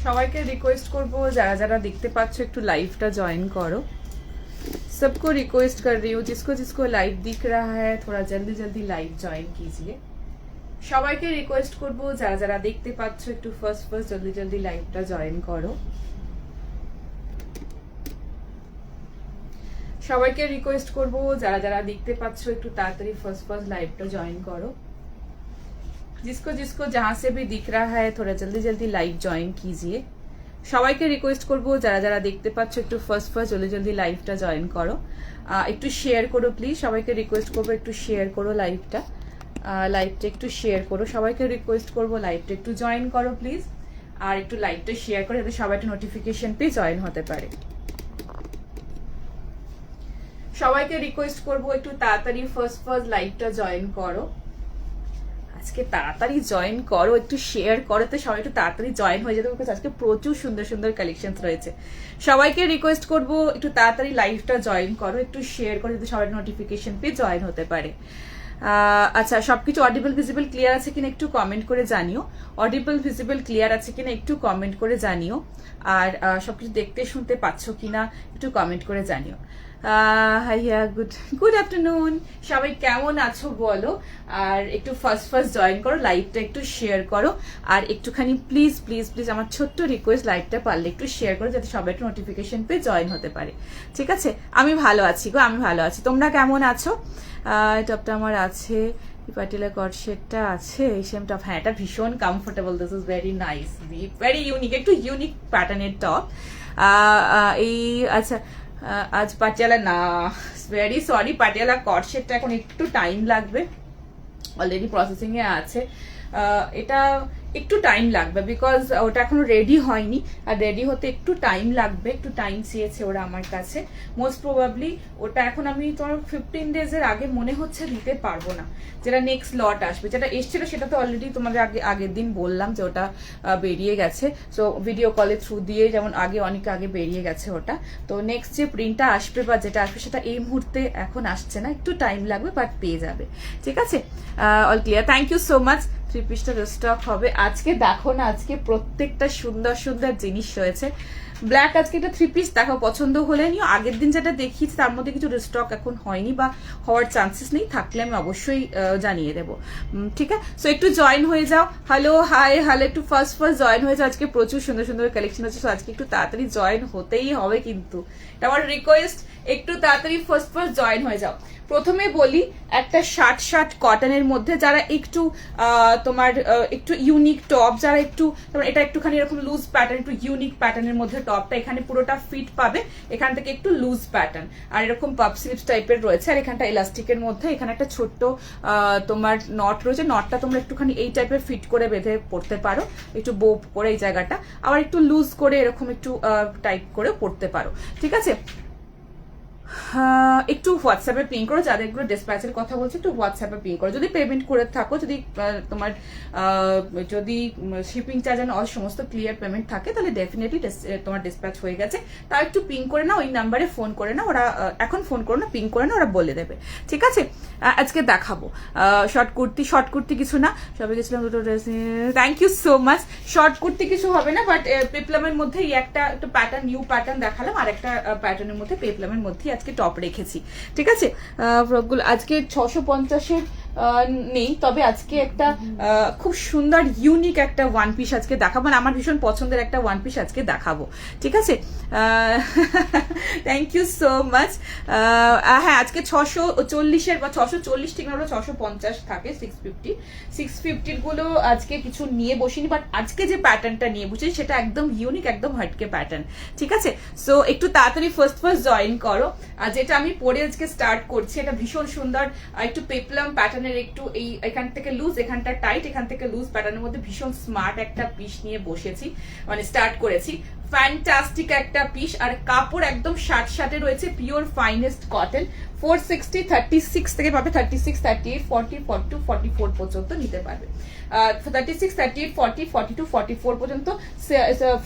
সবাইকে রিকোয়েস্ট করব যারা যারা দেখতে পাচ্ছ একটু লাইভটা জয়েন করো। सबको रिक्वेस्ट कर रही हूँ जिसको जिसको लाइव दिख रहा है थोड़ा जल्दी जल्दी लाइव ज्वाइन कीजिए। সবাইকে রিকোয়েস্ট করব যারা যারা দেখতে পাচ্ছ একটু ফার্স্ট জলদি জলদি লাইভটা জয়েন করো। সবাইকে রিকোয়েস্ট করব যারা যারা দেখতে পাচ্ছ একটু তাড়াতাড়ি ফার্স্ট লাইভটা জয়েন করো। जिसको जिसको जहां से भी दिख रहा है थोड़ा जल्दी जल्दी लाइव ज्वाइन कीजिए। সবাইকে রিকোয়েস্ট করব যারা যারা দেখতে পাচ্ছ একটু ফার্স্ট জলদি জলদি লাইভটা জয়েন করো, একটু শেয়ার করো প্লিজ। সবাইকে রিকোয়েস্ট করবো একটু শেয়ার করো লাইভটা একটু শেয়ার করো। সবাইকে রিকোয়েস্ট করবো লাইভটা একটু জয়েন করো প্লিজ, আর একটু লাইভটা শেয়ার করে যাতে সবাই একটু নোটিফিকেশন পেয়ে জয়েন হতে পারে। সবাইকে রিকোয়েস্ট করবো একটু তাড়াতাড়ি ফার্স্ট লাইভটা জয়েন করো। আজকে তাড়াতাড়ি জয়েন করো, একটু শেয়ার করো তো সবাই একটু তাড়াতাড়ি জয়েন হয়ে যেতে, বিকজ আজকে প্রচুর সুন্দর সুন্দর কালেকশন রয়েছে। সবাইকে রিকোয়েস্ট করব একটু তাড়াতাড়ি লাইভটা জয়েন করো, একটু শেয়ার করো যাতে সবাই নোটিফিকেশন পেয়ে জয়েন হতে পারে। আচ্ছা, সবকিছু অডিবল ভিজিবল ক্লিয়ার আছে কিনা একটু কমেন্ট করে জানিও। অডিবল ভিজিবল ক্লিয়ার আছে কিনা একটু কমেন্ট করে জানিও। আর সবকিছু দেখতে শুনতে পাচ্ছ কিনা একটু কমেন্ট করে জানিও। হাইয়া গুড আফটারনুন, সবাই কেমন আছো বলো। আর একটু ফার্স্ট জয়েন করো, লাইভটা একটু শেয়ার করো। আর একটুখানি প্লিজ প্লিজ প্লিজ আমার ছোট্ট রিকোয়েস্ট, লাইভটা পারলে একটু শেয়ার করো যাতে সবাই একটু নোটিফিকেশন পেয়ে জয়েন হতে পারে। ঠিক আছে, আমি ভালো আছি গো, আমি ভালো আছি। তোমরা কেমন আছো? টপটা আমার আছে, পাটিলা কট শেডটা আছে, এই সেম টপ। হ্যাঁ, এটা ভীষণ comfortable, this is very nice, very unique, একটু ইউনিক প্যাটার্নের টপ। এই আচ্ছা, আজ পাটিয়ালা না, ভেরি সরি, পাটিয়ালা কট শেডটা এখন একটু টাইম লাগবে, অলরেডি প্রসেসিং এ আছে। এটা একটু টাইম লাগবে বিকজ ওটা এখনো রেডি হয়নি, আর রেডি হতে একটু টাইম লাগবে, একটু টাইম চেয়েছে ওরা আমার কাছে। মোস্ট প্রবাবলি ওটা এখন আমি তোমার 15 ডেজের আগে মনে হচ্ছে দিতে পারবো না। যেটা নেক্সট লট আসবে, যেটা এসছিল সেটা তো অলরেডি তোমাদের আগের দিন বললাম যে ওটা বেরিয়ে গেছে। সো ভিডিও কলের থ্রু দিয়ে যেমন অনেক আগে বেরিয়ে গেছে ওটা। তো নেক্সট যে প্রিন্টটা আসবে বা যেটা আসবে সেটা এই মুহূর্তে এখন আসছে না, একটু টাইম লাগবে, বাট পেয়ে যাবে। ঠিক আছে, all clear, thank you so much. 3 পিসটা রিস্টক হবে আজকে। দেখো না, আজকে প্রত্যেকটা সুন্দর সুন্দর জিনিস রয়েছে। ব্ল্যাক আজকে একটা 3 পিস দেখো, পছন্দ হলে নিও। আগের দিন যেটা দেখিয়েছি তার মধ্যে কিছু রিস্টক এখন হয়নি বা হওয়ার চান্সেস নেই, থাকলে আমি অবশ্যই জানিয়ে দেবো। ঠিক আছে, সো একটু জয়েন হয়ে যাও। হ্যালো হাই হ্যালো, একটু ফার্স্ট জয়েন হয়ে যাও। আজকে প্রচুর সুন্দর সুন্দর কালেকশন আছে, সো আজকে একটু তাড়াতাড়ি জয়েন হতেই হবে কিন্তু, এটা আমার রিকোয়েস্ট। একটু তাড়াতাড়ি ফার্স্ট জয়েন হয়ে যাও। প্রথমে বলি, একটা শার্ট কটনের মধ্যে যারা একটু তোমার একটু ইউনিক টপ, যারা একটু এটা একটুখানি এরকম লুজ প্যাটার্ন, একটু ইউনিক প্যাটার্নের মধ্যে টপটা, এখানে পুরোটা ফিট পাবে, এখান থেকে একটু লুজ প্যাটার্ন, আর এরকম পাপ স্লিভস টাইপের রয়েছে, আর এখানটা ইলাস্টিকের মধ্যে এখানে একটা ছোট্ট তোমার নট রয়েছে। নটটা তোমরা একটুখানি এই টাইপের ফিট করে বেঁধে পড়তে পারো, একটু বো করে এই জায়গাটা, আবার একটু লুজ করে এরকম একটু টাইপ করে পড়তে পারো। ঠিক আছে, একটু হোয়াটসঅ্যাপে পিং করো, যাদের এগুলো ডিসপ্যাচের কথা বলছি একটু হোয়াটসঅ্যাপে পিং করো। যদি পেমেন্ট করে থাকো, যদি তোমার যদি শিপিং চার্জ অ্যান্ড অল সমস্ত ক্লিয়ার পেমেন্ট থাকে, তাহলে ডেফিনেটলি তোমার ডিসপ্যাচ হয়ে গেছে। তাও একটু পিং করে নাও, ওই নাম্বারে ফোন করে নাও, ওরা এখন ফোন করো না, পিং করে না, ওরা বলে দেবে। ঠিক আছে, আজকে দেখাবো শর্ট কুর্তি কিছু না, সবাই গেছিলাম দুটো ড্রেস। Thank you so much. Short kurti কিছু হবে না, বাট পেপলামের মধ্যে একটা প্যাটার্ন, নিউ প্যাটার্ন দেখালাম, আর একটা প্যাটার্নের মধ্যে পেপলামের মধ্যে আজকে টপ রেখেছি। ঠিক আছে, ফ্রকগুলো আজকে 650-এর নেই, তবে আজকে একটা খুব সুন্দর ইউনিক একটা ওয়ান পিস আজকে দেখাবো, মানে আমার ভীষণ পছন্দের একটা ওয়ান পিস আজকে দেখাবো। ঠিক আছে, থ্যাংক ইউ সো মাচ। হ্যাঁ, আজকে 640-এর বা 640 ঠিক না, 650 থাকে, 650 গুলো আজকে কিছু নিয়ে বসিনি, বাট আজকে যে প্যাটার্নটা নিয়ে বসেছি সেটা একদম ইউনিক, একদম হটকে প্যাটার্ন। ঠিক আছে, সো একটু তাড়াতাড়ি ফার্স্ট জয়েন করো। আর যেটা আমি পরে আজকে স্টার্ট করছি, এটা ভীষণ সুন্দর, একটু পেপলাম প্যাটার্নের, একটু এখান থেকে লুজ, এখানটা টাইট, এখান থেকে লুজ প্যাটার্নের মধ্যে ভীষণ স্মার্ট একটা পিস নিয়ে বসেছি, মানে স্টার্ট করেছি। ফ্যান্টাস্টিক একটা পিস, আর কাপড় একদম শার্টে রয়েছে, পিওর ফাইনেস্ট কটন। 460, 36 থেকে পাবে, 36, 38, 40, 42, 44 পর্যন্ত নিতে পারবে। 36, 38, 40, 42, 44 পর্যন্ত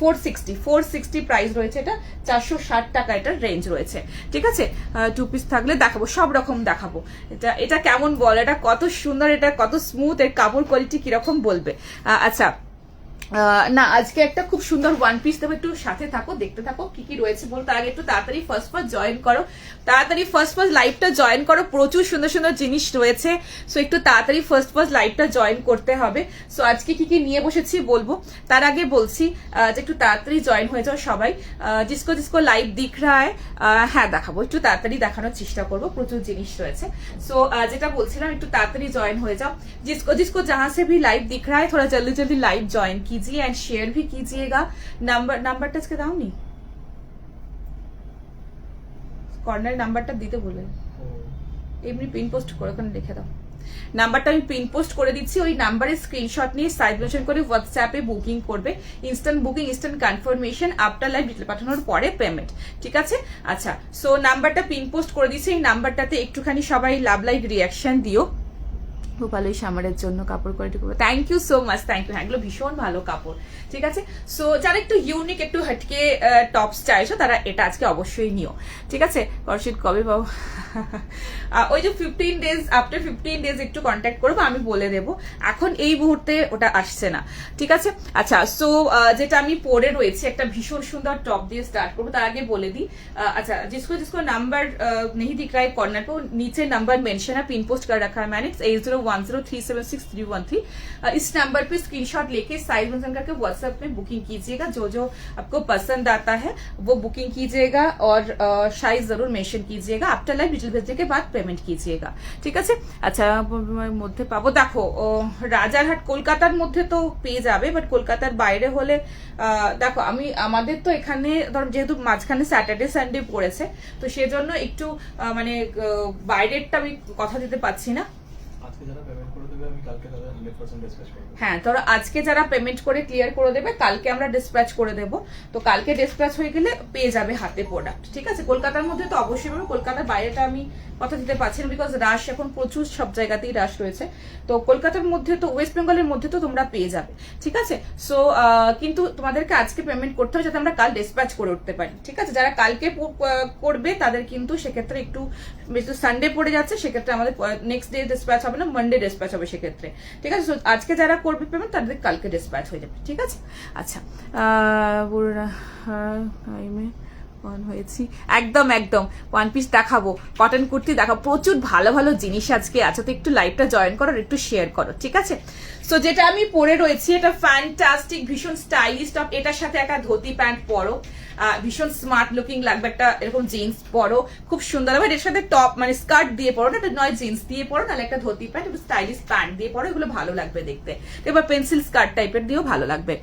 460 প্রাইস রয়েছে। এটা 460 টাকা এটার রেঞ্জ রয়েছে। ঠিক আছে, 2 পিস থাকলে দেখাবো, সব রকম দেখাবো। এটা কেমন বল, এটা কত সুন্দর, এটা কত স্মুথ, এর কাপড় কোয়ালিটি কিরকম বলবে। আচ্ছা, না আজকে একটা খুব সুন্দর ওয়ান পিস দেবো, একটু সাথে থাকো, দেখতে থাকো কি কি রয়েছে বল। তার আগে একটু তাড়াতাড়ি ফার্স্ট জয়েন করো, তাড়াতাড়ি ফার্স্ট লাইভটা জয়েন করো, প্রচুর সুন্দর সুন্দর জিনিস রয়েছে। সো একটু তাড়াতাড়ি ফার্স্ট লাইভটা জয়েন করতে হবে। সো আজকে কি কি নিয়ে বসেছি বলবো, তার আগে বলছি যে একটু তাড়াতাড়ি জয়েন হয়ে যাও সবাই। জিসকো জিসকো লাইভ দিখ রা হ্যায়, হ্যাঁ দেখাবো, একটু তাড়াতাড়ি দেখানোর চেষ্টা করবো, প্রচুর জিনিস রয়েছে। সো যেটা বলছিলাম একটু তাড়াতাড়ি জয়েন হয়ে যাও। जिसको जिसको जहां से भी लाइव दिख रहा है थोड़ा जल्दी जल्दी लाइव ज्वाइन कीजिए एंड शेयर भी कीजिएगा। नंबर टच के दाओ नहीं, কর্নার নাম্বারটা দিতে বলে এমনি পিন পোস্ট করে ওখানে লিখে দাও। নাম্বারটা আমি পিন পোস্ট করে দিচ্ছি, ওই নাম্বারে স্ক্রিনশট নিয়ে সাইড মেনশন করে হোয়াটসঅ্যাপে বুকিং করবে। Instant booking, instant confirmation, after live detail পাঠানোর পরে পেমেন্ট, ঠিক আছে? আচ্ছা, সো নাম্বারটা পিন পোস্ট করে দিচ্ছি, এই নাম্বারটাতে একটুখানি সবাই লাভ লাইভ রিয়াকশন দিও। খুব ভালোই সামারের জন্য কাপড় কোয়ালিটি করবো, thank you so much, thank you. হ্যাঁ এগুলো ভীষণ ভালো কাপড়, ঠিক আছে? সো যারা একটু ইউনিক একটু হটকে টপস চাইছো তারা এটা আজকে অবশ্যই নিও, ঠিক আছে? কর্ষিত কবে পাবো? ওই যে 15 ডেজ, আফটার 15 ডেজ একটু কন্ট্যাক্ট করবো, আমি বলে দেবো। এখন এই মুহূর্তে ওটা আসছে না, ঠিক আছে? আচ্ছা, সো যেটা আমি পরে রয়েছে একটা ভীষণ সুন্দর টপ দিয়ে স্টার্ট করবো, তার আগে বলে দিই। अच्छा जिसको जिसको नंबर नहीं दिख रहा है कॉर्नर पे, नीचे नंबर मेंशन है, पिन पोस्ट कर रखा है मैंने 8010376313। इस नंबर पे स्क्रीनशॉट लेके साइज मेंशन करके व्हाट्सएप में बुकिंग कीजिएगा। जो जो आपको पसंद आता है वो बुकिंग कीजिएगा और साइज जरूर मेंशन कीजिएगा। आफ्टर लाइव डिटेल भेजने के बाद पेमेंट कीजिएगा, ঠিক আছে? আচ্ছা মধ্যে পাবো, দেখো রাজারহাট কলকাতার মধ্যে তো পেয়ে যাবে, বাট কলকাতার বাইরে হলে দেখো আমি আমাদের তো এখানে ধর যেহেতু মাঝখানে স্যাটারডে সানডে পড়েছে, তো সেজন্য একটু মানে বাইরেরটা আমি কথা দিতে পারছি না। হ্যাঁ ধরো আজকে যারা পেমেন্ট করে ক্লিয়ার করে দেবে কালকে আমরা ডিসপ্যাচ করে দেবো, তো কালকে ডিসপ্যাচ হয়ে গেলে পেয়ে যাবে হাতে প্রোডাক্ট, ঠিক আছে? কলকাতার মধ্যে তো অবশ্যই পাবে, কলকাতার বাইরেটা আমি কথা দিতে পারছি না, বিকজ রাশ এখন প্রচুর সব জায়গাতেই রাশ রয়েছে। তো কলকাতার মধ্যে তো ওয়েস্ট বেঙ্গলের মধ্যে তো তোমরা পেয়ে যাবে, ঠিক আছে? সো কিন্তু তোমাদেরকে আজকে পেমেন্ট করতে হবে যাতে আমরা কাল ডিসপ্যাচ করে উঠতে পারি, ঠিক আছে? যারা কালকে করবে তাদের কিন্তু সেক্ষেত্রে একটু সানডে পড়ে যাচ্ছে, সেক্ষেত্রে আমাদের নেক্সট ডে ডিসপ্যাচ হবে না, মানডে ডিসপ্যাচ হবে সেক্ষেত্রে, ঠিক আছে? আজকে যারা করবে পেমেন্ট তাদের কালকে ডিসপ্যাচ হয়ে যাবে, ঠিক আছে? আচ্ছা অন হয়েছি একদম একদম। ওয়ান পিস দেখাবো, কটন কুর্তি দেখাবো, প্রচুর ভালো ভালো জিনিস আজকে আছে, তো একটু লাইভটা জয়েন করো আর একটু শেয়ার করো, ঠিক আছে? সো যেটা আমি পরে রয়েছি এটা ফ্যান্টাস্টিক, ভীষণ স্টাইলিশ টপ, এটার সাথে একটা ধুতি প্যান্ট পরো, ভীষণ স্মার্ট লুকিং লাগবে, একটা এরকম জিন্স পরো, খুব সুন্দর হবে। এর সাথে টপ মানে স্কার্ট দিয়ে পরো না, এটা নয় জিন্স দিয়ে পরো, নাহলে একটা ধুতি প্যান্ট একটু স্টাইলিশ প্যান্ট দিয়ে পরো, এগুলো ভালো লাগবে দেখতে। এবার পেন্সিল স্কার্ট টাইপের দিয়েও ভালো লাগবে।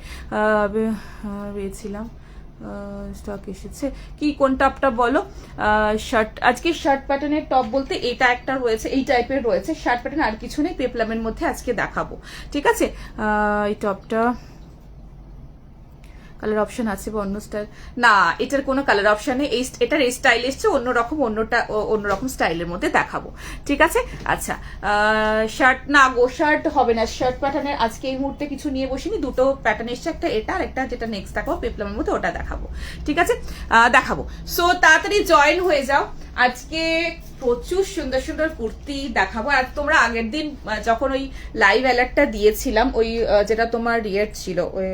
পেয়েছিলাম স্টক এসেছে কি, কোন টপটা বলো? শার্ট, আজকে শার্ট প্যাটার্নের টপ বলতে এটা একটা রয়েছে, এই টাইপের রয়েছে শার্ট প্যাটার্ন, আর কিছু নেই। পেপলামের মধ্যে আজকে দেখাবো, ঠিক আছে? এই টপটা কালার অপশন আছে বা অন্য স্টাইল? না, এটার কোনো কালার অপশন নেই, এটার এই স্টাইল এসছে অন্যরকম, অন্যরকম স্টাইলের মধ্যে দেখাবো, ঠিক আছে? আচ্ছা শার্ট না গো, শার্ট হবে না, শার্ট প্যাটার্নের আজকে এই মুহূর্তে কিছু নিয়ে বসিনি, দুটো প্যাটার্ন এসছে, একটা এটা আর একটা যেটা নেক্সট দেখাবো পেপলামের মধ্যে, ওটা দেখাবো, ঠিক আছে? দেখাবো। সো তাড়াতাড়ি জয়েন হয়ে যাও, আজকে প্রচুর সুন্দর সুন্দর কুর্তি দেখাবো। আর তোমরা আগের দিন যখন ওই লাইভ অ্যালার্টটা দিয়েছিলাম, ওই যেটা তোমার রিয়েট ছিল, ওই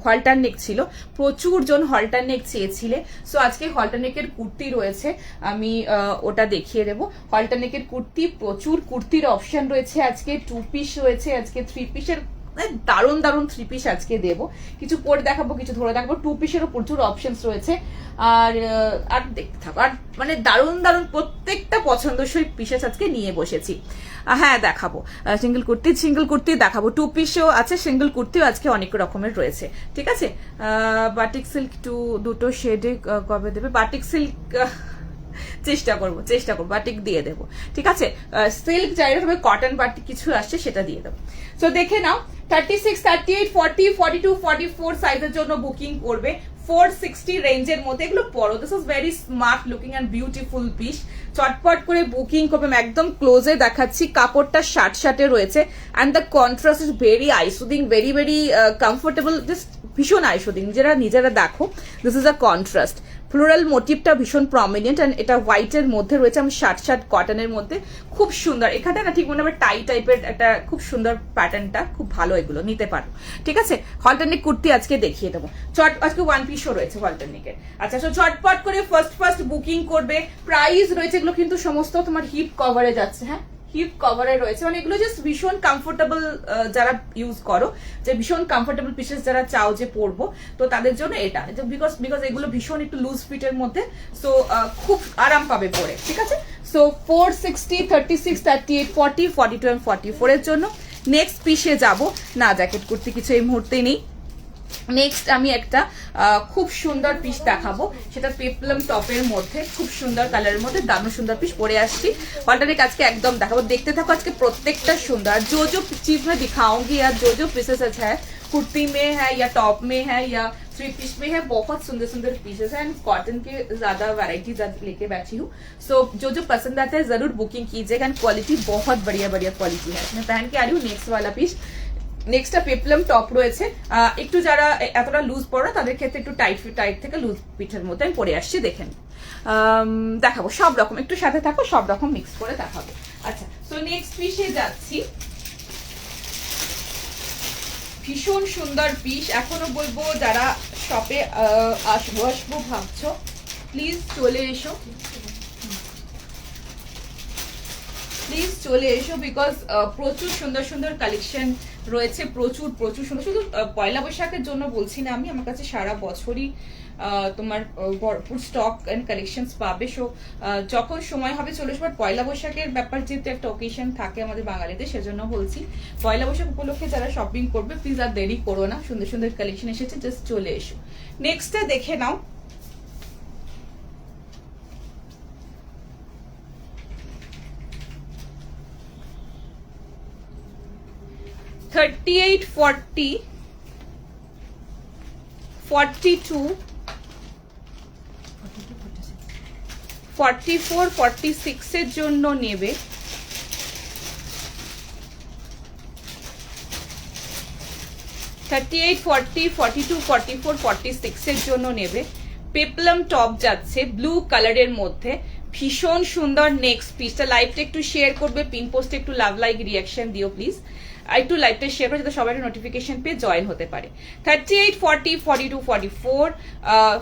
হলটার নেক ছিল, প্রচুর জন হলটার নেক চেয়েছিলে। সো আজকে হলটার নেকের কুর্তি রয়েছে, আমি ওটা দেখিয়ে দেবো। হলটার নেকের কুর্তি, প্রচুর কুর্তির অপশন রয়েছে আজকে, 2 পিস রয়েছে আজকে, 3 পিসের দারুণ দারুণ 3 পিস আজকে দেবো, কিছু পরে দেখাবো, কিছু ধরে দেখাবো। 2 পিসেরও প্রচুর অপশনস রয়েছে, আর দেখতে থাকো, আর মানে দারুণ দারুণ প্রত্যেকটা পছন্দসই পিসেস আজকে নিয়ে বসেছি। হ্যাঁ দেখাবো, সিঙ্গেল কুর্তি দেখাবো, 2 পিসও আছে, সিঙ্গেল কুর্তিও আজকে অনেক রকমের রয়েছে, ঠিক আছে? বাটিক সিল্ক দুটো শেডে কবে দেবে? বাটিক সিল্ক চেষ্টা করবো বাটিক দিয়ে দেবো, ঠিক আছে? সিল্ক চাইলে তবে কটন বাটিক কিছু আসছে সেটা দিয়ে দেবো। সো দেখে নাও, 36, 38, 40, 42, 44 সাইজের জন্য বুকিং করবে, 460 রেঞ্জের মধ্যে এগুলো পরো। This is very smart looking and beautiful piece, চটপট করে বুকিং করবে। একদম ক্লোজে দেখাচ্ছি, কাপড়টা শার্টে রয়েছে, and the contrast is very eye soothing, very comfortable, just ভীষণ আইসুদিং, নিজেরা দেখো, this is a contrast, floral মোটিভটা ভীষণ প্রমিনেন্ট, অ্যান্ড এটা হোয়াইটের মধ্যে রয়েছে, আমি শার্ট শার্ট কটনের মধ্যে খুব সুন্দর। এখানটা না ঠিক মনে হবে টাই টাইপের একটা খুব সুন্দর প্যাটার্নটা, খুব ভালো, এগুলো নিতে পারো। ঠিক আছে, হলটারনিক কুর্তি আজকে দেখিয়ে দেবো। আজকে ওয়ান পিসও রয়েছে হলটারনিকের। আচ্ছা, তো চটপট করে ফার্স্ট বুকিং করবে। প্রাইস রয়েছে এগুলো কিন্তু সমস্ত তোমার হিপ কভারে যাচ্ছে, হ্যাঁ হিপ কভারে রয়েছে, মানে এগুলো জাস্ট ভীষণ কমফোর্টেবল যারা ইউজ করো, যে ভীষণ কমফোর্টেবল পিসেস যারা চাও যে পরবো, তো তাদের জন্য এটা, বিকজ এগুলো ভীষণ একটু লুজ ফিটের মধ্যে, সো খুব আরাম পাবে পরে। ঠিক আছে, সো 460, 36, 38, 40, 42 and 44 এর জন্য। নেক্সট পিসে যাব না, জ্যাকেট কুর্তি কিছু এই মুহূর্তে নেই। নেক্সট আমি একটা খুব সুন্দর পিস দেখাবো, সেটা পেপলম টপের মধ্যে খুব সুন্দর কালারের মধ্যে দারুণ সুন্দর পিস পরে আসছি। হলটারনিক আজকে একদম দেখাবো, দেখতে থাকো, আজকে প্রত্যেকটা সুন্দর। जो चीज मैं दिखाऊंगी या जो पीसेस है कुर्ती में है या टॉप में है या थ्री पीस में है, बहुत सुंदर सुंदर पीसेस है, एंड कॉटन के ज्यादा वैरायटी लेके बैठी हूँ। सो जो पसंद आता है जरूर बुकिंग कीजिएगा, एंड क्वालिटी बहुत बढ़िया क्वालिटी है। मैं पहन के आ रही हूँ नेक्स्ट वाला पीस। নেক্সটটা পেপলম টপ রয়েছে, একটু যারা এতটা লুজ পড়ো তাদের ক্ষেত্রে একটু টাইট থেকে লুজ পিঠের মধ্যে আমি পরে আসছি, দেখেন দেখাবো সব রকম, একটু সাথে থাকো, সব রকম মিক্স করে দেখাবো। আচ্ছা, সো নেক্সট পিসে যাচ্ছি। ভীষণ সুন্দর পিস, এখনো বলবো যারা শপে আসবো ভাবছো, প্লিজ চলে এসো, প্লিজ চলে এসো, বিকজ প্রচুর সুন্দর সুন্দর কালেকশন রয়েছে, প্রচুর সুন্দর। শুধু পয়লা বৈশাখের জন্য বলছি না আমি, আমার কাছে সারা বছরই তোমার ভরপুর স্টক এন্ড কালেকশনস পাবে। সো যখন সময় হবে চলে আসবে। পয়লা বৈশাখের ব্যাপার যেহেতু একটা ওকেশন থাকে আমাদের বাঙালিতে, সেজন্য বলছি পয়লা বৈশাখ উপলক্ষে যারা শপিং করবে প্লিজ আর দেরি করো না, সুন্দর সুন্দর কালেকশন এসেছে, জাস্ট চলে এসো। নেক্সটটা দেখে নাও, $38, $40, $42, $44, $46 এর জন্য নেবে। $38, $40, $42, $44, $46 এর জন্য নেবে। পেপলম টপ যাচ্ছে ব্লু কালারের মধ্যে, ভীষণ সুন্দর। নেক্সট পিসটা লাইভটা একটু শেয়ার করবে, পিন পোস্টে একটু লাভ লাইক রিয়াকশন দিও প্লিজ, একটু লাইভটা শেয়ার করে যাতে সবাই নোটিফিকেশন পেয়ে জয়েন হতে পারে। 38, 40, 42, 44,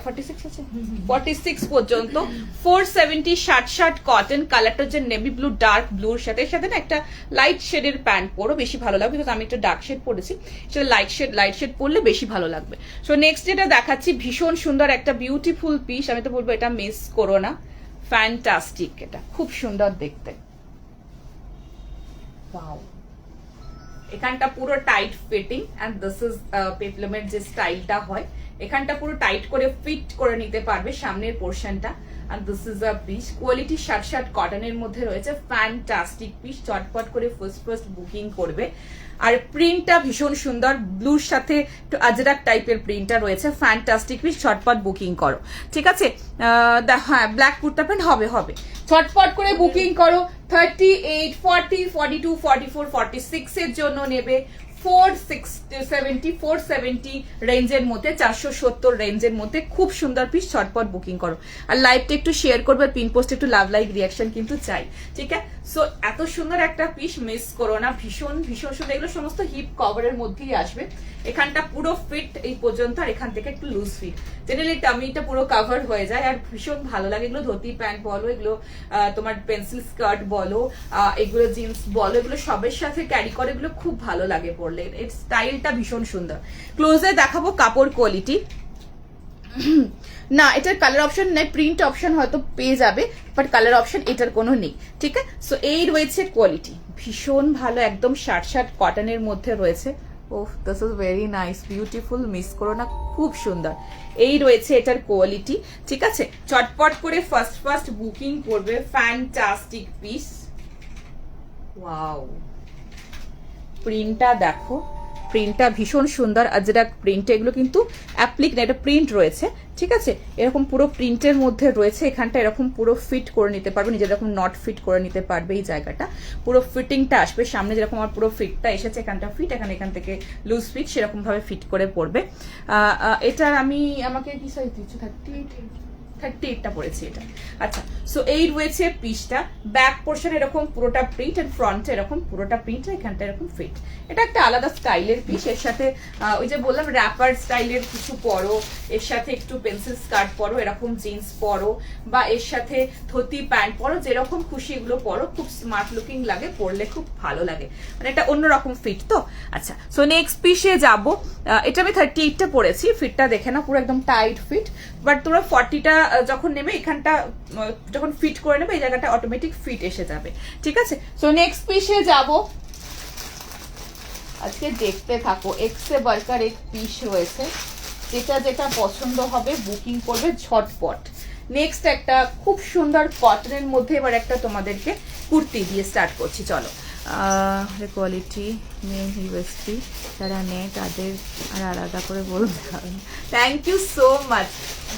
46 আছে, 46 পর্যন্ত। 470 শার্ট কটন, কালারটা হচ্ছে নেভি ব্লু, ডার্ক ব্লুর সাথে না একটা লাইট শেডের প্যান্ট পরো, বেশি ভালো লাগবে, বিকজ আমি একটা ডার্ক শেড পরেছি, সেটা লাইট শেড পরলে বেশি ভালো লাগবে। সো নেক্সট যেটা দেখাচ্ছি, ভীষণ সুন্দর একটা বিউটিফুল পিস, আমি তো বলবো এটা মিস করো না, ফ্যান্টাস্টিক, এটা খুব সুন্দর দেখতে। ওয়াও, এখানটা পুরো tight fitting, and this is পেপলমের যে স্টাইলটা হয়, এখানটা পুরো টাইট করে ফিট করে নিতে পারবে সামনের পোর্শনটা, and this is a piece. Quality shirt কটনের মধ্যে রয়েছে, ফ্যান্টাস্টিক পিস, চটপট করে ফার্স্ট বুকিং করবে। আর প্রিন্টটা ভীষণ সুন্দর, ব্লুর সাথে একটু আজরাক টাইপের প্রিন্টটা রয়েছে, ফ্যান্টাস্টিক পিস, চটপট বুকিং করো। ঠিক আছে, হ্যাঁ ব্ল্যাক কুর্তা প্যান্ট হবে, চটপট করে বুকিং করো। 38, 40, 42, 44, 46 এর জন্য নেবে। 470 রেঞ্জের মধ্যে, 470 রেঞ্জের মধ্যে খুব সুন্দর পিস, চটপট বুকিং করো। আর লাইভটা একটু শেয়ার করবে, পিন পোস্টে একটু লাভ লাইক রিয়াকশন কিন্তু চাই। ঠিক আছে, সো এত সুন্দর একটা পিস মিস করো না, ভীষণ সুন্দর। এগুলো সমস্ত হিপ কভারের মধ্যেই আসবে, এখানটা পুরো ফিট এই পর্যন্ত, আর এখান থেকে একটু লুজ ফিট, জেনারেলি টামিটা পুরো কভার হয়ে যায়, আর ভীষণ ভালো লাগে। এগুলো ধুতি প্যান্ট বলো, এগুলো তোমার পেন্সিল স্কার্ট বলো, এগুলো জিন্স বলো, এগুলো সবের সাথে ক্যারি করে, এগুলো খুব ভালো লাগে পরলে, এর স্টাইলটা ভীষণ সুন্দর। ক্লোজে দেখাবো কাপড় কোয়ালিটি, না এটার কালার অপশন নেই, প্রিন্ট অপশন হয়তো পেয়ে যাবে, বাট কালার অপশন এটার কোনো নেই। ঠিক আছে, সো এই রয়েছে কোয়ালিটি, ভীষণ ভালো, একদম শার্ট কটনের মধ্যে রয়েছে। Oh, this is very nice, beautiful, miss করো না, খুব সুন্দর। এই রয়েছে এটার কোয়ালিটি। ঠিক আছে, চটপট করে ফার্স্ট বুকিং করবে, ফ্যান্টাস্টিক পিস। ওয়াও, প্রিন্টটা দেখো, প্রিন্টটা ভীষণ সুন্দর, আজরাক প্রিন্ট, এগুলো কিন্তু অ্যাপ্লিক না, এটা প্রিন্ট রয়েছে। ঠিক আছে, এরকম পুরো প্রিন্টের মধ্যে রয়েছে, এখানটা এরকম পুরো ফিট করে নিতে পারবে, নিজের এরকম নট ফিট করে নিতে পারবে, এই জায়গাটা পুরো ফিটিংটা আসবে সামনে, যেরকম আমার পুরো ফিটটা এসেছে, এখানটা ফিট, এখান থেকে লুজ ফিট, সেরকম ভাবে ফিট করে পড়বে। এটার আমাকে কি সাইজ দিচ্ছ? 38, 38টা পড়েছি এটা। আচ্ছা, সো এই রয়েছে পিসটা। ব্যাক পোর্শন এরকম পুরোটা প্রিন্ট, এন্ড ফ্রন্টে এরকম পুরোটা প্রিন্ট, এখানটা এরকম ফিট। এটা একটা আলাদা স্টাইলের পিস। এর সাথে ওই যে বললাম র্যাপার স্টাইলের কিছু পরো, এর সাথে একটু পেন্সিল স্কার্ট পরো, এরকম জিন্স পরো, বা এর সাথে ধুতি প্যান্ট পরো, যেরকম খুশি এগুলো পরো, খুব স্মার্ট লুকিং লাগে, পরলে খুব ভালো লাগে, মানে এটা অন্যরকম ফিট তো। আচ্ছা, সো নেক্সট পিসে যাবো। এটা আমি 38টা পরেছি, ফিটটা দেখে না, পুরো একদম টাইট ফিট। বাট তোমরা 40টা যখন নেবে, এখানটা যখন ফিট করে নেবে, এই জায়গাটা অটোমেটিক ফিট এসে যাবে, ঠিক আছে। সো নেক্সট পিসে যাব। আজকে দেখতে থাকো, এক্সে বার্কার এক পিস রয়েছে, যেটা যেটা পছন্দ হবে বুকিং করবে ঝটপট। নেক্সট একটা খুব সুন্দর কটনের মধ্যে এবার একটা তোমাদেরকে কুর্তি দিয়ে স্টার্ট করছি, চলো। কোয়ালিটি মেন ইউএসপি যারা নেয় তাদের আর আলাদা করে বলতে হবে। Thank you so much,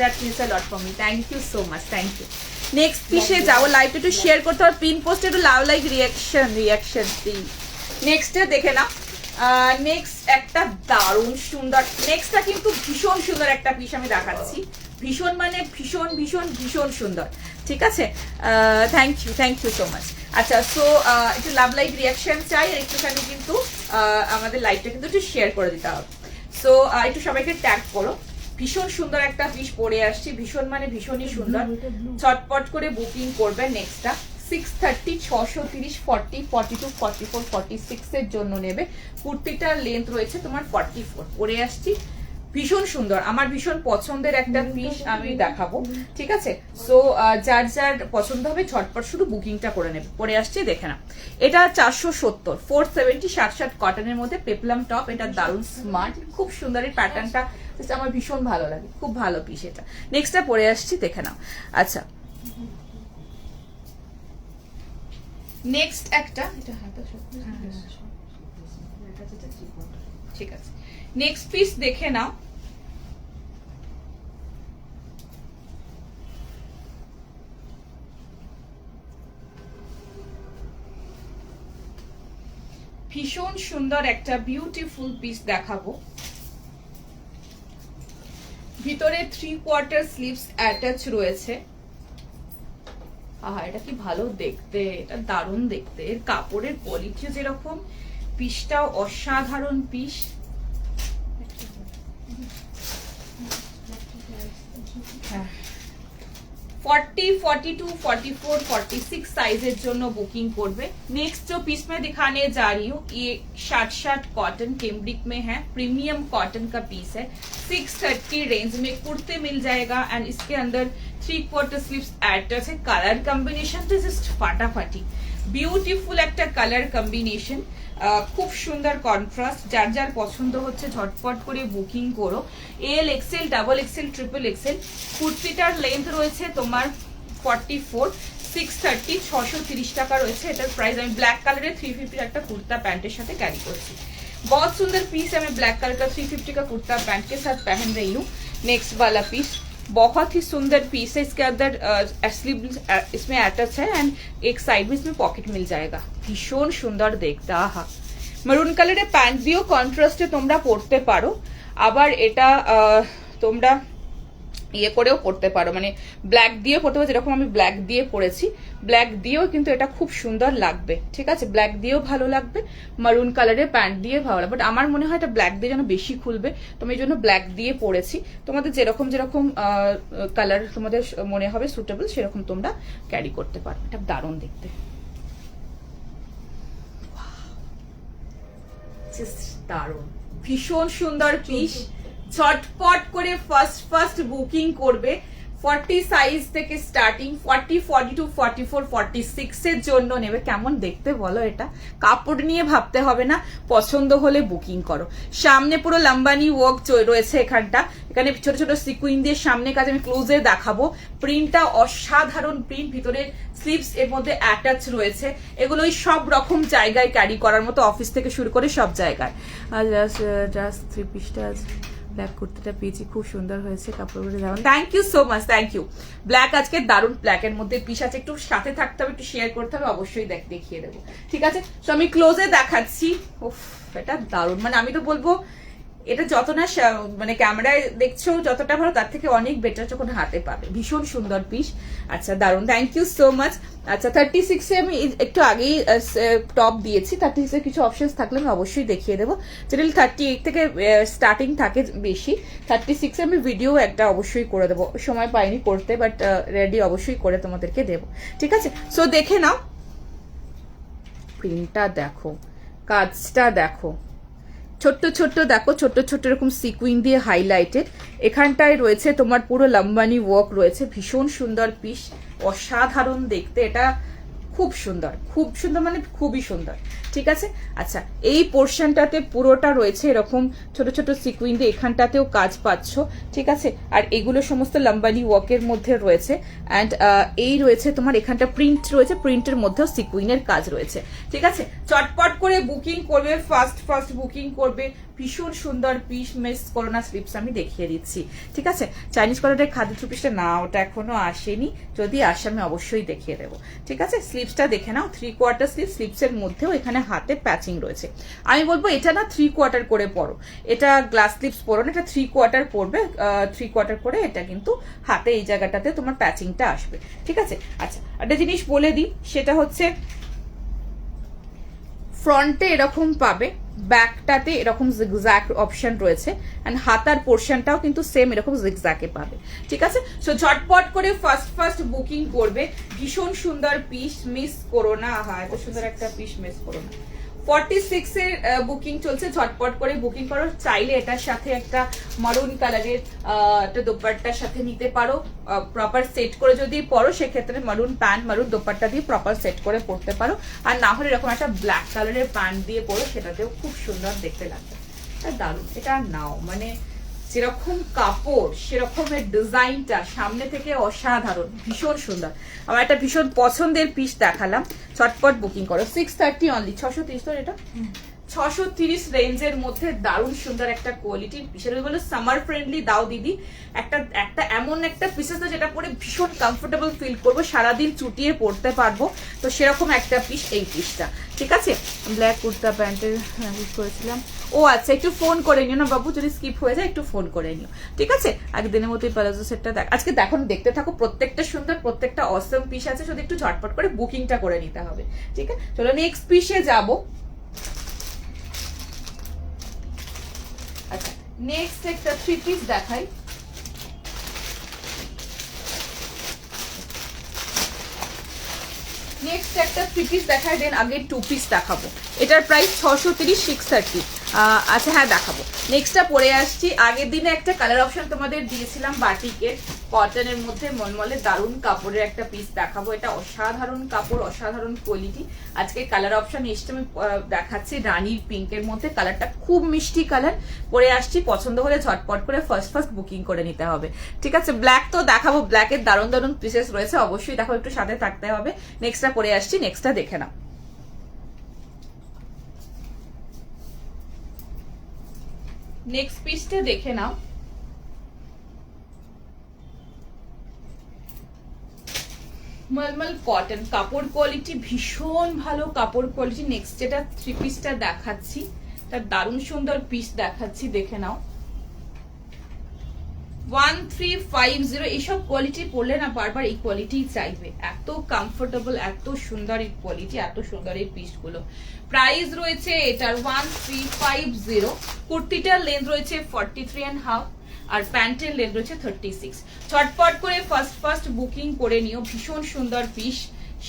that means a lot for me, thank you so much, thank you. Next পিসে যাবো, লাইভটা একটু শেয়ার করতে হবে, পিন পোস্টে একটু লাভ লাইক রিয়াকশন দিই। নেক্সটে দেখে নাও, নেক্সট একটা দারুণ সুন্দর, নেক্সটটা কিন্তু ভীষণ সুন্দর একটা পিস আমি দেখাচ্ছি, ভীষণ মানে ভীষণ ভীষণ ভীষণ সুন্দর, ঠিক আছে। Thank you so much. আচ্ছা, সো একটু লাভ লাইক রিয়াকশন চাই, আর একটুখানি কিন্তু আমাদের লাইভটা কিন্তু একটু শেয়ার করে দিতে হবে। সো একটু সবাইকে ট্যাগ করো। ভীষণ সুন্দর একটা পিস পরে আসছি, ভীষণ মানে ভীষণই সুন্দর, চটপট করে বুকিং করবে। নেক্সটটা 630, 630, 40, 42, 44, 46 এর জন্য নেবে। কুর্তিটার লেন্থ রয়েছে তোমার 44, পরে আসছি, ভীষণ সুন্দর, আমার ভীষণ পছন্দের একটা পিস আমি দেখাবো, ঠিক আছে। সো যার যার পছন্দ হবে ঝটপট শুধু বুকিংটা করে নেবে। পরে আসছি, দেখে না, এটা 470, 470 60 কটনের মধ্যে পেপলাম টপ। এটা দারুণ স্মার্ট, খুব সুন্দর, এই প্যাটার্নটা আমার ভীষণ ভালো লাগে, খুব ভালো পিস এটা। নেক্সটটা পরে আসছি, দেখে নাও। আচ্ছা, নেক্সট একটা, ঠিক আছে, নেক্সট পিস দেখে নাও। ভীষণ সুন্দর একটা বিউটিফুল পিস দেখাবো, ভিতরে 3/4 স্লিভস অ্যাটাচ রয়েছে। আহা, এটা কি ভালো দেখতে, এটা দারুণ দেখতে, এর কাপড়ের কোয়ালিটিও যেরকম, পিসটাও অসাধারণ পিস। 40, 42, 44, 46 साइजेर जोनो बुकिंग करबे। नेक्स्ट जो पीस में दिखाने जा रही हूँ ये शर्ट कॉटन कैम्ब्रिक में है, प्रीमियम कॉटन का पीस है। 630 रेंज में कुर्ते मिल जाएगा एंड इसके अंदर 3/4 स्लीव्स अटैच है। कलर कॉम्बिनेशन तो जस्ट फाटाफाटी, বিউটিফুল একটা কালার কম্বিনেশন, খুব সুন্দর কন্ট্রাস্ট। যার যার পছন্দ হচ্ছে ঝটপট করে বুকিং করো। L XL, double XL, triple XL. কুর্তিটার লেন্থ রয়েছে তোমার 44, 630, 630 টাকা রয়েছে এটার প্রাইস। আমি ব্ল্যাক কালারের 350 একটা कुर्ता पैंटेर साथ कैरी करছি। बहुत सुंदर पीस है, मैं ब्लैक कलर का 350 का कुर्ता पैंट के साथ पहन रही हूँ। नेक्स्ट वाला पीस बहुत ही सुंदर पीस है, इसके अंदर स्लीव इसमें अटैच है एंड एक साइड में इसमें पॉकेट मिल जाएगा। भीषण सुंदर देखता, हाँ मरून कलर पैंट दियो कन्ट्रास्टे তোমরা পরতে পারো, আবার এটা তোমরা ইয়ে করেও পরতে পারো, মানে ব্ল্যাক দিয়ে পরতে পারো, যেরকম আমি ব্ল্যাক দিয়ে পরেছি, ব্ল্যাক দিয়েও কিন্তু এটা খুব সুন্দর লাগবে। ঠিক আছে, ব্ল্যাক দিয়েও ভালো লাগবে, মারুন কালারের প্যান্ট দিয়ে ভালো লাগবে, বাট আমার মনে হয় এটা ব্ল্যাক দিয়ে যেন বেশি খুলবে, তো আমি এই জন্য ব্ল্যাক দিয়ে পরেছি। তোমাদের যেরকম যেরকম কালার তোমাদের মনে হবে সুটেবল সেরকম তোমরা ক্যারি করতে পারো। এটা দারুণ দেখতে, দারুণ, ভীষণ সুন্দর পিস। ঝটপট করে ফার্স্ট বুকিং করবে। 40 সাইজ থেকে স্টার্টিং, 40, 42, 44, 46 এর জন্য নেবে। কেমন দেখতে বলো, এটা কাপড় নিয়ে ভাবতে হবে না, পছন্দ হলে বুকিং করো। সামনে পুরো লম্বানি ওয়ার্ক রয়েছে, এখানে ছোট ছোট সিকুইন দিয়ে সামনে কাজ আমি ক্লোজে দেখাবো। প্রিন্টটা অসাধারণ প্রিন্ট, ভিতরে স্লিভস এর মধ্যে অ্যাটাচ রয়েছে। এগুলো সব রকম জায়গায় ক্যারি করার মতো, অফিস থেকে শুরু করে সব জায়গায়। আর জাস্ট 3 পিসটা ব্ল্যাক কুর্তিটা পেয়েছি, খুব সুন্দর হয়েছে কাপড়গুলো। যেমন thank you so much, thank you. Black আজকে দারুণ ব্ল্যাকের মধ্যে পিস আছে, একটু সাথে থাকতে হবে, একটু শেয়ার করতে হবে, অবশ্যই দেখিয়ে দেবো। ঠিক আছে, তো আমি ক্লোজে দেখাচ্ছি। উফ, এটা দারুণ, মানে আমি তো বলবো এটা যত না মানে ক্যামেরায় দেখছো যতটা ভালো, তার থেকে অনেক বেটার যখন হাতে পাবে। ভীষণ সুন্দর পিস। আচ্ছা দারুন, থ্যাংক ইউ সো মাচ। আচ্ছা 36 এ আমি একটু আগেই টপ দিয়েছি, 36 এ কিছু অপশনস থাকলে আমি অবশ্যই দেখিয়ে দেবো। জেনারেলি 38 থেকে স্টার্টিং থাকে বেশি, 36 এ আমি ভিডিও একটা অবশ্যই করে দেবো, সময় পাইনি করতে, বাট রেডি অবশ্যই করে তোমাদেরকে দেবো, ঠিক আছে? সো দেখে নাও, প্রিন্টটা দেখো, কাজটা দেখো, ছোট্ট ছোট্ট দেখো, ছোট্ট ছোট্ট এরকম সিকুইন দিয়ে হাইলাইটেড। এখানটায় রয়েছে তোমার পুরো লম্বানি ওয়ার্ক রয়েছে, ভীষণ সুন্দর পিস, অসাধারণ দেখতে। এটা খুব সুন্দর, খুব সুন্দর, মানে খুবই সুন্দর, ঠিক আছে? আচ্ছা এই পোর্শনটাতে পুরোটা রয়েছে এরকম ছোট ছোট সিকুইন দিয়ে, এখানটাতেও কাজ পাচ্ছ, ঠিক আছে? আর এগুলো সমস্ত লম্বানি ওয়ার্কের মধ্যে রয়েছে। অ্যান্ড এই রয়েছে তোমার এখানটা প্রিন্ট রয়েছে, প্রিন্টের মধ্যেও সিকুইনের কাজ রয়েছে, ঠিক আছে? চটপট করে বুকিং করবে, ফার্স্ট বুকিং করবে। ভীষণ সুন্দর পিস, মিস করোনা। স্লিপস আমি দেখিয়ে দিচ্ছি, ঠিক আছে? চাইনিজ কলারের খাদ্য পিসটা না, ওটা এখনো আসেনি, যদি আসে আমি অবশ্যই দেখিয়ে দেবো, ঠিক আছে? স্লিপসটা দেখে নাও, 3/4 স্লিপ, স্লিপসের মধ্যেও এখানে হাতে প্যাচিং রয়েছে। আমি বলবো এটা না 3/4 করে পরো, এটা গ্লাস স্লিপস পরো না, এটা 3/4 পরবে, 3/4 করে এটা কিন্তু হাতে এই জায়গাটাতে তোমার প্যাচিংটা আসবে, ঠিক আছে? আচ্ছা একটা জিনিস বলে দিই, সেটা হচ্ছে ফ্রন্টে এরকম পাবে, ব্যাকটাতে এরকম জিগজ্যাগ অপশন রয়েছে, এন্ড হাতার পোর্শনটাও কিন্তু সেম এরকম জিগজ্যাগে পাবে, ঠিক আছে? সো ঝটপট করে ফার্স্ট বুকিং করবে। ভীষণ সুন্দর পিস, মিস করো না। হ্যাঁ এত সুন্দর একটা পিস মিস করো না। 46 এর বুকিং চলছে, ঝটপট করে বুকিং করো। চাইলে এটার সাথে একটা মারুন কালারের একটা দোপাট্টার সাথে নিতে পারো, প্রপার সেট করে যদি পরো সেক্ষেত্রে মারুন প্যান্ট, মারুন দোপাট্টা দিয়ে প্রপার সেট করে পরতে পারো। আর না হলে এরকম একটা ব্ল্যাক কালারের প্যান্ট দিয়ে পরো, সেটাতেও খুব সুন্দর দেখতে লাগবে। দারুণ, এটা নাও, মানে যেরকম কাপড় সেরকমের ডিজাইনটা সামনে থেকে অসাধারণ, ভীষণ সুন্দর। আমার একটা ভীষণ পছন্দের পিস দেখালাম, চটপট বুকিং করো। 630 অনলি, 630 তো এটা 630 রেঞ্জের মধ্যে দারুণ সুন্দর একটা কোয়ালিটির পিস। বলে সামার ফ্রেন্ডলি দাও দিদি, একটা এমন একটা পিসেস যেটা পরে ভীষণ কমফোর্টেবল ফিল করবো, সারাদিন চুটিয়ে পরতে পারবো, তো সেরকম একটা পিস এই পিসটা, ঠিক আছে? ব্ল্যাক কুর্তা প্যান্টের ইউজ করেছিলাম। ও আচ্ছা, একটু ফোন করে নিও না বাবু, যদি স্কিপ হয়ে যায় একটু ফোন করে নিও, ঠিক আছে? একদিনের মতো এই প্লাজো সেটটা আজকে দেখো, দেখতে থাকো, প্রত্যেকটা সুন্দর, প্রত্যেকটা অসম পিস আছে, শুধু একটু ঝটপট করে বুকিংটা করে নিতে হবে, ঠিক আছে? চলো নেক্সট পিসে যাবো। আচ্ছা নেক্সট একটা 3 পিস দেখাই। নেক্সট একটা 3 পিস দেখাই, দেন আগে 2 পিস দেখাবো। এটার প্রাইস 630, 630। আচ্ছা হ্যাঁ দেখাবো। নেক্সটটা পরে আসছি। আগের দিনে একটা কালার অপশন তোমাদের দিয়েছিলাম বাটিকের, কটনের মধ্যে মলমলে দারুণ কাপড়ের একটা পিস দেখাবো। এটা অসাধারণ কাপড়, অসাধারণ কোয়ালিটি। আজকে কালার অপশন এসছে, আমি দেখাচ্ছি রানীর পিঙ্কের মধ্যে। কালারটা খুব মিষ্টি কালার। পরে আসছি, পছন্দ হলে ঝটপট করে ফার্স্ট বুকিং করে নিতে হবে, ঠিক আছে? ব্ল্যাক তো দেখাবো, ব্ল্যাকের দারুণ দারুণ পিসেস রয়েছে, অবশ্যই দেখো, একটু সাথে থাকতে হবে। নেক্সটটা পরে আসছি, নেক্সটটা দেখে নাও। নেক্সট পিসটা দেখে নাও। মলমল কটন, কাপড় কোয়ালিটি ভীষণ ভালো, কাপড় কোয়ালিটি। নেক্সট যেটা 3 পিসটা দেখাচ্ছি, তার দারুণ সুন্দর পিস দেখাচ্ছি, দেখে নাও। 1350। এইসব কোয়ালিটি পড়লে না বারবার এই কোয়ালিটি চাইবে, এত কমফোর্টেবল, এত সুন্দর এই কোয়ালিটি, এত সুন্দর এই পিসগুলো। প্রাইস রয়েছে এটার 1350। কুর্তিটার লেন্থ রয়েছে 43.5, আর প্যান্টের লেন্থ রয়েছে 36। চটপট করে ফার্স্ট বুকিং করে নিও। ভীষণ সুন্দর পিস,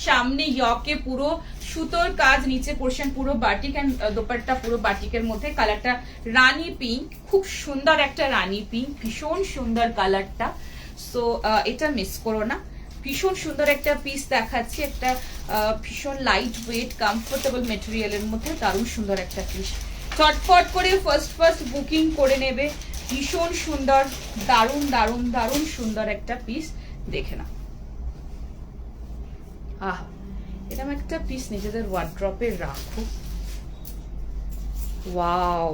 সামনে ইয়কে পুরো সুতোর কাজ, নিচে পোর্শন পুরো বাটিক, এন্ড দোপাট্টা পুরো বাটিকের মধ্যে। কালারটা রানী পিঙ্ক, খুব সুন্দর একটা রানী পিঙ্ক, ভীষণ সুন্দর কালারটা। সো এটা মিস করো না। ভীষণ সুন্দর একটা পিস দেখাচ্ছি, একটা ভীষণ লাইট ওয়েট কমফোর্টেবল মেটেরিয়ালের মধ্যে দারুণ সুন্দর একটা পিস। চটপট করে ফার্স্ট বুকিং করে নেবে। ভীষণ সুন্দর, দারুণ দারুণ দারুণ সুন্দর একটা পিস, দেখে না। আহা, এরকম একটা পিস নিজেদের ওয়ার্ড্রপে রাখো। Wow,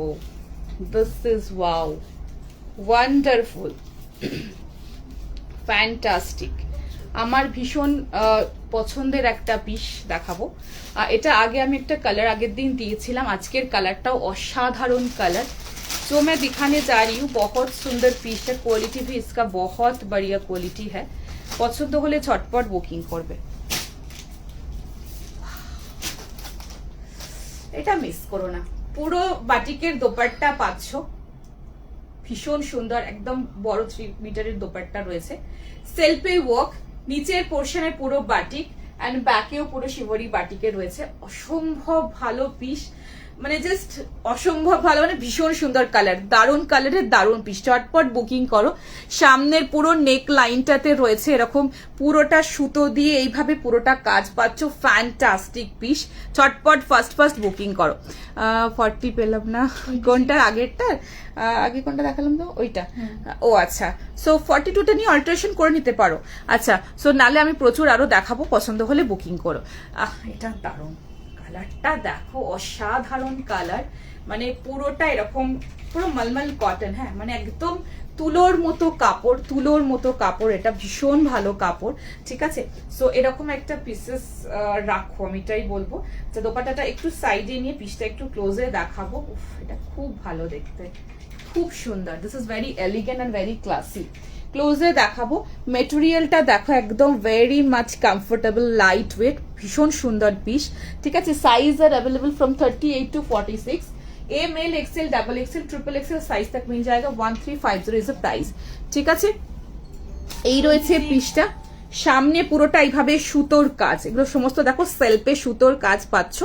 this is wow, wonderful, fantastic. আমার ভীষণ পছন্দের একটা পিস দেখাবো। এটা আগে আমি একটা কালার আগের দিন দিয়েছিলাম, আজকের কালারটাও অসাধারণ কালার। जो मैं दिखाने जा रही हूँ बहुत सुंदर पीस है, क्वालिटी भी इसका बहुत बढ़िया क्वालिटी है। পছন্দ হলে ঝটপট বুকিং করবে। এটা মিস করো না। পুরো বাটিকের দোপাট্টা পাচ্ছ, ভীষণ সুন্দর, একদম বড় 3 মিটারের দোপাট্টা রয়েছে, সেলফে ওয়ার্ক, নিচের পোর্শনে পুরো বাটিক এন্ড ব্যাকেও পুরো শিবরি বাটিকে রয়েছে। অসম্ভব ভালো পিস, মানে জাস্ট অসম্ভব ভালো, মানে ভীষণ সুন্দর কালার, দারুণ কালারের দারুণ পিস। চটপট বুকিং করো। সামনের পুরো নেক লাইনটাতে রয়েছে এরকম পুরোটা সুতো দিয়ে এইভাবে পুরোটা কাজ পাচ্ছ, ফ্যান্টাস্টিক পিস। চটপট ফার্স্ট বুকিং করো। 40 পেলাম না, কোনটার আগেরটার আগে কোনটা দেখালাম তো ওইটা, ও আচ্ছা। সো 42টা নিয়ে অল্টারেশন করে নিতে পারো। আচ্ছা, সো নালে আমি প্রচুর আরো দেখাবো, পছন্দ হলে বুকিং করো। এটা দারুণ কালারটা দেখো, অসাধারণ কালার, মানে পুরোটা এরকম পুরো মলমল কটন, হ্যাঁ মানে একদম তুলোর মতো কাপড়, তুলোর মতো কাপড়, এটা ভীষণ ভালো কাপড়, ঠিক আছে। সো এরকম একটা পিসেস রাখো, আমি এটাই বলবো। যে দোপাট্টাটা একটু সাইডে নিয়ে পিসটা একটু ক্লোজে দেখাবো। উফ, এটা খুব ভালো দেখতে, খুব সুন্দর। This is very elegant and very classy. ক্লোজে দেখাবো। মেটেরিয়ালটা দেখো, একদম very much comfortable, light weight, ভীষণ সুন্দর পিস, ঠিক আছে। সাইজ আর available from 38 to 46। M L XL double XL triple XL size तक मिल जाएगा। 1350 इज द प्राइस, ঠিক আছে। এই রয়েছে পিসটা, সামনে পুরোটা এইভাবে সুতোর কাজ, এগুলো সমস্ত দেখো সেলফে সুতোর কাজ পাচ্ছ,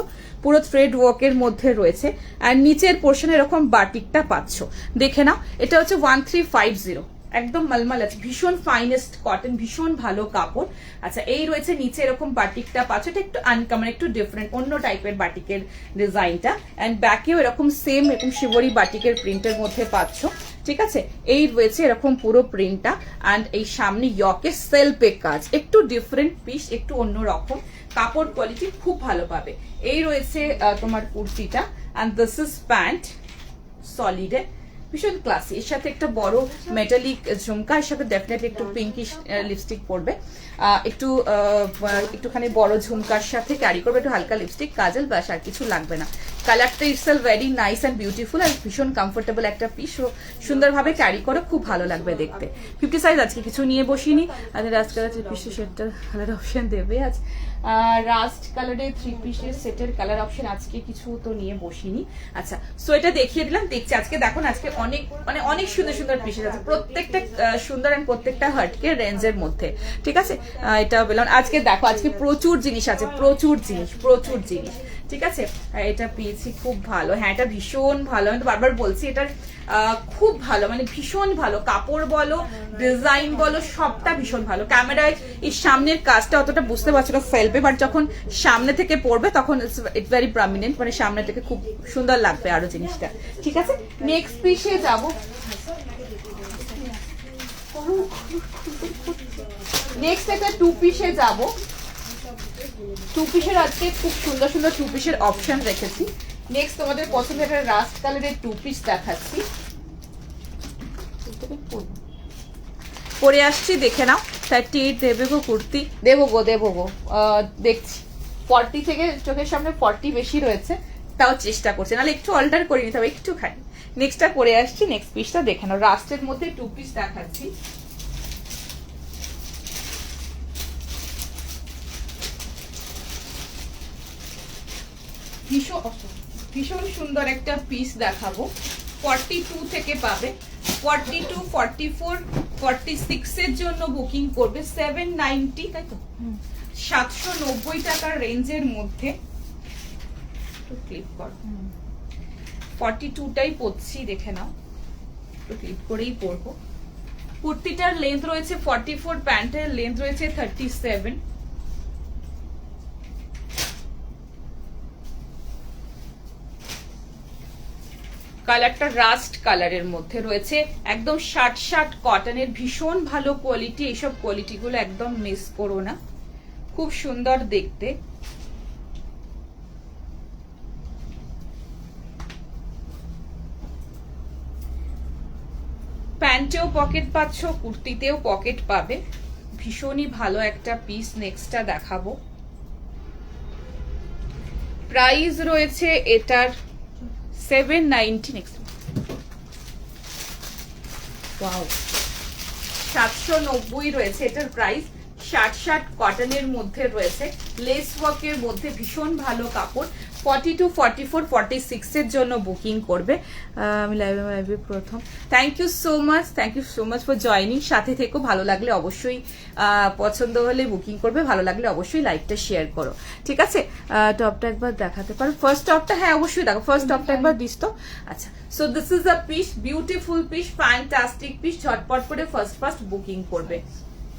পুরো থ্রেড ওয়ার্কের মধ্যে রয়েছে। আর নিচের পোর্শনে এরকম বাটিকটা পাচ্ছ, দেখে নাও। এটা হচ্ছে 1350, একদম মলমল আছে, ভীষণ ফাইনেস্ট কটন, ভীষণ ভালো কাপড়। আচ্ছা, এই রয়েছে নিচে এরকম বাটিকটা পাচ্ছ, এটা একটু আনকমন, একটু ডিফারেন্ট, অন্য টাইপের বাটিকের ডিজাইনটা। এন্ড ব্যাকেও এরকম সেম এরকম শিবরি বাটিকের প্রিন্টের মধ্যে পাচ্ছ, ঠিক আছে। এই রয়েছে এরকম পুরো প্রিন্টটা। অ্যান্ড এই সামনে ইয়কে সেলফে কাজ, একটু ডিফারেন্ট পিস, একটু অন্য রকম, কাপড় কোয়ালিটি খুব ভালো পাবে। এই রয়েছে তোমার কুর্তিটা, অ্যান্ড দিস ইজ প্যান্ট, সলিডে, ভীষণ ক্লাসি। এর সাথে একটা বড় মেটালিক ঝুমকা, এর সাথে ডেফিনেটলি একটু পিঙ্কিশ লিপস্টিক পরবে, একটুখানি বড় ঝুমকার সাথে ক্যারি করবে, একটু হালকা লিপস্টিক, কাজল, ব্যাস আর কিছু লাগবে না। কালারটা itself very nice and beautiful, আর ভীষণ কমফোর্টেবল একটা পিস, সুন্দরভাবে ক্যারি করো, খুব ভালো লাগবে দেখতে। 50 সাইজ আজকে কিছু নিয়ে বসিনি, আর রাস্ট কালার পিসের সেটটার কালার অপশন দেবে আজ। রাস্ট কালারের 3 পিসের সেটের কালার অপশন আজকে কিছু তো নিয়ে বসিনি। আচ্ছা, সো এটা দেখিয়ে দিলাম। দেখছি আজকে, দেখো না আজকে অনেক মানে অনেক সুন্দর সুন্দর পিসেস আছে, প্রত্যেকটা সুন্দর এন্ড প্রত্যেকটা হার্টকে রেঞ্জের মধ্যে, ঠিক আছে। এটা বললাম আজকে, দেখো আজকে প্রচুর জিনিস আছে, প্রচুর জিনিস, প্রচুর জিনিস, ঠিক আছে। এটা পেয়েছি খুব ভালো, হ্যাঁ এটা ভীষণ ভালো, আমি তো বারবার বলছি এটার খুব ভালো, মানে ভীষণ ভালো কাপড় বলো, ডিজাইন বলো, সবটা ভীষণ ভালো। ক্যামেরায় এই সামনের কাজটা অতটা বুঝতে পারছো না সেলফে, বাট যখন সামনে থেকে পড়বে তখন ইটস ভেরি প্রমিনেন্ট, মানে সামনে থেকে খুব সুন্দর লাগবে আরো জিনিসটা, ঠিক আছে। নেক্সট পিসে যাবো। নেক্সট একটা 2 পিসে যাবো। 2 পিসের আজকে খুব সুন্দর সুন্দর 2 পিসের অপশন রেখেছি। নেক্সট তোমাদের পছন্দের একটা রাস্ট কালারের 2 পিস দেখাচ্ছি, পরে আসছি, দেখে নাও। 38 দেবে গো কুর্তি, দেবো গো দেখছি 40 থেকে চোখের সামনে 40 বেশি রয়েছে, তাও চেষ্টা করছে, নাহলে একটু অল্টার করে নিতে হবে একটুখানি। নেক্সটটা পরে আসছি, নেক্সট পিসটা দেখে নাও। রাস্টের মধ্যে 2 পিস দেখাচ্ছি। ভীষণ সুন্দর একটা পিস দেখাবো, 42 থেকে পাবে। 42, 44, 46 এর জন্য বুকিং করবে 790, তাই তো 790 টাকার রেঞ্জের মধ্যে। একটু ক্লিক কর, 42টাই পরছি, দেখে নাও, একটু ক্লিক করেই পরবো। কুর্তিটার লেন্থ রয়েছে 44, প্যান্টের লেন্থ রয়েছে 37। কালারটা রাস্ট কালারের মধ্যে রয়েছে, একদম 60 কটনের, ভীষণ ভালো কোয়ালিটি। এইসব কোয়ালিটি গুলো একদম মিস করো না, খুব সুন্দর দেখতে। প্যান্টেও পকেট পাচ্ছ, কুর্তিতেও পকেট পাবে, ভীষণই ভালো একটা পিস। নেক্সটটা দেখাবো। প্রাইস রয়েছে এটার 790, নেক্সট ওয়াও 790 রয়েছে এটার প্রাইস। 60 কটনের মধ্যে রয়েছে, লেস ওয়ার্কের মধ্যে, ভীষণ ভালো কাপড়। 42, 44, 46 এর জন্য বুকিং করবে। আমি লাইভে প্রথম। Thank you so much for joining. সাথে থেকো, ভালো লাগলে অবশ্যই পছন্দ হলে বুকিং করবে, ভালো লাগলে অবশ্যই লাইভটা শেয়ার করো, ঠিক আছে? টপটা একবার দেখাতে পারো, ফার্স্ট টপটা? হ্যাঁ অবশ্যই দেখো, ফার্স্ট টপটা একবার দিস তো। আচ্ছা, so this is a piece, beautiful piece, fantastic piece. ঝটপট করে ফার্স্ট বুকিং করবে।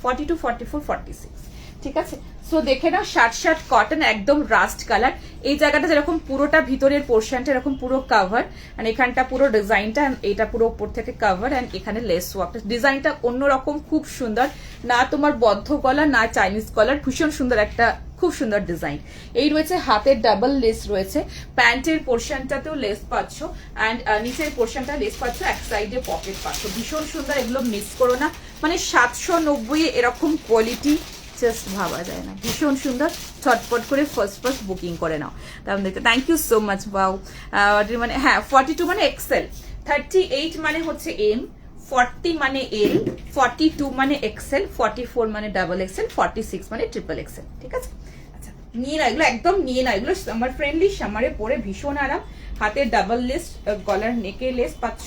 42, 44, 46, ঠিক আছে? সো দেখে নাও, 60 কটন, একদম রাস্ট কালার। এই জায়গাটা যেরকম পুরোটা ভিতরের পোর্শনটা এরকম পুরো কাভার, আর এখানটা পুরো ডিজাইনটা, এটা পুরো উপর থেকে কাভার, এন্ড এখানে লেস ওয়ার্ক। ডিজাইনটা অন্যরকম, খুব সুন্দর, না তোমার বদ্ধ গলা না চাইনিজ কলার, ভীষণ সুন্দর একটা, খুব সুন্দর ডিজাইন। এই রয়েছে হাতের ডাবল লেস রয়েছে, প্যান্টের পোর্শনটাতেও লেস পাচ্ছ, অ্যান্ড নিচের পোর্শনটা লেস পাচ্ছ, এক সাইডে পকেট পাচ্ছ। ভীষণ সুন্দর, এগুলো মিস করো না। মানে 790 এরকম কোয়ালিটি জাস্ট ভাবা যায় না, ভীষণ সুন্দর। ছটপট করে ফার্স্ট বুকিং করে নাও। তাহলে দেখতে, thank you so much. Wow, মানে হ্যাঁ 42 মানে এক্সেল, 38 মানে হচ্ছে এম, 40 মানে এল, 42 মানে এক্সেল, 44 মানে ডাবল এক্সেল, 46 মানে ট্রিপল এক্সেল, ঠিক আছে? আচ্ছা, নিয়ে না এগুলো, একদম নিয়ে না এগুলো, সামার ফ্রেন্ডলি, সামারে পরে ভীষণ আরাম। হাতের ডাবল লেস, গলার নেকে লেস পাচ্ছ,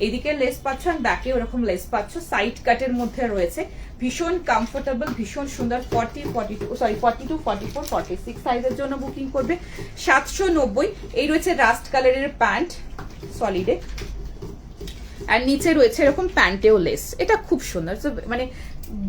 এইদিকে লেস পাচ্ছ, আর ব্যাকে ওরকম লেস পাচ্ছ, সাইড কাটের মধ্যে রয়েছে, ভীষণ কমফোর্টেবল, ভীষণ সুন্দর। 42, 44, 46 সাইজের জন্য বুকিং করবে। 790। এই রয়েছে রাস্ট কালারের প্যান্ট, সলিডে, আর নিচে রয়েছে এরকম প্যান্টেও লেস। এটা খুব সুন্দর, মানে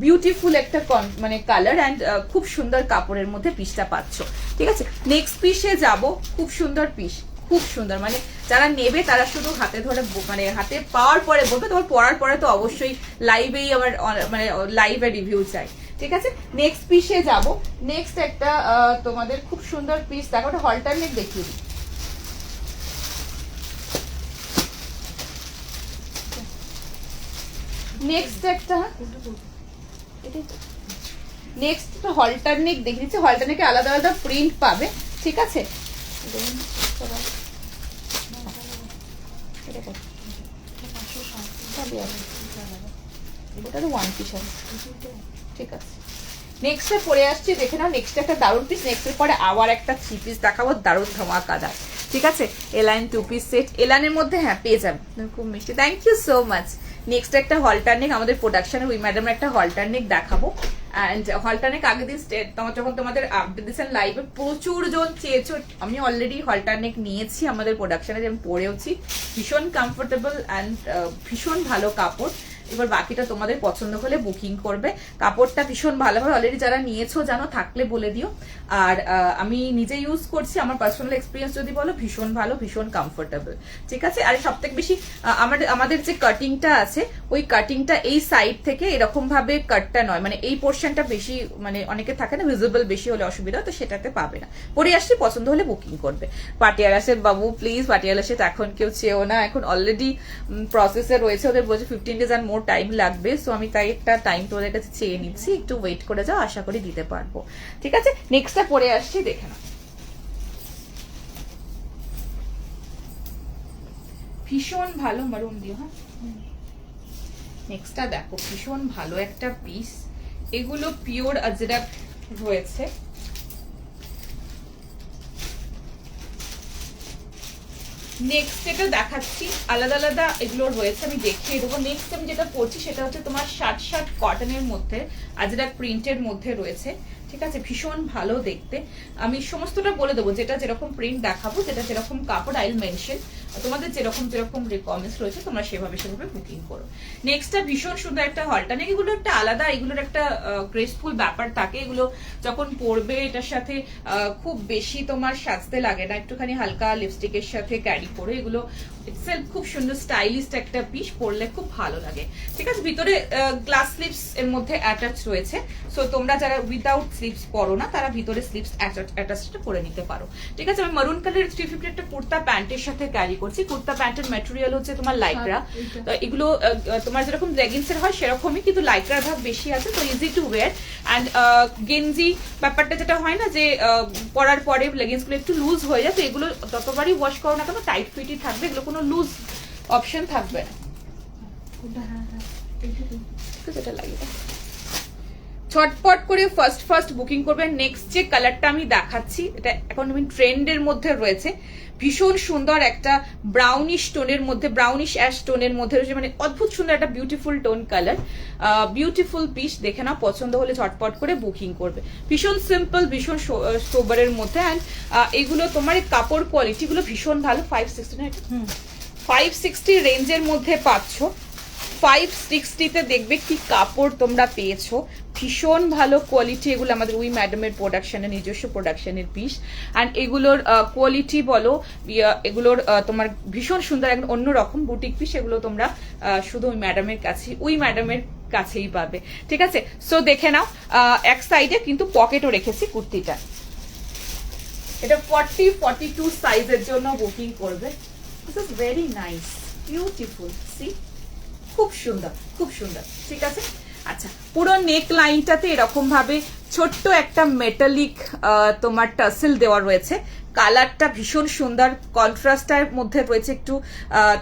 বিউটিফুল একটা মানে কালার, অ্যান্ড খুব সুন্দর কাপড়ের মধ্যে পিসটা পাচ্ছ, ঠিক আছে? নেক্সট পিসে যাব, খুব সুন্দর পিস, খুব সুন্দর, মানে যারা নেবে তারা শুধু হাতে ধরে, মানে হাতে পাওয়ার পরে বলবে, তোমার পরার পরে তো অবশ্যই লাইভেই আমার, মানে লাইভে রিভিউ চাই, ঠিক আছে? নেক্সট পিসে যাব। নেক্সট একটা তোমাদের খুব সুন্দর পিস দেখো, ওটা হলটার নেক দেখিয়ে দিই। নেক্সট একটা, নেক্সট একটা হলটার নেক দেখিয়ে দিচ্ছি। হলটার নেকে আলাদা আলাদা প্রিন্ট পাবে, ঠিক আছে? ঠিক আছে, নেক্সটে পরে আসছি, দেখে নাও। নেক্সট একটা দারুন পিস, নেক্সটের পরে আবার একটা 3 পিস দেখাবো, দারুন ধামাকাদার, ঠিক আছে? এলাইন 2 পিস সেট, এলানের মধ্যে হ্যাঁ পেয়ে যাবে, খুব মিষ্টি। Thank you so much. Next একটা হলটার নেক, আমাদের প্রোডাকশনের ওই ম্যাডামের একটা হলটার নেক দেখাবো। অ্যান্ড হলটার নেক আগের দিন যখন তোমাদের আপডেট দিয়েছেন লাইভে, প্রচুর জন চেয়েছো। আমি অলরেডি হলটার নেক নিয়েছি আমাদের প্রোডাকশনে, আমি পরেওছি, ভীষণ কমফোর্টেবল অ্যান্ড ভীষণ ভালো কাপড়। এবার বাকিটা তোমাদের পছন্দ হলে বুকিং করবে। কাপড়টা ভীষণ ভালো হয়, অলরেডি যারা নিয়েছো জানো, থাকলে বলে দিও। আর আমি নিজে ইউজ করছি, আমার পার্সোনাল এক্সপিরিয়েন্স যদি বলো, ভীষণ ভালো, ভীষণ কমফোর্টেবল, ঠিক আছে? আর সব থেকে বেশি আমাদের যে কাটিংটা আছে, ওই কাটিংটা এই সাইড থেকে এরকম ভাবে কাটটা নয়, মানে এই পোর্শনটা বেশি, মানে অনেকে থাকে না ভিজিবল, বেশি হলে অসুবিধা, তো সেটাতে পাবে না। পরে আসছি, পছন্দ হলে বুকিং করবে। Patiala set Babu please, Patiala set এখন কেউ চেয়েও না, এখন অলরেডি প্রসেসে রয়েছে, ওদের বলছে 15 days আর মোর টাইম লাগবে। সো আমি তাই একটা টাইম তোদের কাছে চেয়ে নিচ্ছি, একটু ওয়েট করে যাও, আশা করি দিতে পারবো, ঠিক আছে? নেক্সটটা পরে আসছি, দেখে না, ভীষণ ভালো মারুন দিও। হ্যাঁ, নেক্সটটা দেখো, ভীষণ ভালো একটা পিস, এগুলো পিওর আজরাক রয়েছে। নেক্সট যেটা দেখাচ্ছি, আলাদা আলাদা এগুলো রয়েছে, আমি দেখিয়ে দেবো। নেক্সট আমি যেটা পড়ছি সেটা হচ্ছে তোমার 60 কটনের মধ্যে, আজরাক প্রিন্টের মধ্যে রয়েছে, ঠিক আছে? ভীষণ ভালো দেখতে। আমি সমস্তটা বলে দেবো, যেটা যেরকম প্রিন্ট দেখাবো, যেটা যেরকম কাপড়, আইল মেনশন, তোমাদের যেরকম যেরকম রিকোয়ারমেন্টস রয়েছে তোমরা সেভাবে বুকিং করো। নেক্সটটা ভীষণ সুন্দর একটা হলটানেক, এগুলো একটা আলাদা, এগুলোর একটা গ্রেসফুল ব্যাপার থাকে, এগুলো যখন পরবে এটার সাথে খুব বেশি তোমার সাজতে লাগে না, একটুখানি হালকা লিপস্টিকের সাথে ক্যারি করে, এগুলো ইটসেলফ খুব সুন্দর স্টাইলিস্ট একটা পিস, পরলে খুব ভালো লাগে, ঠিক আছে? ভিতরে গ্লাস স্লিপস এর মধ্যে অ্যাটাচ রয়েছে, সো তোমরা যারা উইদাউট স্লিপস পরো না, তারা ভিতরে স্লিপস অ্যাটাচটা করে নিতে পারো, ঠিক আছে? আমি মারুন কালারের 350 একটা কুর্তা প্যান্টের সাথে ক্যারি করছি। কুর্তা প্যান্টের ম্যাটেরিয়াল হচ্ছে তোমার লাইক্রা, তো এগুলো তোমার যেরকম লেগিংসের হয় সেরকমই, কিন্তু লাইক্রার ভাগ বেশি আছে, তো ইজি টু ওয়্যার। অ্যান্ড গেঞ্জি ব্যাপারটা যেটা হয় না, যে পরার পরে লেগিংস গুলো একটু লুজ হয়ে যায়, তো এগুলো যতবারই ওয়াশ করো না কেন টাইট ফিটই থাকবে, এগুলো কোনো লুজ অপশন থাকবে না। এটা লাগিয়ে ছটপট করে ফার্স্ট বুকিং করবেন। নেক্সট যে কালারটা আমি দেখাচ্ছি, এটা এখন ট্রেন্ডের মধ্যে রয়েছে, ভীষণ সুন্দর একটা ব্রাউনিশ টোনের মধ্যে, ব্রাউনিশ অ্যাশ টোনের মধ্যে রয়েছে, মানে অদ্ভুত সুন্দর একটা beautiful tone colour, beautiful piece. দেখে নাও, পছন্দ হলে ঝটপট করে বুকিং করবে। ভীষণ সিম্পল, ভীষণ সোবারের মধ্যে। অ্যান্ড এগুলো তোমার কাপড় কোয়ালিটিগুলো ভীষণ ভালো। 560 না, এটা 560 রেঞ্জের মধ্যে পাচ্ছ। 560-তে দেখবে কি কাপড় তোমরা পেয়েছো, ভীষণ ভালো কোয়ালিটি। এগুলো আমাদের উই ম্যাডামের প্রোডাকশনের, নিজস্ব প্রোডাকশনের পিস। অ্যান্ড এগুলোর কোয়ালিটি বলো, এগুলোর তোমার ভীষণ সুন্দর, একদম অন্যরকম বুটিক পিস। এগুলো তোমরা শুধু উই ম্যাডামের কাছেই পাবে, ঠিক আছে? সো দেখে নাও, এক সাইডে কিন্তু পকেটও রেখেছি কুর্তিটা। এটা 40-42 সাইজের জন্য বুকিং করবে। This is very nice, beautiful, see, খুব সুন্দর, খুব সুন্দর, ঠিক আছে? আচ্ছা, পুরো নেক লাইনটাতে এরকম ভাবে ছোট্ট একটা মেটালিক তোমার টাসেল দেওয়া রয়েছে। কালারটা ভীষণ সুন্দর, কন্ট্রাস্টের মধ্যে রয়েছে একটু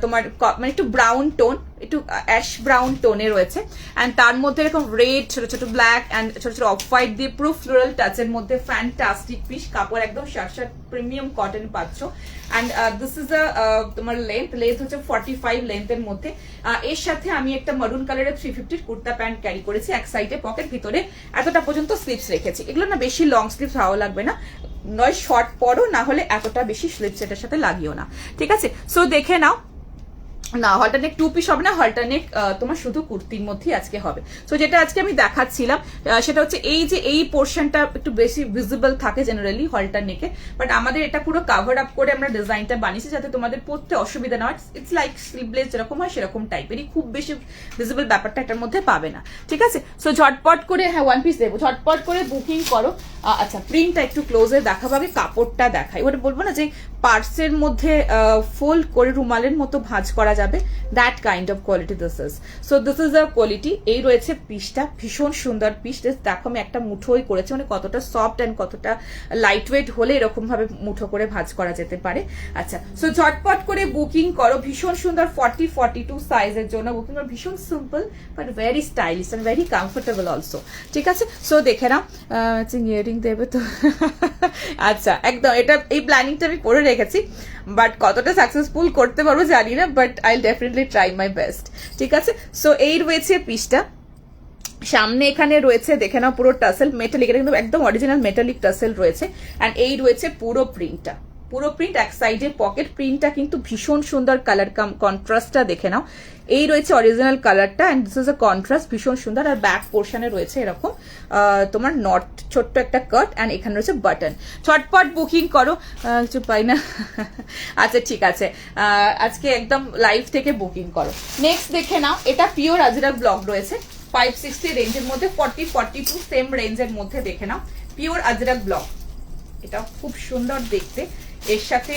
তোমার মানে একটু ব্রাউন টোন, একটু অ্যাশ ব্রাউন টোনে রয়েছে। অ্যান্ড তার মধ্যে এরকম রেড, ছোট ছোট ব্ল্যাক অ্যান্ড ছোট ছোট অফ হোয়াইট দিয়ে পুরো ফ্লোরাল টাচের মধ্যে ফ্যান্টাস্টিক পিস। কাপড় একদম শার্ট প্রিমিয়াম কটন পাচ্ছ। অ্যান্ড দিস ইজ তোমার লেন্থ হচ্ছে 45 লেন্থের মধ্যে। এর সাথে আমি একটা মারুন কালারের 350 কুর্তা প্যান্ট ক্যারি করেছি, এক সাইডে পকেট, ভিতরে এতটা পর্যন্ত স্লিপস রেখেছি। এগুলো না বেশি লং স্লিপস ভালো লাগবে না, নয় শর্ট পরো, না হলে এতটা বেশি স্লিপস এটার সাথে লাগিও না, ঠিক আছে? সো দেখে নাও, না হলটারনেক টু পিস হবে না, হলটারনেক তোমার শুধু কুর্তির মধ্যেই আজকে হবে। সো যেটা আজকে আমি দেখাচ্ছিলাম সেটা হচ্ছে এই যে এই পোর্শনটা একটু বেশি ভিজিবল থাকে জেনারেলি হলটারনেকে, বাট আমাদের এটা পুরো কাভার আপ করে আমরা ডিজাইনটা বানিয়েছি যাতে তোমাদের পরতে অসুবিধা না হয়। ইটস লাইক স্লিভলেস যেরকম হয় সেরকম টাইপেরই, খুব বেশি ভিজিবল ব্যাপারটা এটার মধ্যে পাবে না, ঠিক আছে? সো ঝটপট করে, হ্যাঁ ওয়ান পিস দেবো, ঝটপট করে বুকিং করো। আচ্ছা, প্রিন্টটা একটু ক্লোজে দেখাবো, আগে কাপড়টা দেখাই। ওটা বলবো না যে পার্সের মধ্যে ফোল্ড করে রুমালের মতো ভাঁজ করা যাবে, that kind of quality this is. So this is a quality. এই রয়েছে পিসটা, ভীষণ সুন্দর পিস। দেখো আমি একটা মুঠোই করেছি, মানে কতটা সফট অ্যান্ড কতটা লাইট ওয়েট হলে এরকম ভাবে মুঠো করে ভাঁজ করা যেতে পারে। আচ্ছা, সো ঝটপট করে বুকিং করো। ভীষণ সুন্দর 40-42 সাইজের জন্য বুকিং করো। ভীষণ simple but very stylish and very comfortable also, ঠিক আছে? সো দেখে নাও, ইয়ারিং দেবে তো আচ্ছা, একদম এটা এই প্ল্যানিংটা আমি করে রেখেছি, বাট কতটা সাকসেসফুল করতে পারবো জানি না, but I will definitely try my best, ঠিক আছে? সো এই রয়েছে পিসটা। সামনে এখানে রয়েছে দেখে নাও পুরো টাসেল মেটালিক, এটা কিন্তু একদম অরিজিনাল মেটালিক টাসেল রয়েছে। অ্যান্ড এই রয়েছে পুরো প্রিন্টটা, পুরো প্রিন্ট, এক সাইডে পকেট। প্রিন্টটা কিন্তু ভীষণ সুন্দর, কালার কন্ট্রাস্টটা দেখে নাও। এই রয়েছে অরিজিনাল কালারটা and this is a contrast, ভীষণ সুন্দর। আর ব্যাক পোর্শনে রয়েছে এরকম তোমার নট, ছোট্ট একটা কাট, অ্যান্ড এখানে রয়েছে বাটন। ছটপট বুকিং করো, কিছু পাই না আচ্ছা ঠিক আছে, আজকে একদম লাইভ থেকে বুকিং করো। নেক্সট দেখে নাও, এটা পিওর আজরাক ব্লক রয়েছে, 560 রেঞ্জের মধ্যে, 40-42 সেম রেঞ্জের মধ্যে। দেখে নাও, পিওর আজরাক ব্লক, এটা খুব সুন্দর দেখতে। এর সাথে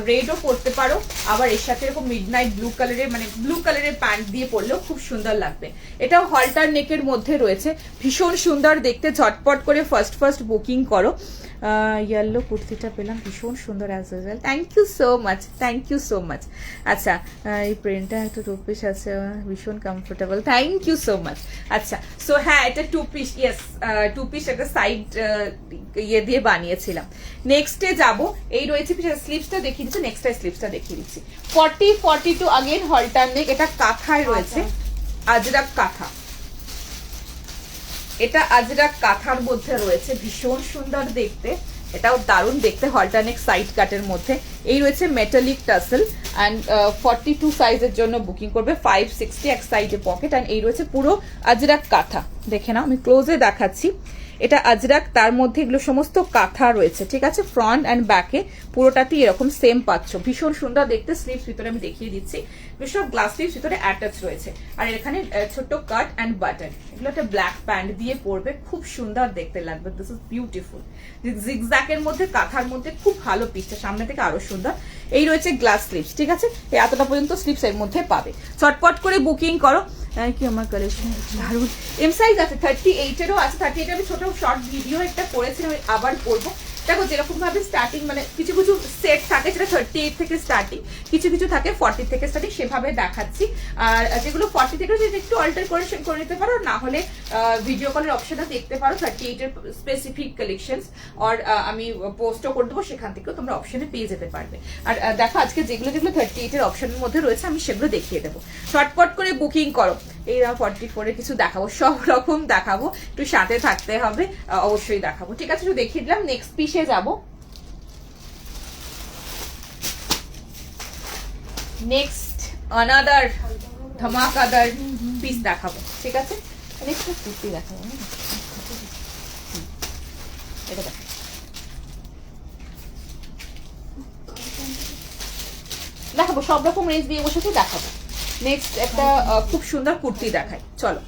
রেডও পরতে পারো, আবার এর সাথে এরকম মিডনাইট ব্লু কালারের, মানে ব্লু কালারের প্যান্ট দিয়ে পরলেও খুব সুন্দর লাগবে। এটাও হলটার নেকের মধ্যে রয়েছে, ভীষণ সুন্দর দেখতে। ঝটপট করে ফার্স্ট বুকিং করো। ইয়েলো কুর্তিটা পেলাম, ভীষণ সুন্দর as well. Thank you so much, thank you so much. আচ্ছা, এই প্রিন্টটা একটু টু পিস আছে, ভীষণ comfortable, thank you so much. আচ্ছা, সো হ্যাঁ এটা two piece, yes two piece, একটা সাইড ইয়ে দিয়ে বানিয়েছিলাম। নেক্সটে যাবো, এই রয়েছে স্লিভসটা দেখিয়ে দিচ্ছি, নেক্সট স্লিভসটা দেখিয়ে দিচ্ছি। 40-42 আগেন হলটার নেক, এটা কাঁথায় রয়েছে, আজরাক কাঁথা, এটা আজরাক কাঁথার মধ্যে রয়েছে, ভীষণ সুন্দর দেখতে, এটাও দারুণ দেখতে। হলটারনেক সাইড কাটের মধ্যে। এই রয়েছে মেটালিক টাসেল অ্যান্ড 42 সাইজের জন্য বুকিং করবে, 560 এক সাইডে পকেট। অ্যান্ড এই রয়েছে পুরো আজরাক কাঁথা, দেখে নাও আমি ক্লোজে দেখাচ্ছি। এটা আজরাক, তার মধ্যে এগুলো সমস্ত কাঁথা রয়েছে, ঠিক আছে? ফ্রন্ট অ্যান্ড ব্যাকে পুরোটাতেই এরকম সেম পাচ্ছ, ভীষণ সুন্দর দেখতে। স্লিভস ভিতরে আমি দেখিয়ে দিচ্ছি, সব গ্লাস স্লিভস ভিতরে অ্যাটাচ রয়েছে। আর এখানে ছোট্ট কাট অ্যান্ড বাটন, এগুলো একটা ব্ল্যাক প্যান্ট দিয়ে পরবে, খুব সুন্দর দেখতে লাগবে। দিস ইজ বিউটিফুল, জিগজ্যাকের মধ্যে, কাঁথার মধ্যে খুব ভালো পিসটা, সামনে থেকে আরো সুন্দর। এই রয়েছে গ্লাস স্লিভস, ঠিক আছে? এতটা পর্যন্ত স্লিভস এর মধ্যে পাবে। চটপট করে বুকিং করো। কি আমার কালেকশন এম সাইজ আছে, 38-এরও আছে। 38 আমি ছোট শর্ট ভিডিও একটা করেছিলাম, আবার করবো। দেখো যেরকম ভাবে স্টার্টিং মানে কিছু কিছু সেট থাকে যেটা 38 থেকে স্টার্টিং, কিছু কিছু থাকে 40 থেকে স্টার্টিং, সেভাবে দেখাচ্ছি। আর যেগুলো 40 থেকে সেটা একটু অল্টারেশন করে নিতে পারো, না হলে ভিডিও কলের অপশনটা দেখতে পারো 38 এর স্পেসিফিক কালেকশনস, আর আমি পোস্টও করে দেবো, সেখান থেকেও তোমরা অপশনে পেয়ে যেতে পারবে। আর দেখো আজকে যেগুলো যেগুলো 38 এর অপশনের মধ্যে রয়েছে আমি সেগুলো দেখিয়ে দেবো। শর্টকাট করে বুকিং করো। এই 44 এর কিছু দেখাবো, সব রকম দেখাবো, একটু সাথে থাকতে হবে, অবশ্যই দেখাবো। ঠিক আছে, একটু দেখিয়ে দিলাম। নেক্সট পিসে যাবো। নেক্সট অনাদার ধামাকাদার পিস দেখাবো। ঠিক আছে, নেক্সট কুর্তি দেখাবো। এটা দেখো, দেখাবো সব রকম রেঞ্জ দিয়ে বসেছি, দেখাবো। নেক্সট একটা খুব সুন্দর কুর্তি দেখাই, চলো।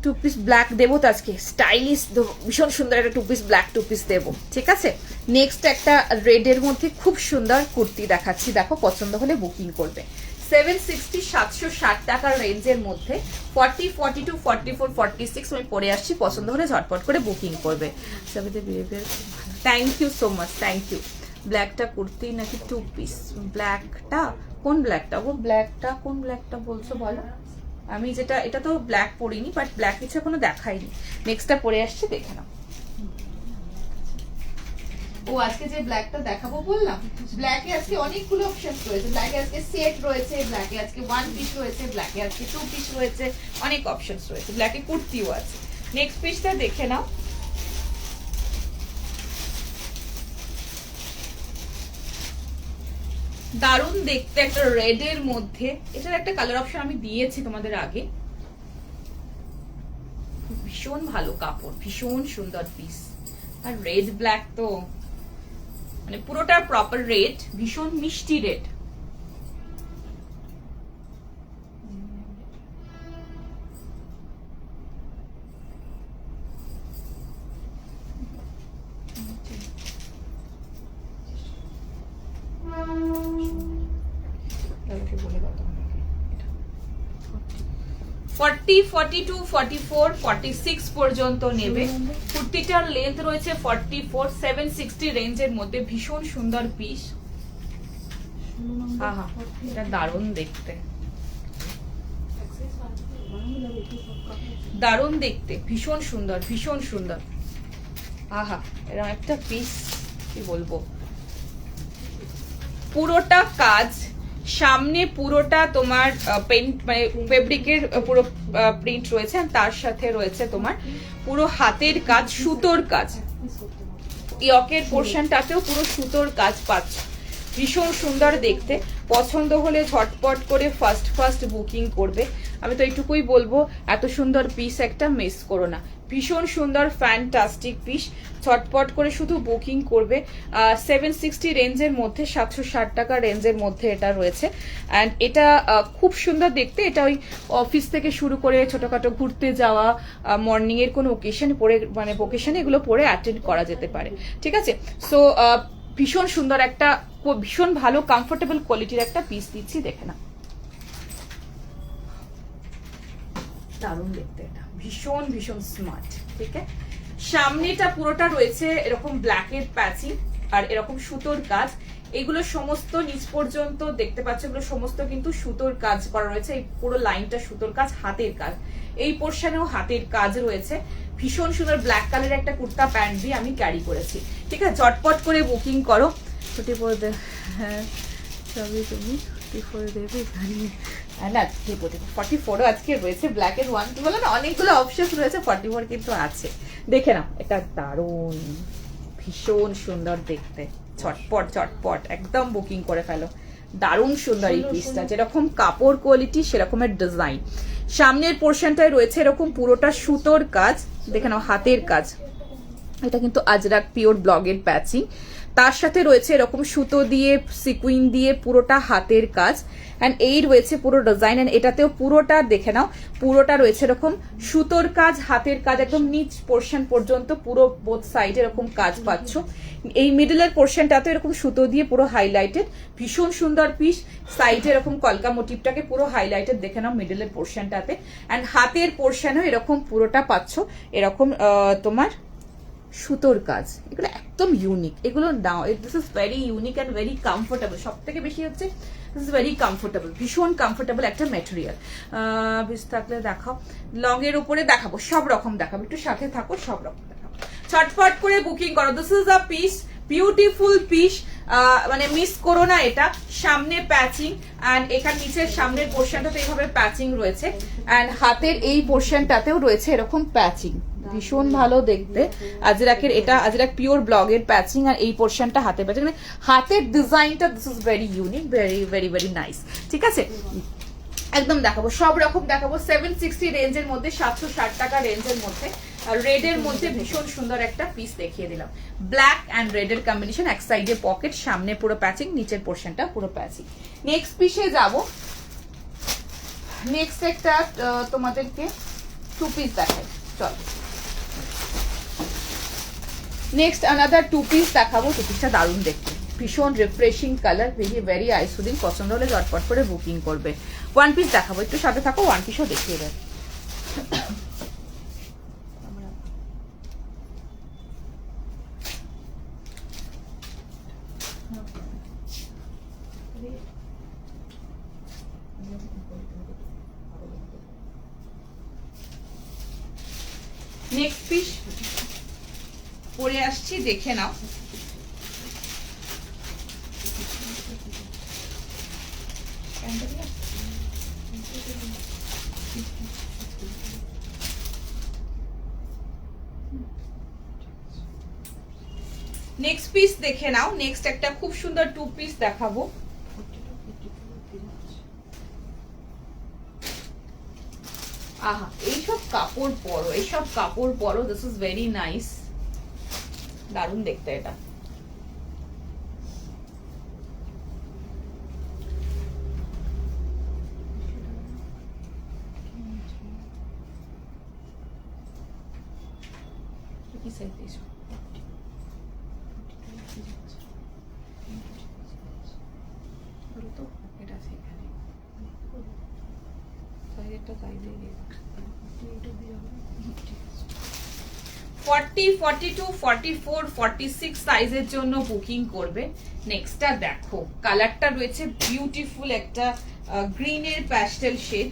2 পিস ব্ল্যাক দেবো তো আজকে, স্টাইলিশ ভীষণ সুন্দর একটা 2 পিস ব্ল্যাক 2 পিস দেবো। ঠিক আছে, নেক্সট একটা রেডের মধ্যে খুব সুন্দর কুর্তি দেখাচ্ছি, দেখো পছন্দ হলে বুকিং করবে। 760 760 টাকার রেঞ্জের মধ্যে 40 42 44 46 আমি পরে আসছি, পছন্দ হলে ঝটপট করে বুকিং করবে। Thank you so much, thank you. ব্ল্যাকটা কুর্তি নাকি 2 পিস? ব্ল্যাকটা কোন ব্ল্যাকটা? ও ব্ল্যাকটা কোন ব্ল্যাকটা বলছো বলো? আমি যেটা, এটা তো ব্ল্যাক পরিনি, বাট ব্ল্যাক কিছু এখনো দেখাইনি। নেক্সটটা পরে আসছি, দেখে নাও। ও আজকে যে ব্ল্যাকটা দেখাবো বললাম, ব্ল্যাকে আজকে অনেকগুলো অপশনস রয়েছে। ব্ল্যাকে আজকে সেট রয়েছে, ব্ল্যাকে আজকে 1 পিস রয়েছে, ব্ল্যাকে আজকে 2 পিস রয়েছে, অনেক অপশনস রয়েছে। ব্ল্যাকে কুর্তিও আছে। নেক্সট পিসটা দেখে নাও। দারুণ দেখতে একটা রেড এর মধ্যে, এটার একটা কালার অপশন আমি দিয়েছি তোমাদের আগে। ভীষণ ভালো কাপড়, ভীষণ সুন্দর পিস। আর রেড ব্ল্যাক তো মানে পুরোটা প্রপার রেড, ভীষণ মিষ্টি রেড। বলে দাও 40 42 44 46 পর্যন্ত নেবে। কুর্তিটার লেন্থ রয়েছে 44, 760 রেঞ্জের মধ্যে, ভীষণ সুন্দর পিস। আহা, এটা দারুণ দেখতে, দারুণ দেখতে, ভীষণ সুন্দর, ভীষণ সুন্দর। আহা, এরকম একটা পিস কি বলবো। পুরোটা কাজ, সামনে পুরোটা তোমার পেন্ট মানে ফেব্রিকের পুরো প্রিন্ট রয়েছে, আর তার সাথে রয়েছে তোমার পুরো হাতের কাজ, সুতোর কাজ। ইয়কের পোর্শনটাতেও পুরো সুতোর কাজ পাচ্ছ, ভীষণ সুন্দর দেখতে। পছন্দ হলে ঝটপট করে ফার্স্ট বুকিং করবে। আমি তো এইটুকুই বলবো, এত সুন্দর পিস একটা মিস করো না। ভীষণ সুন্দর ফ্যান্টাস্টিক পিস, ঝটপট করে শুধু বুকিং করবে। 760 রেঞ্জের মধ্যে, 760 টাকা রেঞ্জের মধ্যে এটা রয়েছে। অ্যান্ড এটা খুব সুন্দর দেখতে। এটা ওই অফিস থেকে শুরু করে ছোটখাটো ঘুরতে যাওয়া, মর্নিং এর কোনো ওকেশন পরে, মানে ওকেশনে এগুলো পরে অ্যাটেন্ড করা যেতে পারে। ঠিক আছে, সো ভীষণ সুন্দর একটা, ভীষণ ভালো কমফোর্টেবল কোয়ালিটির একটা পিস দিচ্ছি, দেখে না। দারুণ দেখতে, এটা ভীষণ ভীষণ স্মার্ট। ঠিক আছে, সামনেটা পুরোটা রয়েছে এরকম ব্ল্যাকের প্যাচিং আর এরকম সুতোর কাজ। এগুলো সমস্ত নিচ পর্যন্ত দেখতে পাচ্ছ, এগুলো সমস্ত কিন্তু সুতোর কাজ করা রয়েছে। এই পুরো লাইনটা সুতোর কাজ, হাতের কাজ। এই পোর্শনেও হাতের কাজ রয়েছে। ভীষণ সুন্দর ব্ল্যাক কালারের একটা কুর্তা প্যান্ট দিয়ে আমি ক্যারি করেছি। ঠিক আছে, ঝটপট করে বুকিং করো। ছুটি পরে হ্যাঁ সবই তুমি 44 দেবে না, 44ও আজকে রয়েছে। ব্ল্যাকের 1 2 বলো না, অনেকগুলো অপশন রয়েছে, 44 কিন্তু আছে। দেখে নাও, এটা দারুণ, ভীষণ সুন্দর দেখতে। ঝটপট ঝটপট একদম বুকিং করে ফেলো। দারুণ সুন্দর এই পিসটা, যেরকম কাপড় কোয়ালিটি সেরকমের ডিজাইন। সামনের পোর্শনটায় রয়েছে এরকম পুরোটা সুতোর কাজ, দেখে নাও হাতের কাজ। এটা কিন্তু আজরাক পিওর ব্লগের প্যাচিং, তার সাথে রয়েছে এরকম সুতো দিয়ে সিকুইন দিয়ে পুরোটা হাতের কাজ। অ্যান্ড এই রয়েছে পুরো ডিজাইন, অ্যান্ড এটাতেও পুরোটা দেখে নাও, পুরোটা রয়েছে এরকম সুতোর কাজ, হাতের কাজ, একদম নিচ পোর্শন পর্যন্ত পুরো বোথ সাইডে এরকম কাজ পাচ্ছ। এই মিডলের পোর্শনটাতে এরকম সুতো দিয়ে পুরো হাইলাইটেড, ভীষণ সুন্দর পিস। সাইডে এরকম কলকা মোটিভটাকে পুরো হাইলাইটেড দেখে নাও মিডলের পোর্শনটাতে। অ্যান্ড হাতের পোর্শনেও এরকম পুরোটা পাচ্ছ এরকম তোমার সুতোর কাজ, এগুলো একদম ইউনিক, এগুলো নাও, this is very unique and very comfortable. সব থেকে বেশি হচ্ছে দিস ইজ ভেরি কমফোর্টেবল, ভীষণ কমফোর্টেবল একটা মেটেরিয়াল। বেশ থাকলে দেখাও, লং এর উপরে দেখাবো, সব রকম দেখাবো, একটু সাথে থাকো, সব রকম দেখাবো, ছটফট করে বুকিং করো। This is a piece, beautiful piece, মানে মিস করো না এটা। সামনে প্যাচিং অ্যান্ড এখানে নিচের সামনের পোর্শনটাতে এইভাবে প্যাচিং রয়েছে, অ্যান্ড হাতের এই পোর্শনটাতেও রয়েছে এরকম প্যাচিং, ভীষণ ভালো দেখতে। আজরাকের এটা আজরাক পিওর ব্লগের প্যাচিং, আর এই পোর্শনটা হাতে প্যাচিং, মানে হাতের ডিজাইনটা this is very unique, very very very nice. ঠিক আছে, একদম দেখাবো, সব রকম দেখাবো। 760 রেঞ্জের মধ্যে, 760 টাকা রেঞ্জের মধ্যে, রেড এর মধ্যে ভীষণ সুন্দর একটা পিস দেখিয়ে দিলাম। ব্ল্যাক অ্যান্ড রেড এর কম্বিনেশন, এক সাইডে পকেট, সামনে পুরো প্যাচিং, নিচের পোর্শনটা পুরো প্যাচিং। নেক্সট পিসে যাব। নেক্সট একটা তোমাদেরকে 2 পিস দেখাই, চল। নেক্সট আনাদার 2 পিস দেখাবো। 2 পিসটা দারুণ দেখতে, ভীষণ refreshing colour, very very eye soothing. পছন্দ হলে ঝটপট করে বুকিং করবে। 1 পিস দেখাবো, একটু সাথে থাকো, 1 পিসও দেখিয়ে দেয়। নেক্সট পিস পরে আসছি, দেখে নাও। নেক্সট পিস দেখে নাও। নেক্সট একটা খুব সুন্দর 2 পিস দেখাবো। আহা, এইসব কাপড় পরো, এইসব কাপড় পরো, দিস ইজ ভেরি নাইস, দারুণ দেখতে এটা। কি সাইজ দিছো? বলো তো, এটা সেখানে সাইজটা চাইলেই দিয়ে 40, 42, 44, 46 সাইজের জন্য বুকিং করবে। নেক্সটটা দেখো, কালারটা রয়েছে বিউটিফুল একটা গ্রিনের প্যাস্টেল শেড,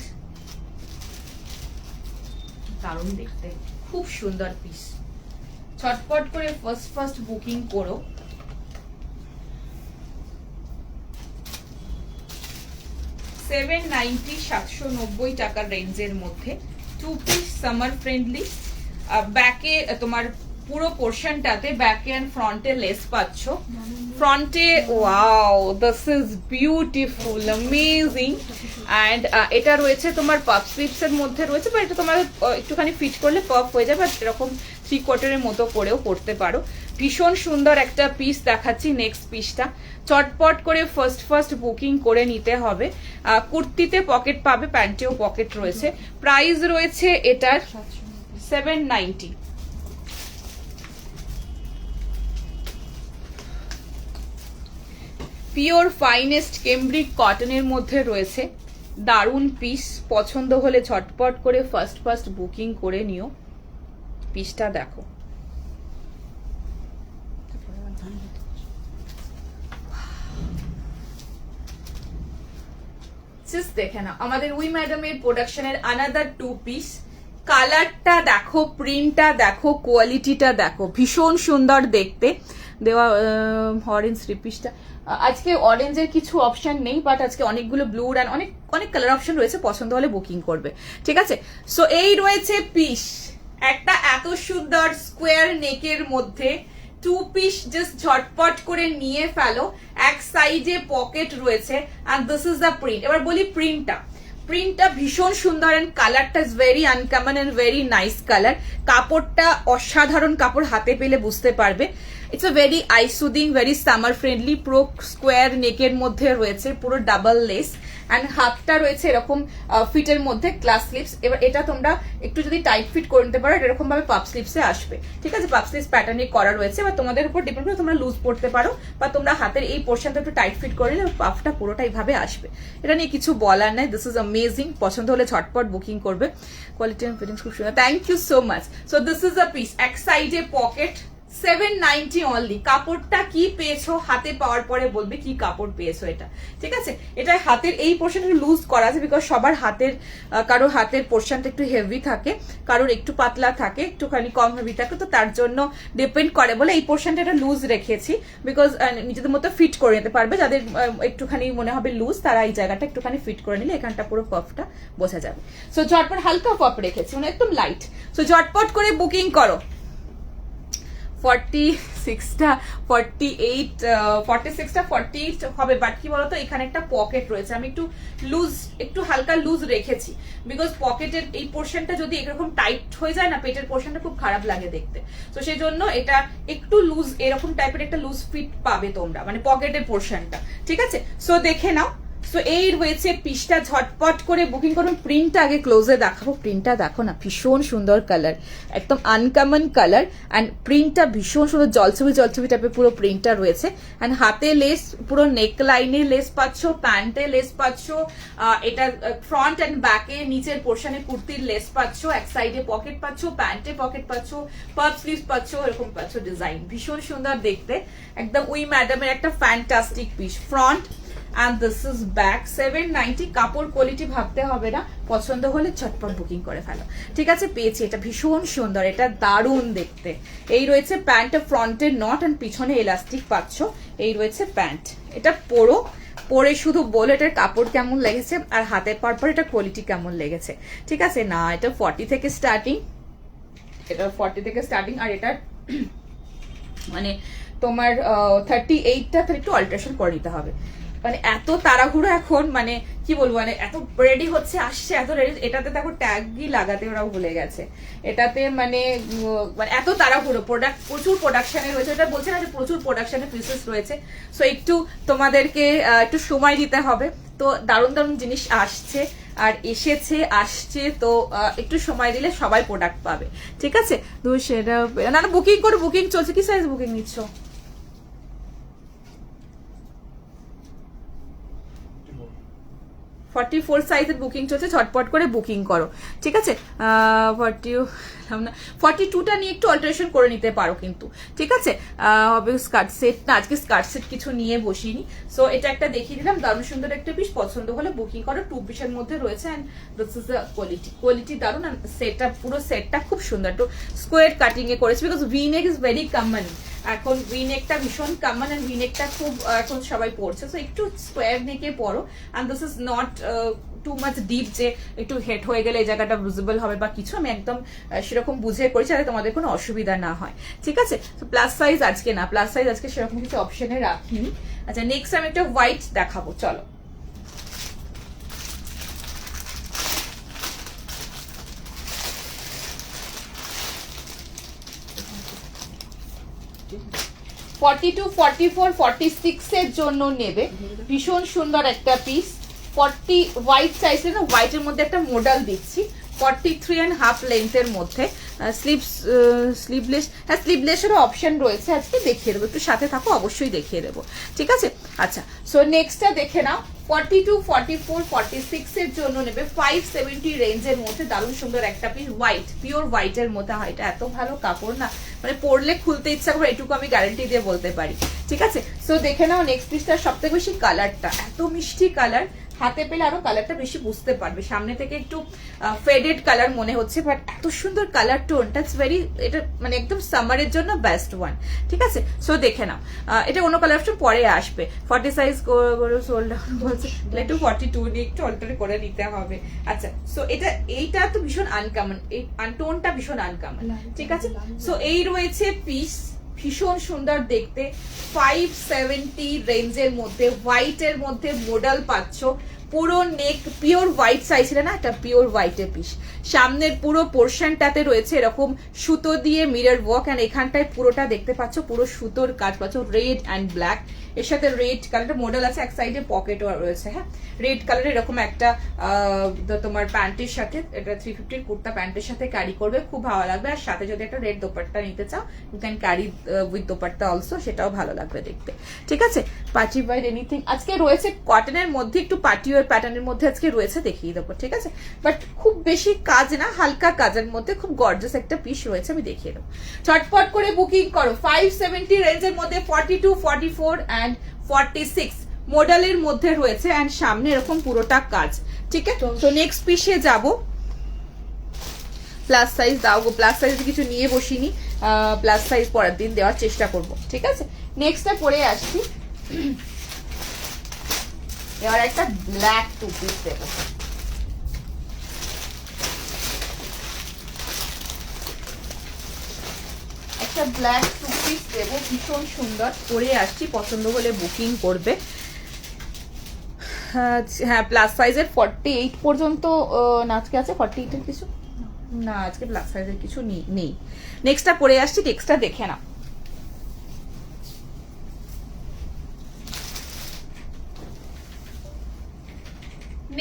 দারুণ দেখতে, খুব সুন্দর পিস। ছটপট করে ফার্স্ট বুকিং করো। $790 টাকার রেঞ্জের মধ্যে 2 পিস, সামার ফ্রেন্ডলি। ব্যাকে তোমার পুরো পোর্শনটাতে ব্যাকে এন্ড ফ্রন্টে লেস পাচ্ছ। ফ্রন্টে wow, this is beautiful, amazing. And এটা রয়েছে তোমার পাফ স্লিভস এর মধ্যে রয়েছে, বা এটা তোমার একটুখানি ফিট করলে পাফ হয়ে যাবে, এরকম 3/4 মতো করেও করতে পারো। ভীষণ সুন্দর একটা পিস দেখাচ্ছি। নেক্সট পিসটা চটপট করে ফার্স্ট বুকিং করে নিতে হবে। কুর্তিতে পকেট পাবে, প্যান্টেও পকেট রয়েছে। প্রাইস রয়েছে এটার 790। পিওর ফাইনেস্ট কেমব্রিক কটনের মধ্যে রয়েছে, দারুণ পিস। পছন্দ হলে ঝটপট করে ফার্স্ট বুকিং করে নিও। পিসটা দেখো, দেখে না আমাদের উই ম্যাডামের প্রোডাকশনের আনাদার 2 পিস। কালারটা দেখো, প্রিন্টটা দেখো, কোয়ালিটিটা দেখো, ভীষণ সুন্দর দেখতে। দেওয়া অরেঞ্জ রিপিসটা, আজকে অরেঞ্জের কিছু অপশন নেই, বাট আজকে অনেকগুলো ব্লু অ্যান্ড অনেক কালার অপশন রয়েছে, পছন্দ হলে বুকিং করবে। ঠিক আছে, সো এই রয়েছে পিস, একটা এত সুন্দর স্কোয়ার নেকের মধ্যে 2 পিস, জাস্ট ঝটপট করে নিয়ে ফেলো। এক সাইডে পকেট রয়েছে, and this is the print. এবার বলি প্রিন্টটা ভীষণ সুন্দর, এন্ড কালারটা is very uncommon and very nice colour. কাপড়টা অসাধারণ কাপড়, হাতে পেলে বুঝতে পারবে। It's a very eye soothing, very summer friendly. পুরো স্কোয়ার নেকের মধ্যে রয়েছে, পুরো ডাবল লেস, অ্যান্ড হাতটা রয়েছে এরকম ফিটের মধ্যে গ্লাস স্লিভস। এবার এটা তোমরা একটু যদি টাইট ফিট করে নিতে পারো এরকম ভাবে পাপ স্লিভসে আসবে, ঠিক আছে, পাপ স্লিভস প্যাটার্নে করা রয়েছে। বা তোমাদের উপর ডিপেন্ড করে তোমরা লুজ পড়তে পারো, বা তোমরা হাতের এই পোর্শনটা একটু টাইট ফিট করে নিলে পাফটা পুরোটা এইভাবে আসবে। এটা নিয়ে কিছু বলার নাই, দিস ইজ অ্যামেজিং। পছন্দ হলে ঝটপট বুকিং করবে। কোয়ালিটি এন্ড ফিটিংস খুব সুন্দর, thank you so much. So this is a piece, এক সাইডে পকেট, 790 অনলি। কাপড়টা কি পেয়েছো হাতে পাওয়ার পরে বলবে কি কাপড় পেয়েছো এটা, ঠিক আছে। এটা হাতের এই পোর্শনটা লুজ করা আছে, বিকজ সবার হাতের কারোর হাতের পোর্শনটা একটু হেভি থাকে, কারোর একটু পাতলা থাকে, একটুখানি কম হেভি থাকে, তো তার জন্য ডিপেন্ড করে বলে এই পোর্শনটা এটা লুজ রেখেছি, বিকজ নিজেদের মতো ফিট করে নিতে পারবে। যাদের একটুখানি মনে হবে লুজ তারা এই জায়গাটা একটুখানি ফিট করে নিলে এখানটা পুরো পফটা বোঝা যাবে। সো ঝটপট হালকা পফ রেখেছি, মানে একদম লাইট। সো ঝটপট করে বুকিং করো। 46টা 48 হবে, বাট কি বলতো এখানে একটা পকেট রয়েছে, আমি একটু হালকা লুজ রেখেছি, বিকজ পকেটের এই পোর্শনটা যদি এরকম টাইট হয়ে যায় না, পেটের পোর্শনটা খুব খারাপ লাগে দেখতে। তো সেই জন্য এটা একটু লুজ, এরকম টাইপের একটা লুজ ফিট পাবে তোমরা, মানে পকেটের পোর্শনটা, ঠিক আছে। সো দেখে নাও। সো এই রয়েছে পিসটা, ঝটপট করে বুকিং করুন। প্রিন্টটা আগে ক্লোজে দেখাবো, প্রিন্টটা দেখো না, ভীষণ সুন্দর কালার, একদম আনকমন কালার, অ্যান্ড প্রিন্টটা ভীষণ সুন্দর, জলছবি টাইপের পুরো প্রিন্টটা রয়েছে। অ্যান্ড হাতে লেস, পুরো নেক লাইনে লেস পাচ্ছ, প্যান্টে লেস পাচ্ছ, এটা ফ্রন্ট অ্যান্ড ব্যাকে নিচের পোর্শনে কুর্তির লেস পাচ্ছ, এক সাইডে পকেট পাচ্ছ, প্যান্টে পকেট পাচ্ছ, পাফ স্লিভস পাচ্ছ, এরকম পাচ্ছ ডিজাইন, ভীষণ সুন্দর দেখতে, একদম উই ম্যাডামের একটা fantastic piece. Front and this is back, 790। কাপড় কোয়ালিটি ভাবতে হবে না, পছন্দ হলে ঝটপট বুকিং করে ফেলো, ঠিক আছে। পেয়েছি, এটা ভীষণ সুন্দর, এটা দারুণ দেখতে। এই রয়েছে প্যান্ট, ফ্রন্টের নট অ্যান্ড পিছনে এলাস্টিক পাচ্ছ। এই রয়েছে প্যান্ট, এটা পরে শুধু বলো এটার কাপড় কেমন লেগেছে আর হাতে পাওয়ার পর এটা কোয়ালিটি কেমন লেগেছে, ঠিক আছে। না, এটা 40 থেকে স্টার্টিং, আর এটা মানে তোমার 38টা একটু অল্টারেশন করে নিতে হবে, মানে এত তাড়াহুড়ো এখন, মানে কি বলবো, মানে এত রেডি হচ্ছে, আসছে এত রেডি। এটাতে দেখো ট্যাগই লাগাতে ওরাও ভুলে গেছে, এটাতে মানে এত তাড়াহুড়ো, প্রচুর প্রোডাকশনে রয়েছে। এটা বলছে না যে প্রচুর প্রোডাকশনে পিসেস রয়েছে, সো একটু তোমাদেরকে একটু সময় দিতে হবে। তো দারুণ দারুণ জিনিস আসছে, আর আসছে, তো একটু সময় দিলে সবাই প্রোডাক্ট পাবে, ঠিক আছে। তো সেটা না, বুকিং করো, বুকিং চলছে। কি সাইজ বুকিং নিচ্ছ? 44 সাইজের বুকিং চলছে, ঝটপট করে বুকিং করো, ঠিক আছে। 42টা নিয়ে একটু অল্টারেশন করে নিতে পারো কিন্তু, ঠিক আছে। হবে স্কার্ট সেট না, আজকে স্কার্ট সেট কিছু নিয়ে বসিনি। সো এটা একটা দেখিয়ে দিলাম, দারুণ সুন্দর একটা পিস, পছন্দ হলে বুকিং করো। 2 পিসের মধ্যে রয়েছে, and this is the quality দারুণ। সেটটা পুরো সেটটা খুব সুন্দর, একটু স্কোয়ার কাটিং এ করেছে, because V neck is very common এখন, ভি নেকটা ভীষণ কমন, অ্যান্ড ভি নেকটা খুব এখন সবাই পড়ছে, সো একটু স্কোয়ার নেকে পরো। And this is not too much deep যে একটু হেড হয়ে গেলে এই জায়গাটা ভিজিবল হবে বা কিছু, আমি একদম সেরকম বুঝে করেছি যাতে তোমাদের কোনো অসুবিধা না হয়, ঠিক আছে। তো প্লাস সাইজ আজকে না, প্লাস সাইজ আজকে সেরকম কিছু অপশনে রাখিনি। আচ্ছা, নেক্সট আমি একটা হোয়াইট দেখাবো, চলো। > 42, 44, 46 এর জন্য নেবে, ভীষণ সুন্দর একটা পিস। 40 হোয়াইট চাইছে না, হোয়াইটের মধ্যে একটা মডেল দিচ্ছি, 43.5 লেন্থের মধ্যে, স্লিভলেস, হ্যাঁ স্লিভলেসেরও অপশন রয়েছে, আজকে দেখিয়ে দেবো, একটু সাথে থাকো, অবশ্যই দেখিয়ে দেবো, ঠিক আছে। আচ্ছা, সো নেক্সটটা দেখে নাও। 42, 44, 46 এর জন্য নেবে 570 রেঞ্জের মধ্যে, দারুণ সুন্দর একটা পিস, হোয়াইট, পিওর হোয়াইটের মধ্যে হয়। এটা এত ভালো কাপড় না, মানে পরলে খুলতে ইচ্ছা করে, এটুকু আমি গ্যারান্টি দিয়ে বলতে পারি, ঠিক আছে। সো দেখে নাও নেক্সট পিসটা, সব থেকে বেশি কালারটা, এত মিষ্টি কালার, হাতে পেলে আরো কালারটা বেশি বুঝতে পারবে। সামনে থেকে একটু ফেডেড কালার মনে হচ্ছে, বাট এত সুন্দর কালার টোনটা, ইটস ভেরি, এটা মানে একদম সামারের জন্য বেস্ট ওয়ান, ঠিক আছে। সো দেখে নাও, এটা অন্য কালার অপশন পরে আসবে। 40 সাইজ করে সোল্ড ডাউন বলছে, একটু 42 নিয়ে একটু অল্টার করে নিতে হবে। আচ্ছা, সো এইটা তো ভীষণ আনকমন, এই টোনটা ভীষণ আনকমন, ঠিক আছে। সো এই রয়েছে পিস, ভীষণ সুন্দর দেখতে, 570 রেঞ্জের মধ্যে, হোয়াইটের মধ্যে মডেল পাচ্ছ, পুরো নেক পিওর হোয়াইট চাইছিলে না, একটা পিওর হোয়াইটের পিস। সামনের পুরো পোর্শনটাতে রয়েছে এরকম সুতো দিয়ে মিরর ওয়ার্ক, এন্ড এখানটায় পুরোটা দেখতে পাচ্ছ পুরো সুতোর কাজ পাচ্ছ, রেড অ্যান্ড ব্ল্যাক। এর সাথে রেড কালারের মডেল আছে, এক সাইডে পকেটও রয়েছে। হ্যাঁ, রেড কালারের এরকম একটা তোমার প্যান্টের সাথে, এটা 350 কুর্তা প্যান্টের সাথে ক্যারি করবে, খুব ভালো লাগবে। আর সাথে যদি একটা রেড দোপাট্টা নিতে চাও, you can carry with dupatta also, সেটাও ভালো লাগবে দেখতে। ঠিক আছে, পার্টি ওয়্যার এনিথিং আজকে রয়েছে কটনের মধ্যে, একটু পার্টি ওয়্যার প্যাটার্নের মধ্যে আজকে রয়েছে, দেখিয়ে দেবো। ঠিক আছে, বাট খুব বেশি কাজ না, হালকা কাজের মধ্যে খুব গর্জাস একটা পিস রয়েছে, আমি দেখিয়ে দেবো। চটপট করে বুকিং করো। 570 রেঞ্জের মধ্যে 42, 44 অ্যান্ড 46 মডেলের মধ্যে রয়েছে, অ্যান্ড সামনে এরকম পুরোটা কাজ। ঠিক আছে, তো নেক্সট পিসে যাবো। প্লাস সাইজ দাও গো, প্লাস সাইজ কিছু নিয়ে বসিনি, প্লাস সাইজ পরের দিন দেওয়ার চেষ্টা করব। ঠিক আছে, নেক্সটটা পরে আসছি। এবার একটা ব্ল্যাক টু পিস দেবো। একটা ব্ল্যাক টু পিস দেবো, ভীষণ সুন্দর পরে আসছি, পছন্দ হলে বুকিং করবে। হ্যাঁ, প্লাস সাইজের 48 পর্যন্ত না, আজকে আছে 48 এর কিছু না, আজকে প্লাস সাইজের কিছু নেই। নেক্সটটা পরে আসছি, নেক্সটটা দেখে না।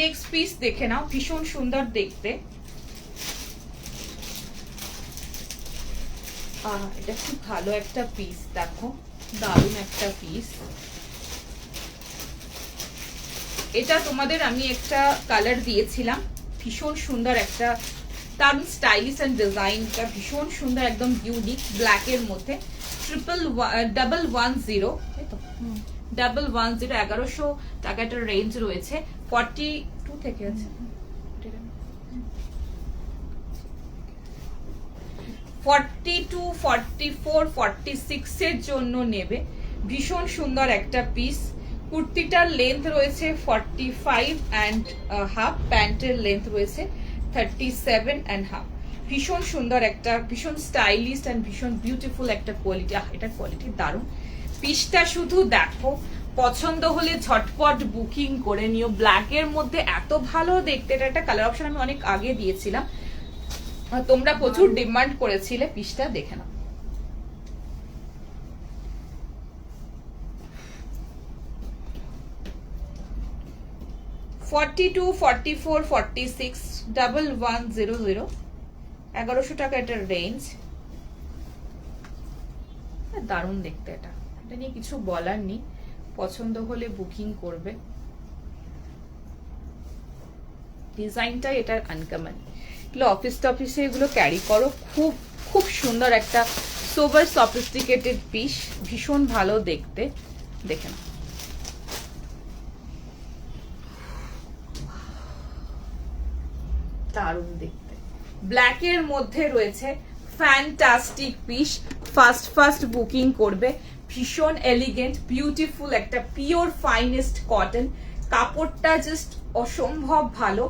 নেক্সট পিস দেখে নাও, ভীষণ সুন্দর দেখতে। এটা খুব ভালো একটা পিস, দেখো দারুণ একটা পিস। এটা তোমাদের আমি একটা কালার দিয়েছিলাম, ভীষণ সুন্দর একটা, দারুণ স্টাইলিশ এন্ড ডিজাইনটা ভীষণ সুন্দর, একদম ইউনিক, ব্ল্যাকের মধ্যে। 110, 1100 টাকাটার রেঞ্জ রয়েছে। 42 থেকে আছে, 42, 44, 46 এর জন্য নেবে। ভীষণ সুন্দর একটা পিস। কুর্তিটার লেন্থ রয়েছে 45 অ্যান্ড হাফ, প্যান্টের লেন্থ রয়েছে 37 অ্যান্ড হাফ। ভীষণ সুন্দর একটা, ভীষণ স্টাইলিশ অ্যান্ড ভীষণ বিউটিফুল একটা কোয়ালিটি। এটার কোয়ালিটি দারুণ। পিসটা শুধু দেখো, পছন্দ হলে ঝটপট বুকিং করে নিও। ব্ল্যাকের মধ্যে এত ভালো দেখতে, এটা একটা কালার অপশন আমি অনেক আগে দিয়েছিলাম, তোমরা প্রচুর ডিমান্ড করেছিলে। পিসটা দেখে নাও। $42, $44, $46, 1100, 1100 টাকা এটার রেঞ্জ। দারুণ দেখতে, এটা নিয়ে কিছু বলার নেই, পছন্দ হলে বুকিং করবে। ডিজাইনটা এটার আনকমন, এগুলো অফিস টফিসে এগুলো ক্যারি করো, খুব খুব সুন্দর একটা সোবার সফিস্টিকেটেড পিস, ভীষণ ভালো দেখতে। দেখে না, দারুণ দেখতে, ব্ল্যাকের মধ্যে রয়েছে, ফ্যান্টাস্টিক পিস। ফার্স্ট বুকিং করবে। ভীষণ এলিগেন্ট বিউটিফুল একটা পিওর ফাইনেস্ট কটন, কাপড়টা জাস্ট অসম্ভব ভালো।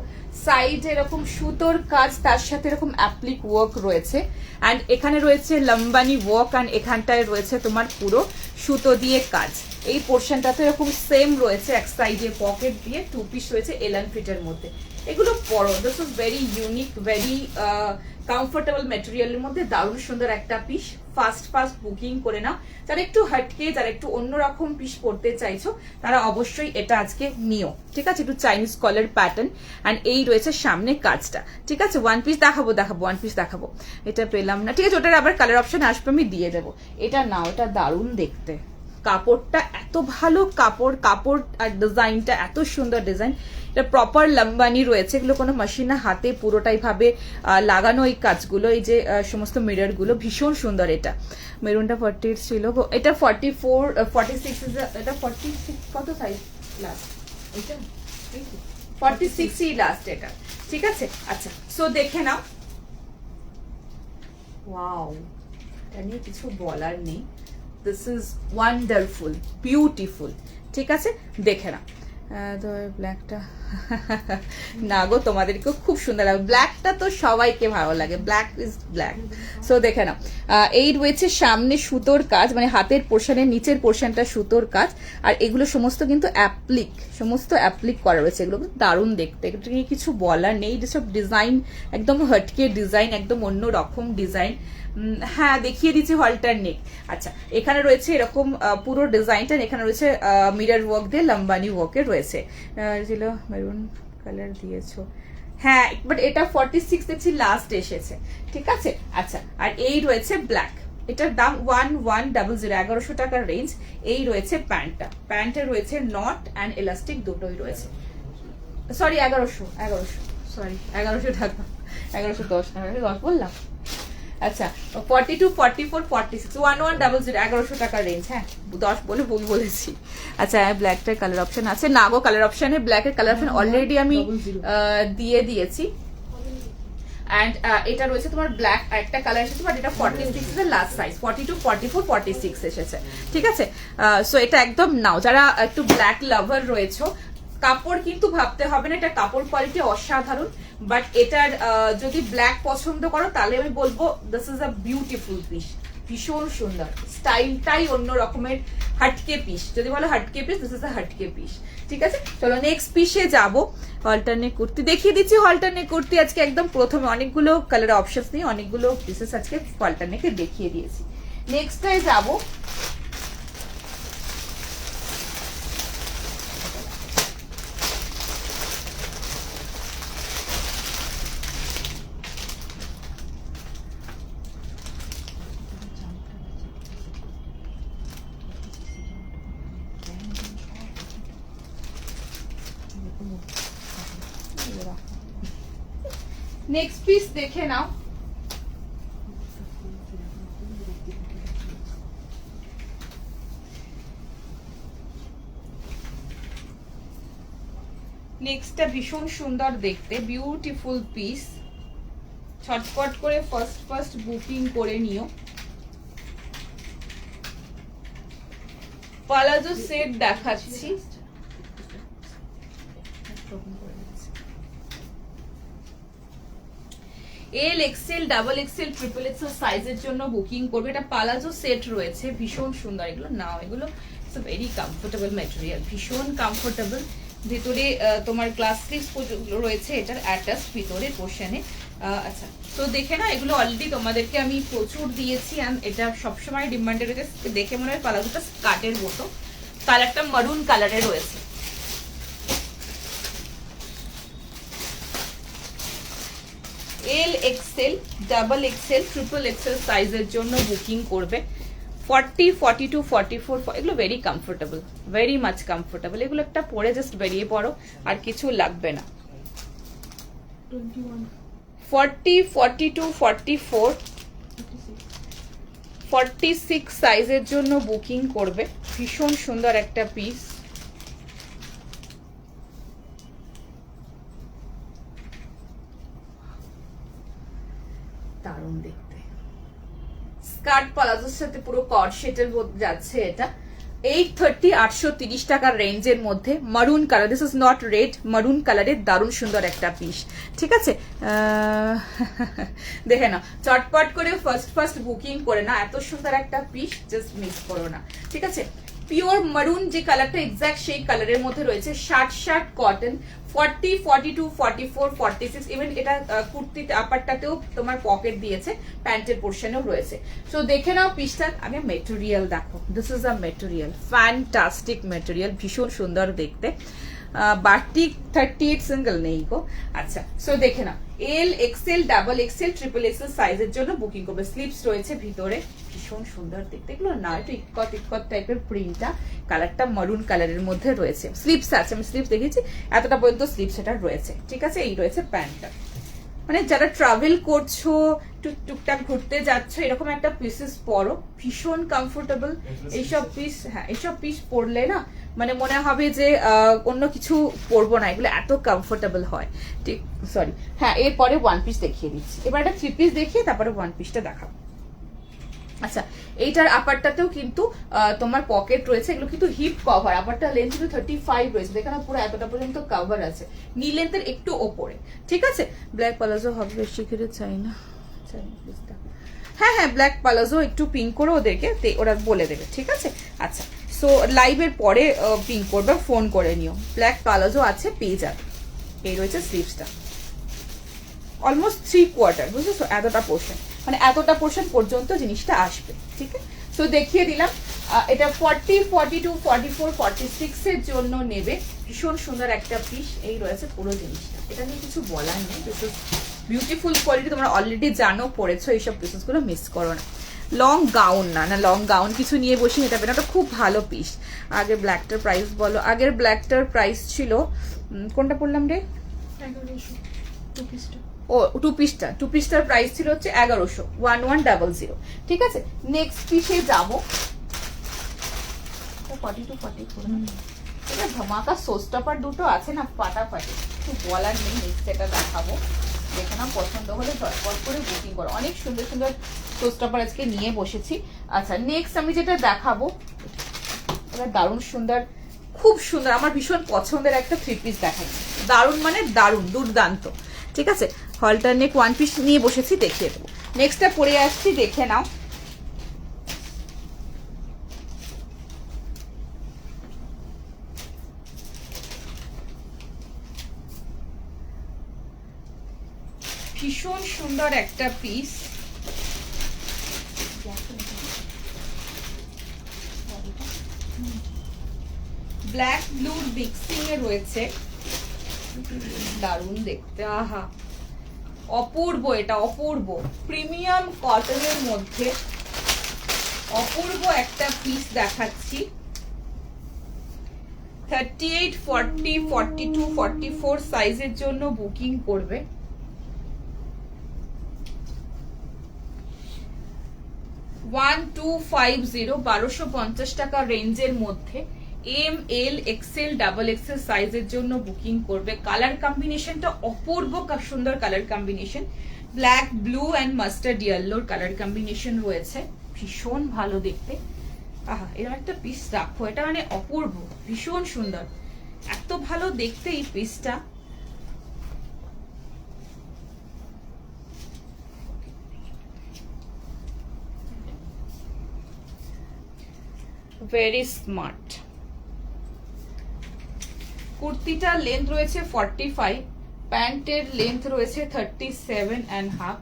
সাইডে এরকম সুতোর কাজ, তার সাথে এরকম অ্যাপ্লিক ওয়ার্ক রয়েছে, অ্যান্ড এখানে রয়েছে লম্বানি ওয়ার্ক, অ্যান্ড এখানটায় রয়েছে তোমার পুরো সুতো দিয়ে কাজ। এই পোর্শনটাতে এরকম সেম রয়েছে, এক সাইডে পকেট দিয়ে, টু পিস রয়েছে এলান ফিটের মধ্যে। এগুলো পরো, this is very unique, very comfortable মেটেরিয়ালের মধ্যে দারুণ সুন্দর একটা পিস। ফার্স্ট বুকিং করে নাও। যারা একটু হাটকে, যারা একটু অন্যরকম পিস পড়তে চাইছো, তারা অবশ্যই এটা আজকে নিও। ঠিক আছে, একটু চাইনিজ কলার প্যাটার্ন, অ্যান্ড এই রয়েছে সামনে কাজটা। ঠিক আছে, ওয়ান পিস দেখাবো, ওয়ান পিস দেখাবো। এটা পেলাম না, ঠিক আছে, ওটার আবার কালার অপশন আসবে, আমি দিয়ে দেবো। এটা নাও, এটা দারুণ দেখতে, কাপড়টা এত ভালো, কাপড় আর ডিজাইনটা এত সুন্দর ডিজাইন। এটা প্রপার লম্বানি রয়েছে, এগুলো কোনো মেশিন না, হাতে পুরোটাই ভাবে লাগানো এই কাজগুলো, এই যে সমস্ত মিরর গুলো ভীষণ সুন্দর। এটা মেরুনটা 48 ছিল, এটা 44, 46, এটা 46 কত সাইজ লাস্ট, এটা 46ই লাস্ট এটা। ঠিক আছে, আচ্ছা, সো দেখে নাও। ওয়াও, এটা নিয়ে কিছু বলার নেই, দিস ইজ ওয়ান্ডারফুল, বিউটিফুল। ঠিক আছে, দেখে নাও। তো ব্ল্যাকটা না গো, তোমাদেরকেও খুব সুন্দর লাগবে। ব্ল্যাকটা তো সবাইকে ভালো লাগে, ব্ল্যাক ইজ ব্ল্যাক। সো দেখে নাও, এই রয়েছে সামনে সুতোর কাজ, মানে হাতের পোর্শনের নিচের পোর্শনটা সুতোর কাজ, আর এগুলো সমস্ত কিন্তু সমস্ত অ্যাপ্লিক করা রয়েছে। এগুলো দারুণ দেখতে, এটা নিয়ে কিছু বলার নেই। যেসব ডিজাইন একদম হটকে ডিজাইন, একদম অন্য রকম ডিজাইন। হ্যাঁ, দেখিয়ে দিচ্ছি হলটার নেক। আচ্ছা, এখানে রয়েছে এরকম পুরো ডিজাইনটা, এখানে রয়েছে মিরর ওয়ার্ক দিয়ে লম্বানি ওয়ার্কের রয়েছে। যেগুলো মেরুন কালার দিয়েছো, হ্যাঁ, বাট এটা 46 দেখছি লাস্ট এসেছে, ঠিক আছে। আচ্ছা, আর এই রয়েছে ব্ল্যাক, এটার দাম 1100, 1100 টাকার রেঞ্জ। এই রয়েছে প্যান্টটা, প্যান্টে রয়েছে নট অ্যান্ড এলাস্টিক দুটোই রয়েছে। সরি 1100 সরি 1100 টাকা, 1110 টাকা, 10 বললাম। আচ্ছা, 42, 44, 46, 1100, 1100 টাকার রেঞ্জ। হ্যাঁ, 10 বলে ভুল বলেছি। আচ্ছা, ব্ল্যাকটার কালার অপশন আছে না গো? কালার অপশনে ব্ল্যাকের কালার অপশন অলরেডি আমি দিয়ে দিয়েছি। অ্যান্ড এটা রয়েছে তোমার ব্ল্যাক, একটা কালার এসেছে, বাট এটা 46 এর লাস্ট সাইজ, 42, 44, 46 এসেছে, ঠিক আছে। সো এটা একদম নাও, যারা একটু ব্ল্যাক লাভার রয়েছে। কাপড় কিন্তু ভাবতে হবে না, এটা কাপড় কোয়ালিটি অসাধারণ, বাট এটার যদি ব্ল্যাক পছন্দ করো তাহলে আমি বলবো this is a beautiful piece, ভীষণ সুন্দর, স্টাইলটাই অন্য রকমের, হাটকে পিস। যদি বলো হাটকে পিস, দিস ইজ আ হাটকে পিস, ঠিক আছে। চলো নেক্সট পিসে যাবো। অল্টারনেট কুর্তি দেখিয়ে দিচ্ছি। অল্টারনেট কুর্তি আজকে একদম প্রথমে অনেকগুলো কালার অপশনস নিয়ে অনেকগুলো পিসেস আজকে অল্টারনেটকে দেখিয়ে দিয়েছি। নেক্সটটায় যাবো। নেক্সট পিস দেখে নাও। নেক্সটটা ভীষণ সুন্দর দেখতে, বিউটিফুল পিস। ছটপট করে ফার্স্ট বুকিং করে নিও। পালাজো সেট দেখাচ্ছি। L, XL, double XL, triple XL সাইজের জন্য বুকিং করবে। এটা পালাজো সেট রয়েছে, ভীষণ সুন্দর। এগুলো নাও, এগুলো ভেরি কমফোর্টেবল ম্যাটেরিয়াল, ভীষণ কমফোর্টেবল। ভিতরে তোমার গ্লাস স্লিভস রয়েছে এটার অ্যাটাচ ভিতরে পোর্শনে। আচ্ছা, তো দেখে না, এগুলো অলরেডি তোমাদেরকে আমি প্রচুর দিয়েছি, অ্যান্ড এটা সবসময় ডিমান্ডে রয়েছে। দেখে মনে হয় পালাজোটা স্কার্টের মতো, কালারটা মারুন কালারে রয়েছে। L, XL, double XL, triple XL সাইজের জন্য বুকিং করবে। 40, 42, 44, এগুলো very comfortable, very much comfortable. এগুলো একটা পরে জাস্ট বেরিয়ে পড়ো, আর কিছু লাগবে না। 40, 42, 44, 46 সাইজের জন্য বুকিং করবে। ভীষণ সুন্দর একটা পিস। দারুণ দেখতে, স্কার্ট পালাজোর সাথে পুরো কট সেটের যাচ্ছে এটা। 830, 830 টাকার রেঞ্জের মধ্যে, মারুন colour, this is not red, মারুন কালারের দারুণ সুন্দর একটা পিস, ঠিক আছে। দেখে না, চটপট করে ফার্স্ট বুকিং করে না, এত সুন্দর একটা পিস জাস্ট মিস করো না, ঠিক আছে। পিওর মারুন যে কালারটা এক্স্যাক্ট সেই কালারের মধ্যে রয়েছে। শার্ট কটন, 40, 42, 44, 46, ইভেন এটা কুর্তিতে আপারটাতেও তোমার পকেট দিয়েছে, প্যান্টের পোর্শনেও রয়েছে। সো দেখে নাও পিসটা। আগে মেটেরিয়াল দেখো, this is a material, fantastic material, ভীষণ সুন্দর দেখতে। বাটিক 38 সিঙ্গেল নেই গো। আচ্ছা, সো দেখে নাও, L, XL, double XL, triple XL সাইজের জন্য বুকিং করবে। স্লিপস রয়েছে ভিতরে, ভীষণ সুন্দর দেখতে। এগুলো না, একটু ইকট টাইপের প্রিন্টটা, কালারটা মারুন কালারের মধ্যে রয়েছে। স্লিপস আছে, আমি স্লিপস দেখেছি, এতটা পর্যন্ত স্লিপস এটা রয়েছে, ঠিক আছে। এই রয়েছে প্যান্টটা। মানে যারা ট্রাভেল করছো, টুকটাক ঘুরতে যাচ্ছ, এরকম একটা পিসেস পরো, ভীষণ কমফোর্টেবল। এইসব পিস, হ্যাঁ, এইসব পিস পরলে না মানে মনে হবে যে অন্য কিছু পরবো না, এগুলো এত কমফোর্টেবল হয়, ঠিক। সরি, হ্যাঁ, এরপরে ওয়ান পিস দেখিয়ে দিচ্ছি। এবার একটা থ্রি পিস দেখিয়ে তারপরে ওয়ান পিসটা দেখাবো। আচ্ছা, এইটার আপারটাতেও কিন্তু তোমার পকেট রয়েছে, এগুলো কিন্তু হিপ কভার, আপারটা লেন্থ কিন্তু 35 রয়েছে, দেখেন পুরো এতটা পর্যন্ত কভার আছে, নি লেন্থের একটু ওপরে, ঠিক আছে। ব্ল্যাক প্লাজো হবে বেশি করে, চাই না, হ্যাঁ হ্যাঁ ব্ল্যাক প্লাজো একটু পিঙ্ক করে ওদেরকে ওরা বলে দেবে, ঠিক আছে। আচ্ছা, সো লাইভের পরে পিঙ্ক করবে, ফোন করে নিও। ব্ল্যাক প্লাজো আছে, পেয়ে যাবে। এই রয়েছে স্লিভসটা, অলমোস্ট 3/4, বুঝেছো, এতটা পোর্শন, মানে এতটা পোর্শন পর্যন্ত জিনিসটা আসবে, ঠিক আছে। তো দেখিয়ে দিলাম, এটা 40, 42, 44, 46 এর জন্য নেবে, ভীষণ সুন্দর একটা পিস। এই রয়েছে পুরো জিনিসটা, এটা নিয়ে কিছু বলার নেই, দিস ইজ বিউটিফুল কোয়ালিটি, তোমরা অলরেডি জানো, পড়েছো, এইসব পিসেসগুলো মিস করো না। লং গাউন না, লং গাউন কিছু নিয়ে বসে নিতে হবে না, ওটা খুব ভালো পিস। আগে ব্ল্যাকটার প্রাইস বলো, আগের ব্ল্যাকটার প্রাইস ছিল, কোনটা পড়লাম রে, 1100 টু পিসটা, ও টু পিসটার প্রাইস ছিল হচ্ছে 1100, 1100, ঠিক আছে। নেক্সট পিসে যাবো, 42, 44, এটা ধামাকা সোস্টপার দুটো আছে না, ফাটাফাটি, কিছু বলার নেই। নেক্সট এটা দেখাবো, দেখে না, পছন্দ হলে ঝটপট করে বুকিং করো, অনেক সুন্দর সুন্দর সোস্টপার আজকে নিয়ে বসেছি। আচ্ছা, নেক্সট আমি যেটা দেখাবো, এটা দারুণ সুন্দর, খুব সুন্দর, আমার ভীষণ পছন্দের একটা 3 পিস দেখাচ্ছি, দারুণ মানে দারুণ, দুর্দান্ত, ঠিক আছে। হলটার নেক 1 পিস নিয়ে বসেছি, দেখিয়ে দেবো। নেক্সটটা পরে আসছি, দেখে নাও। ভীষণ সুন্দর একটা পিস, ব্ল্যাক ব্লু মিক্সিং এ রয়েছে, দারুণ দেখতে, আহা অপূর্ব, এটা অপূর্ব, প্রিমিয়াম কটনের মধ্যে অপূর্ব একটা পিস দেখাচ্ছি। 38, 40, 42, 44 সাইজের জন্য বুকিং করবে। $1250 টাকা রেঞ্জের মধ্যে M, L, XL, double XL সাইজের জন্য বুকিং করবে। কালার কম্বিনেশনটা অপূর্ব সুন্দর colour combination, black, blue and mustard ইয়েলোর কালার কম্বিনেশন রয়েছে, ভীষণ ভালো দেখতে। আহা, এরকম একটা পিস রাখো, এটা মানে অপূর্ব, ভীষণ সুন্দর, এত ভালো দেখতে এই পিসটা। Very smart. কুর্তিটার লেন্থ রয়েছে 45, প্যান্টের লেন্থ রয়েছে 37.5,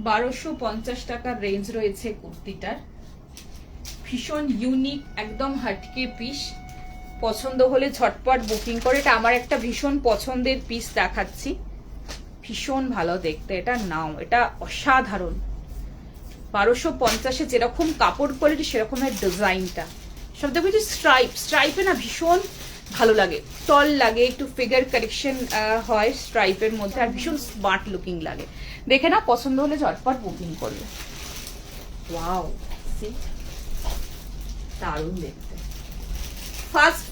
1250 টাকার রেঞ্জ রয়েছে কুর্তিটার, ভীষণ ইউনিক, একদম হাটকে পিস। পছন্দ হলে ঝটপট বুকিং করে, এটা আমার একটা ভীষণ পছন্দের পিস দেখাচ্ছি, ভীষণ ভালো দেখতে, এটা নাও, এটা অসাধারণ। 1250-এ যেরকম কাপড় কোয়ালিটি সেরকমের ডিজাইনটা, সব দেখো যে স্ট্রাইপে না ভীষণ ভালো লাগে, টল লাগে, একটু ফিগার কারেকশন হয় স্ট্রাইপের মধ্যে, আর ভীষণ স্মার্ট লুকিং লাগে। দেখে না, পছন্দ হলে ঝটপট বুকিং করবে। ওয়াও, দারুণ দেখতে,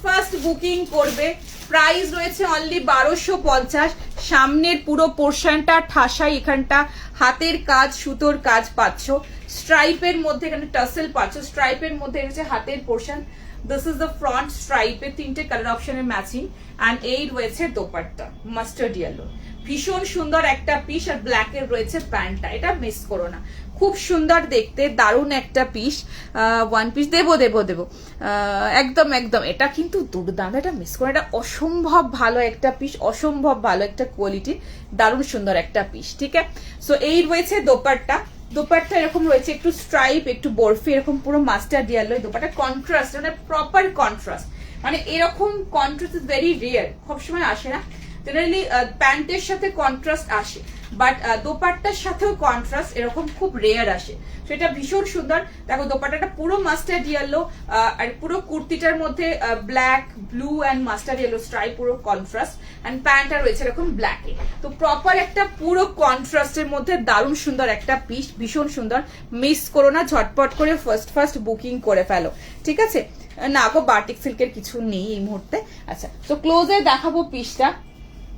ফার্স্ট বুকিং করবে। প্রাইস রয়েছে অনলি 1250। সামনের পুরো পোর্শনটা ঠাসাই, এখানটা হাতের কাজ, সুতোর কাজ পাচ্ছ, স্ট্রাইপের মধ্যে এখানে টাসেল পাচ্ছ, স্ট্রাইপের মধ্যে রয়েছে হাতের পোর্শন। দিস ইজ দ্য ফ্রন্ট, স্ট্রাইপের 3টে কালার অপশনের ম্যাচিং, অ্যান্ড এই রয়েছে দোপাট্টা মাস্টার্ড ইয়েলো, ভীষণ সুন্দর একটা পিস, আর ব্ল্যাকের রয়েছে প্যান্টটা, এটা মিস করো না, খুব সুন্দর দেখতে, দারুণ একটা পিস। 1 পিস দেবো, একদম একদম, এটা কিন্তু দুর্দান্ত, এটা মিস করো, এটা অসম্ভব ভালো একটা পিস, অসম্ভব ভালো একটা কোয়ালিটি, দারুণ সুন্দর একটা পিস, ঠিক আছে। সো এই রয়েছে দোপাট্টা এরকম রয়েছে, একটু স্ট্রাইপ, একটু বরফি, এরকম পুরো মাস্টার্ড ইয়েলো, দোপাট্টা কন্ট্রাস্ট, মানে প্রপার কন্ট্রাস্ট, মানে এরকম কন্ট্রাস্ট ইজ ভেরি রেয়ার, সবসময় আসে না, জেনারেলি প্যান্টের সাথে কন্ট্রাস্ট আসে, বাট দোপাট্টার সাথেও কন্ট্রাস্ট এরকম খুব রেয়ার আসে, সেটা ভীষণ সুন্দর। দেখো দোপাট্টাটা পুরো মাস্টার্ড ইয়েলো, আর পুরো কুর্তিটার মধ্যে black, blue and mustard yellow stripe, পুরো কন্ট্রাস্ট, অ্যান্ড প্যান্টটা রয়েছে এরকম ব্ল্যাকে, তো প্রপার একটা পুরো কন্ট্রাস্টের মধ্যে দারুণ সুন্দর একটা পিস, ভীষণ সুন্দর, মিস করো না, ঝটপট করে ফার্স্ট বুকিং করে ফেলো, ঠিক আছে। না গো, বাটিক সিল্কের কিছু নেই এই মুহূর্তে। আচ্ছা, তো ক্লোজে দেখাবো পিসটা,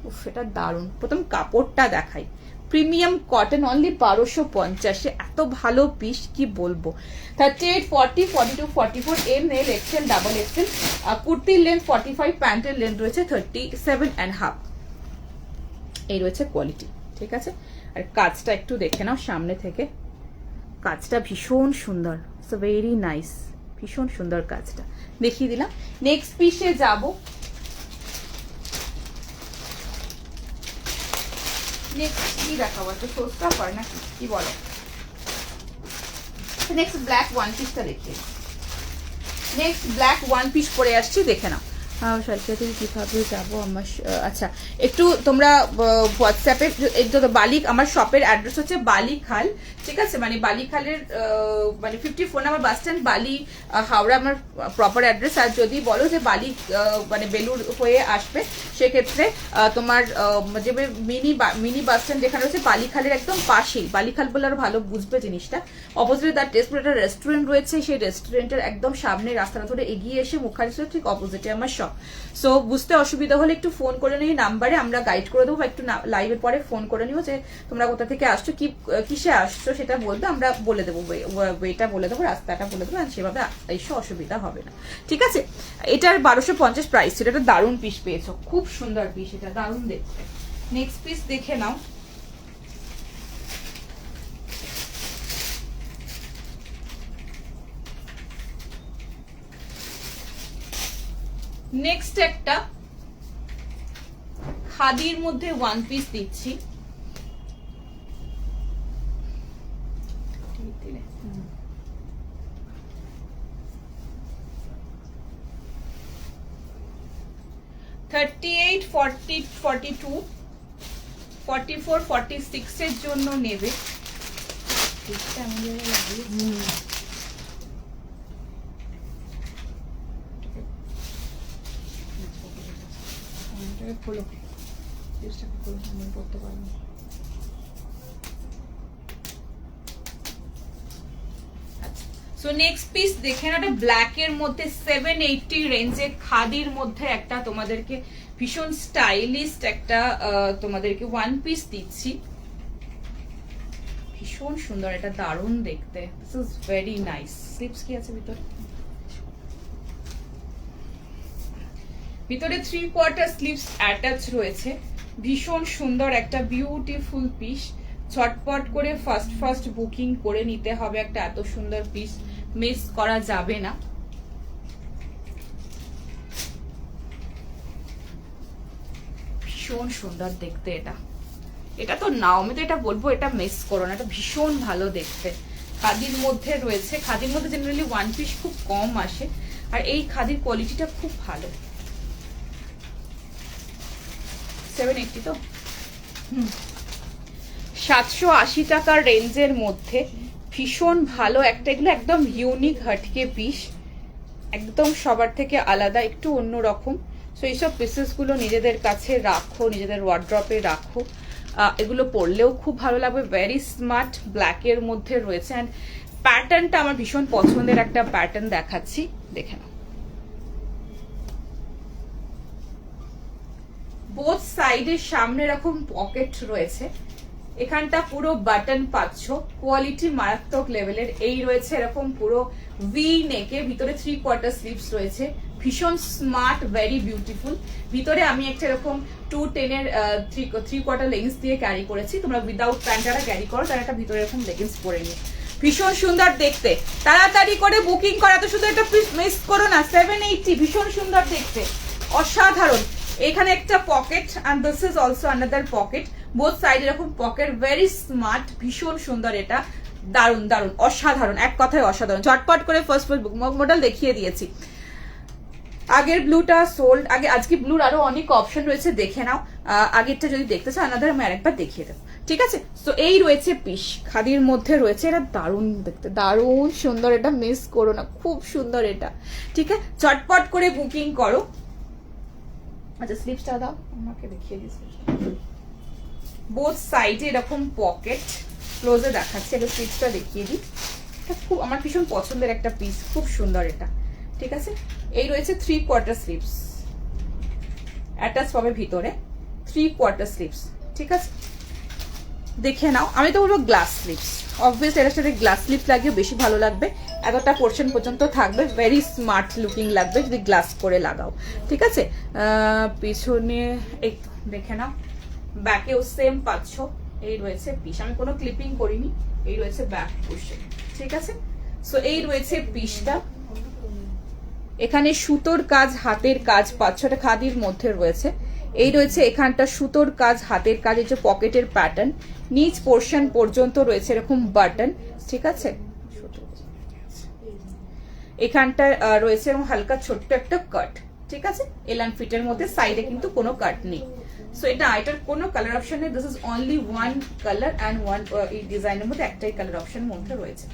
উফ, এটা দারুণ। প্রথম কাপড়টা দেখাই, প্রিমিয়াম কটন, অনলি 1250, এত ভালো পিস কি বলবো। 38, 40, 42, 44, ML, XL, ডাবল XL, কুর্তির লেন্থ 45, প্যান্টের লেন্থ রয়েছে 37.5। এই রয়েছে কোয়ালিটি, ঠিক আছে। আর কাজটা একটু দেখে নাও সামনে থেকে, কাজটা ভীষণ সুন্দর, ইটস ভেরি নাইস, ভীষণ সুন্দর কাজটা দেখিয়ে দিলাম। নেক্সট পিসে যাব। নেক্সট কি দেখাবো, একটা সস্তা হয় না কি বলো? নেক্সট ব্ল্যাক ওয়ান পিসটা দেখিয়ে, নেক্সট ব্ল্যাক ওয়ান পিস পরে আসছি, দেখে নাও। সারিকা থেকে কিভাবে যাবো আমার, আচ্ছা একটু তোমরা হোয়াটসঅ্যাপে, বালিক, আমার শপের অ্যাড্রেস হচ্ছে বালিখাল, ঠিক আছে, মানে বালিখালের মানে 54 নম্বর বাস স্ট্যান্ড, বালি হাওড়া আমার প্রপার অ্যাড্রেস। আর যদি বলো যে বালি মানে বেলুর হয়ে আসবে, সেক্ষেত্রে তোমার যে মিনি বাস স্ট্যান্ড যেখানে রয়েছে বালিখালের একদম পাশেই, বালিখাল বলে আরো ভালো বুঝবে জিনিসটা, অপোজিটে তার টেস্ট একটা রেস্টুরেন্ট রয়েছে, সেই রেস্টুরেন্টের একদম সামনে রাস্তাটা ধরে এগিয়ে এসে মুখারি ঠিক অপোজিটে আমার শপ। সো বুঝতে অসুবিধা হলে একটু ফোন করে নিই নাম্বারে, আমরা গাইড করে দেবো, বা একটু লাইভের পরে ফোন করে নিও যে তোমরা কোথা থেকে আসছো, কিসে আসছো সেটা বলতে আমরা বলে দেবো, ওয়েটা বলে দেবো, রাস্তাটা বলে দেবো, সেভাবে এসে অসুবিধা হবে না, ঠিক আছে। এটার 1250 প্রাইস ছিল, এটা দারুণ পিস পেয়েছো, খুব সুন্দর পিস, এটা দারুণ দেখতে। নেক্সট পিস দেখে নাও। নেক্সট একটা খাদির মধ্যে ওয়ান পিস দিচ্ছি, $38, $40, $42, $44, $46 এর জন্য নেবে। খোলো, করতে পারবো। সো নেক্সট পিস দেখে না, এটা ব্ল্যাক এর মধ্যে 780 রেঞ্জে খাদির মধ্যে একটা তোমাদেরকে ভীষণ স্টাইলিস্ট একটা তোমাদেরকে ওয়ান পিস দিচ্ছি, ভীষণ সুন্দর, এটা দারুণ দেখতে, this is very nice. Slips কি আছে ভিতরে? ভিতরে 3/4 স্লিভস অ্যাটাচ রয়েছে, ভীষণ সুন্দর একটা বিউটিফুল পিস। ছটপট করে ফার্স্ট বুকিং করে নিতে হবে, একটা এত সুন্দর পিস মিস করা যাবে না। ভীষণ সুন্দর দেখতে এটা, এটা তো নাও, আমি তো এটা বলবো এটা মিস করো না, এটা ভীষণ ভালো দেখতে। খাদির মধ্যে রয়েছে, খাদির মধ্যে জেনারেলি ওয়ান পিস খুব কম আসে, আর এই খাদির কোয়ালিটিটা খুব ভালো। 780 তো 780 টাকার রেঞ্জের মধ্যে ভীষণ ভালো একটা, এগুলো একদম ইউনিক হাটকে পিস, একদম সবার থেকে আলাদা, একটু অন্যরকম। সো এইসব পিসেসগুলো নিজেদের কাছে রাখো, নিজেদের ওয়ার্ড্রপে রাখো, এগুলো পরলেও খুব ভালো লাগবে। ভেরি স্মার্ট, ব্ল্যাকের মধ্যে রয়েছে, অ্যান্ড প্যাটার্নটা আমার ভীষণ পছন্দের একটা প্যাটার্ন দেখাচ্ছি, দেখে নাও। বোথ সাইডের সামনে এরকম পকেট রয়েছে, এখানটা পুরো বাটন পাচ্ছ, কোয়ালিটি মারাত্মক লেভেলের। এই রয়েছে এরকম পুরো ভি নেকে, ভিতরে 3/4 স্লিভস রয়েছে, ভীষণ স্মার্ট, ভেরি বিউটিফুল। ভিতরে আমি একটা এরকম 210 এর 3/4 লেগিংস দিয়ে ক্যারি করেছি, তোমরা উইদাউট প্যান্ট যারা ক্যারি করো তারা একটা ভিতরে এরকম লেগিংস পরে নিও, ভীষণ সুন্দর দেখতে। তাড়াতাড়ি করে বুকিং করা, তো শুধু একটা মিস করো না। 780, ভীষণ সুন্দর দেখতে, অসাধারণ। এখানে একটা pocket, and this is also another pocket, both side এরকম পকেট, ভেরি স্মার্ট, ভীষণ সুন্দর, এটা দারুণ দারুণ অসাধারণ, এক কথায় অসাধারণ। চটপট করে ফার্স্ট মডেল দেখিয়ে দিয়েছি। আগের ব্লুটা সোল্ড, আজকে ব্লুর আরো অনেক অপশন রয়েছে, দেখে নাও। আগেরটা যদি দেখতে চাও আনাদার আমি আরেকবার দেখিয়ে দেবো, ঠিক আছে। তো এই রয়েছে পিস, খাদির মধ্যে রয়েছে, এটা দারুণ দেখতে, দারুণ সুন্দর, এটা মিস করো না, খুব সুন্দর এটা, ঠিক আছে। চটপট করে বুকিং করো। আচ্ছা স্লিপসটা দাও আমাকে, দেখিয়ে দিচ্ছি। বোথ সাইডে এরকম পকেট, ক্লোজে দেখাচ্ছি, এটা স্লিপসটা দেখিয়ে দিই। এটা খুব আমার ভীষণ পছন্দের একটা পিস, খুব সুন্দর এটা, ঠিক আছে। এই রয়েছে 3/4 স্লিভস অ্যাটাচ পাবে ভিতরে, 3/4 স্লিভস, ঠিক আছে? দেখে নাও, আমি তো বলবো গ্লাস স্লিভস, অবভিয়াস এটার সাথে গ্লাস স্লিভস লাগিয়ে বেশি ভালো লাগবে, এতটা পোর্শন পর্যন্ত থাকবে, ভেরি স্মার্ট লুকিং লাগবে যদি গ্লাস করে লাগাও, ঠিক আছে? পিছনে এই দেখে নাও, ব্যাকেও সেম পাচ্ছ, এই রয়েছে পিস, আমি কোনো ক্লিপিং করিনি, এই রয়েছে ব্যাক পোর্শন, ঠিক আছে? সো এই রয়েছে পিসটা, এখানে সুতোর কাজ হাতের কাজ পাচ্ছ, এটা খাদির মধ্যে রয়েছে, এই রয়েছে এখানটা সুতোর কাজ হাতের কাজ, এই যে পকেটের প্যাটার্ন, নিচ পোর্শন পর্যন্ত রয়েছে এরকম বাটন, ঠিক আছে? এখানটা রয়েছে এরকম হালকা ছোট্ট একটা কাট, ঠিক আছে? এলান ফিটের মধ্যে, সাইডে কিন্তু কোনো কাট নেই। সো এটার কোনো কালার অপশন নেই, this is only one colour and one, এই ডিজাইনের মধ্যে একটাই কালার অপশন মধ্যে রয়েছে।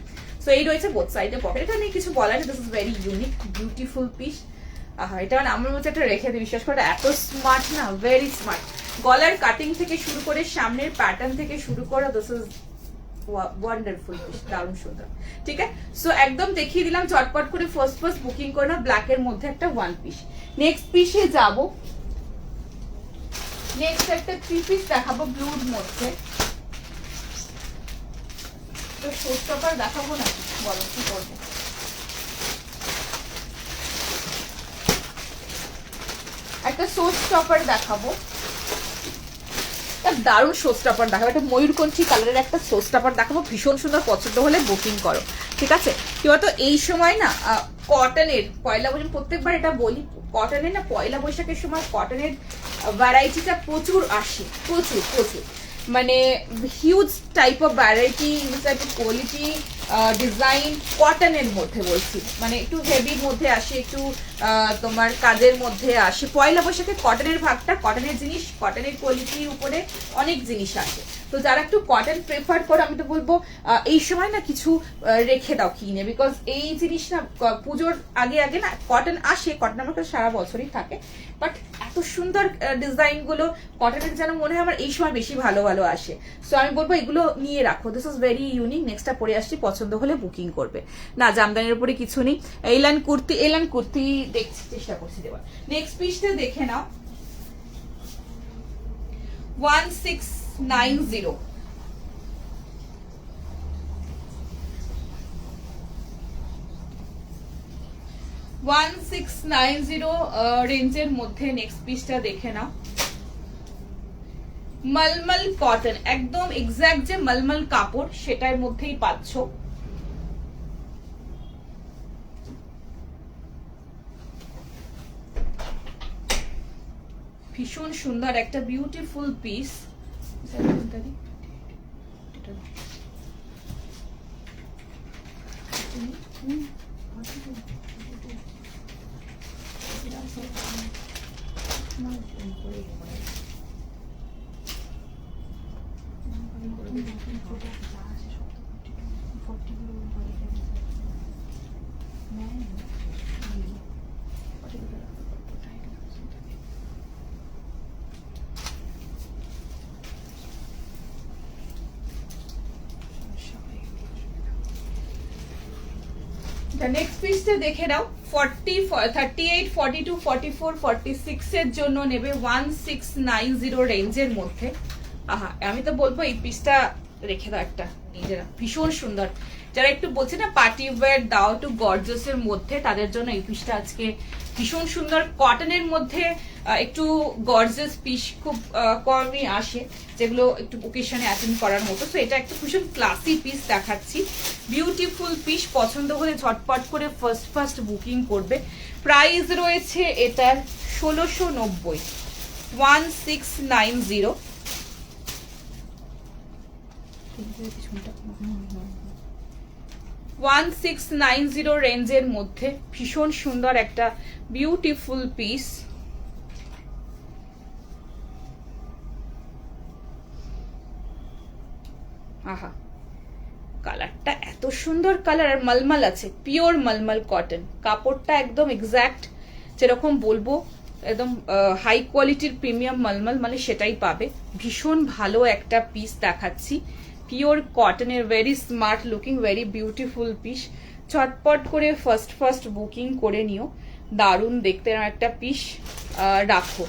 সো এই রয়েছে বোথ সাইডে পকেট, এটা নিয়ে কিছু বলার, this is very unique beautiful piece. এটা মানে আমার মধ্যে একটা রেখে দিই, বিশ্বাস করে এত স্মার্ট না, ভেরি স্মার্ট। গলার কাটিং থেকে শুরু করে সামনের প্যাটার্ন থেকে শুরু করে, দিস ইজ ওয়ান্ডারফুল পিস, দারুণ সুন্দর, ঠিক আছে? সো একদম দেখিয়ে দিলাম, চটপট করে ফার্স্ট বুকিং করে না, ব্ল্যাক এর মধ্যে একটা ওয়ান পিস। নেক্সট পিসে যাব, নেক্সট একটা 3 পিস দেখাবো ব্লুর মধ্যে। তো শোস্টপার দেখাবো না, বলো কি করবো? একটা শোস্টপার দেখাবো, দারুণ শোস্টপার দেখাবো, একটা ময়ূরকণ্ঠী কালারের একটা শোস্টপার দেখাবো, ভীষণ সুন্দর, পছন্দ হলে বুকিং করো, ঠিক আছে? কি বলতো, এই সময় না কটনের, পয়লা বৈশাখ প্রত্যেকবার এটা বলি, কটনের না পয়লা বৈশাখের সময় কটনের ভ্যারাইটিটা প্রচুর আসে, প্রচুর প্রচুর, মানে huge type of variety, huge type of quality, design কটনের মধ্যে বলছি, মানে একটু হেভির মধ্যে আসে, একটু তোমার কাজের মধ্যে আসে। পয়লা বৈশাখে কটনের ভাগটা, কটনের জিনিস, কটনের কোয়ালিটির উপরে অনেক জিনিস আসে, তো যারা একটু কটন প্রেফার করো, আমি তো বলবো এই সময় না কিছু রেখে দাও কিনে, বিকজ এই জিনিস না পুজোর আগে আগে না কটন আসে, কটন আমার কাছে সারা বছরই থাকে, বাট এত সুন্দর ডিজাইন গুলো কটনের যেন মনে হয় আমার এই সময় বেশি ভালো ভালো আসে। সো আমি বলবো এগুলো নিয়ে রাখো, দিস ইজ ভেরি ইউনিক। নেক্সটটা পরে আসছি, পছন্দ হলে বুকিং করবে। না জামদানির উপরে কিছু নেই, এলান কুর্তি দেখছি, চেষ্টা করছি দেওয়ার। নেক্সট পিসটা দেখে নাও, 1690, 1690 রেঞ্জের মধ্যে নেক্সট পিসটা দেখে নাও, মলমল কটন, একদম এক্সাক্ট যে মলমল কাপড় সেটার মধ্যেই পাচ্ছ। ভীষণ সুন্দর একটা বিউটিফুল পিস, নেক্সট পিসটা দেখে নাও, 40, 38, 42, 44, 46 এর জন্য নেবে 1690 রেঞ্জের মধ্যে। আহা, আমি তো বলবো এই পিসটা রেখে দাও একটা নিজেরা, ভীষণ সুন্দর। যারা একটু বলছে না পার্টি ওয়্যার দাও টু গর্জাস এর মধ্যে, তাদের জন্য এই পিসটা আজকে ভীষণ সুন্দর। কটনের মধ্যে একটু গর্জাস পিস খুব কমই আসে, যেগুলো একটু ওকেশনে অ্যাটেন্ড করার মতো। তো এটা একটা ভীষণ ক্লাসি পিস দেখাচ্ছি, বিউটিফুল পিস। পছন্দ হলে ঝটপট করে ফার্স্ট বুকিং করবে। প্রাইস রয়েছে এটার 1690, 1690। 1690 রেঞ্জের মধ্যে ভীষণ সুন্দর একটা বিউটিফুল পিস। আহা, কালারটা এত সুন্দর কালার, আর মলমল আছে, পিওর মলমল কটন, কাপড়টা একদম এক্সাক্ট যেরকম বলবো, একদম হাই কোয়ালিটির প্রিমিয়াম মলমল, মানে সেটাই পাবে। ভীষণ ভালো একটা পিস দেখাচ্ছি, পিওর কটনের, very smart looking, very beautiful piece. চটপট করে ফার্স্ট বুকিং করে নিও, দারুণ দেখতে একটা পিস রাখো।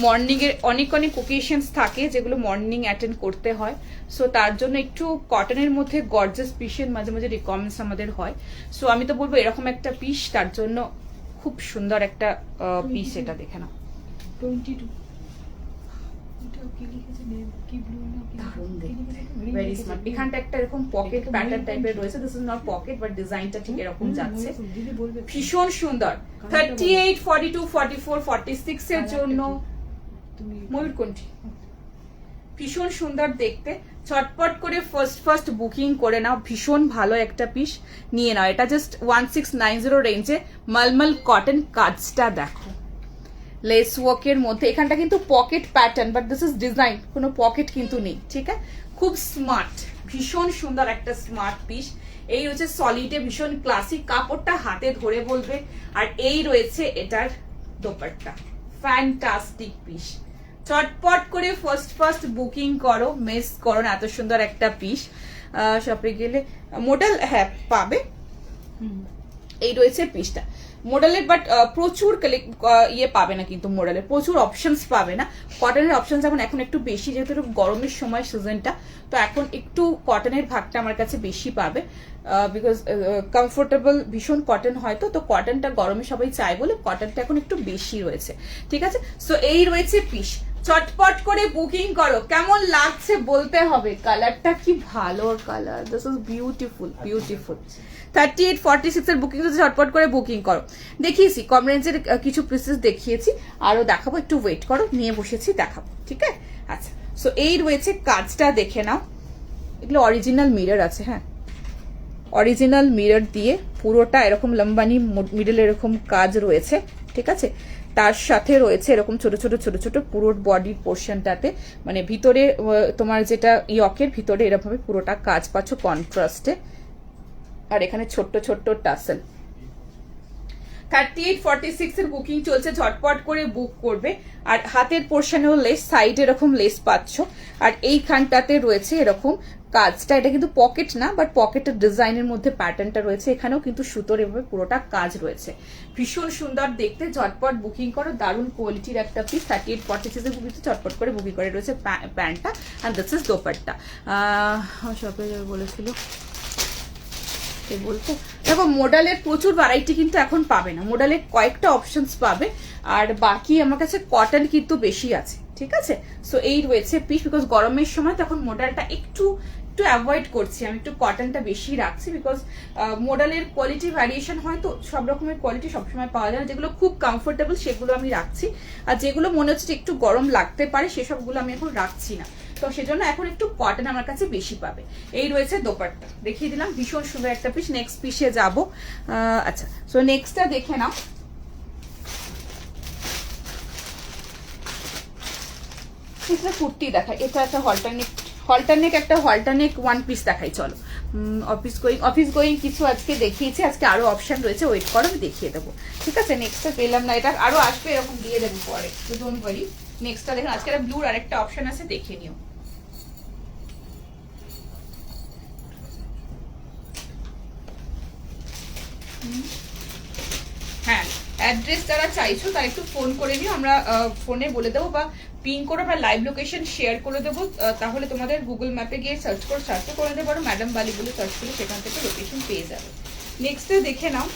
মর্নিংয়ের অনেক অনেক ওকেশনস থাকে যেগুলো মর্নিং অ্যাটেন্ড করতে হয়, সো তার জন্য একটু কটনের মধ্যে গর্জাস পিসের মাঝে মাঝে রিকমেন্ডস আমাদের হয়। সো আমি তো বলবো এরকম একটা পিস, তার জন্য খুব সুন্দর একটা পিস। এটা দেখে নাও, 22 ভেরি স্মার্ট। এখানটা একটা এরকম পকেট প্যাটার্ন টাইপের রয়েছে, this is not pocket but ডিজাইনটা ঠিক এরকম যাচ্ছে, ভীষণ সুন্দর। 38, 42, 44, 46 এর জন্য ময়ূরকণ্ঠী, ভীষণ সুন্দর দেখতে। চটপট করে ফার্স্ট বুকিং করে নাও, ভীষণ ভালো একটা পিস নিয়ে নাও। এটা জাস্ট 1690 রেঞ্জে মালমাল কটন। কাজটা দেখো, লেস ওয়ার্কের মধ্যে, এখানটা কিন্তু pocket pattern but this is design, কোনো পকেট কিন্তু নেই, ঠিক আছে। খুব স্মার্ট, ভীষণ সুন্দর একটা স্মার্ট পিস। এই রয়েছে সলিডে, ভীষণ ক্লাসিক, কাপড়টা হাতে ধরে বলবে। আর এই রয়েছে এটার দোপাট্টা, ফ্যান্টাস্টিক পিস। চটপট করে ফার্স্ট বুকিং করো, মিস করো না, এত সুন্দর একটা পিস। শপে গেলে মডেল হ্যাঁ পাবে, এই রয়েছে পিসটা মডেলের, বাট প্রচুর ইয়ে পাবে না কিন্তু মডেলের, প্রচুর অপশনস পাবে না। কটনের অপশনস এখন একটু বেশি, যেহেতু গরমের সময় সিজনটা, তো এখন একটু কটনের ভাগটা আমার কাছে বেশি পাবে, বিকজ কমফোর্টেবল ভীষণ কটন হয়, তো কটনটা গরমে সবাই চায় বলে কটনটা এখন একটু বেশি রয়েছে, ঠিক আছে। সো এই রয়েছে পিস, চটপট করে বুকিং করো। কেমন লাগছে বলতে হবে, কালারটা কি ভালো colour, this is beautiful beautiful. 38, 46 এর বুকিং চটপট করে বুকিং করো। দেখিয়েছি কম রেঞ্জের কিছু পিসেস দেখিয়েছি, আরো দেখাবো, একটু ওয়েট করো, নিয়ে বসেছি দেখাবো, ঠিক আছে। আচ্ছা, সো এই রয়েছে কাজটা দেখে নাও, এগুলো অরিজিনাল মিরর আছে, হ্যাঁ অরিজিনাল মিরর দিয়ে পুরোটা এরকম লম্বানি মিডল এরকম কাজ রয়েছে, ঠিক আছে। তার সাথে রয়েছে এরকম ছোট ছোট ছোট ছোট পুরো বডির পোর্শনটাতে, মানে ভিতরে তোমার যেটা ইয়কের ভিতরে এরকম পুরোটা কাজ পাচ্ছ কন্ট্রাস্টে, আর এখানে ছোট্ট ছোট্ট টাসেল। 38, 46 এর বুকিং চলছে, ঝটপট করে বুক করবে। আর হাতের পোর্শনেও লেস, সাইড এরকম লেস পাচ্ছ, আর এইখানটাতে রয়েছে এরকম কাজটা, এটা কিন্তু পকেট না বাট পকেটের ডিজাইনের মধ্যে প্যাটার্নটা রয়েছে, এখানেও কিন্তু সুতোর এভাবে পুরোটা কাজ রয়েছে, ভীষণ সুন্দর দেখতে। ঝটপট বুকিং করো, দারুণ কোয়ালিটির একটা পিস। 38, 46 এর বুকিং চটপট করে বুকিং করে রয়েছে প্যান্টটা, অ্যান্ড দিস ইজ দোপাট্টা। শপে বলেছিল বলতে, দেখো মডেলের প্রচুর ভ্যারাইটি কিন্তু এখন পাবে না, মডেলের কয়েকটা অপশনস পাবে, আর বাকি আমার কাছে কটন কিন্তু বেশি আছে, ঠিক আছে। সো এই রয়েছে পিস, বিকজ গরমের সময় তখন মডেলটা একটু অ্যাভয়েড করছি, আমি একটু কটনটা বেশি রাখছি, বিকজ মডেলের কোয়ালিটি ভ্যারিয়েশন হয়, তো সব রকমের কোয়ালিটি সবসময় পাওয়া যায় না, যেগুলো খুব কমফোর্টেবল সেগুলো আমি রাখছি, আর যেগুলো মনে হচ্ছে একটু গরম লাগতে পারে সেসবগুলো আমি এখন রাখছি না, তো সেজন্য এখন একটু কটন আমার কাছে বেশি পাবে। এই রয়েছে দোপাট্টা, দেখিয়ে দিলাম, ভীষণ সুন্দর একটা পিস। নেক্সট পিসে যাব। আচ্ছা, সো নেক্সটটা দেখে নাও, এটা কুর্তি দেখায়, এটা একটা হলটারনেক একটা হলটারনেক ওয়ান পিস দেখাই, চলো। অফিস গোয়িং কিছু আজকে দেখিয়েছি, আজকে আরো অপশন রয়েছে, ওয়েট করো আমি দেখিয়ে দেবো, ঠিক আছে। নেক্সটটা পেলাম না, এটা আরো আসবে, এরকম দিয়ে দেবো পরে, তো ডোন্ট ওয়ারি। নেক্সটটা দেখুন, আজকে একটা ব্লুর আরেকটা অপশন আছে, দেখে নিও। হ্যাঁ, অ্যাড্রেস যারা চাইছো তারা একটু ফোন করে নিও, আমরা ফোনে বলে দেবো, বা পিন করে আমরা লাইভ লোকেশন শেয়ার করে দেবো, তাহলে তোমাদের গুগল ম্যাপে গিয়ে সার্চ করে দিতে পারো, ম্যাডাম বালি বলে সার্চ করে সেখান থেকে লোকেশন পেয়ে যাবে। নেক্সটে দেখে নাও,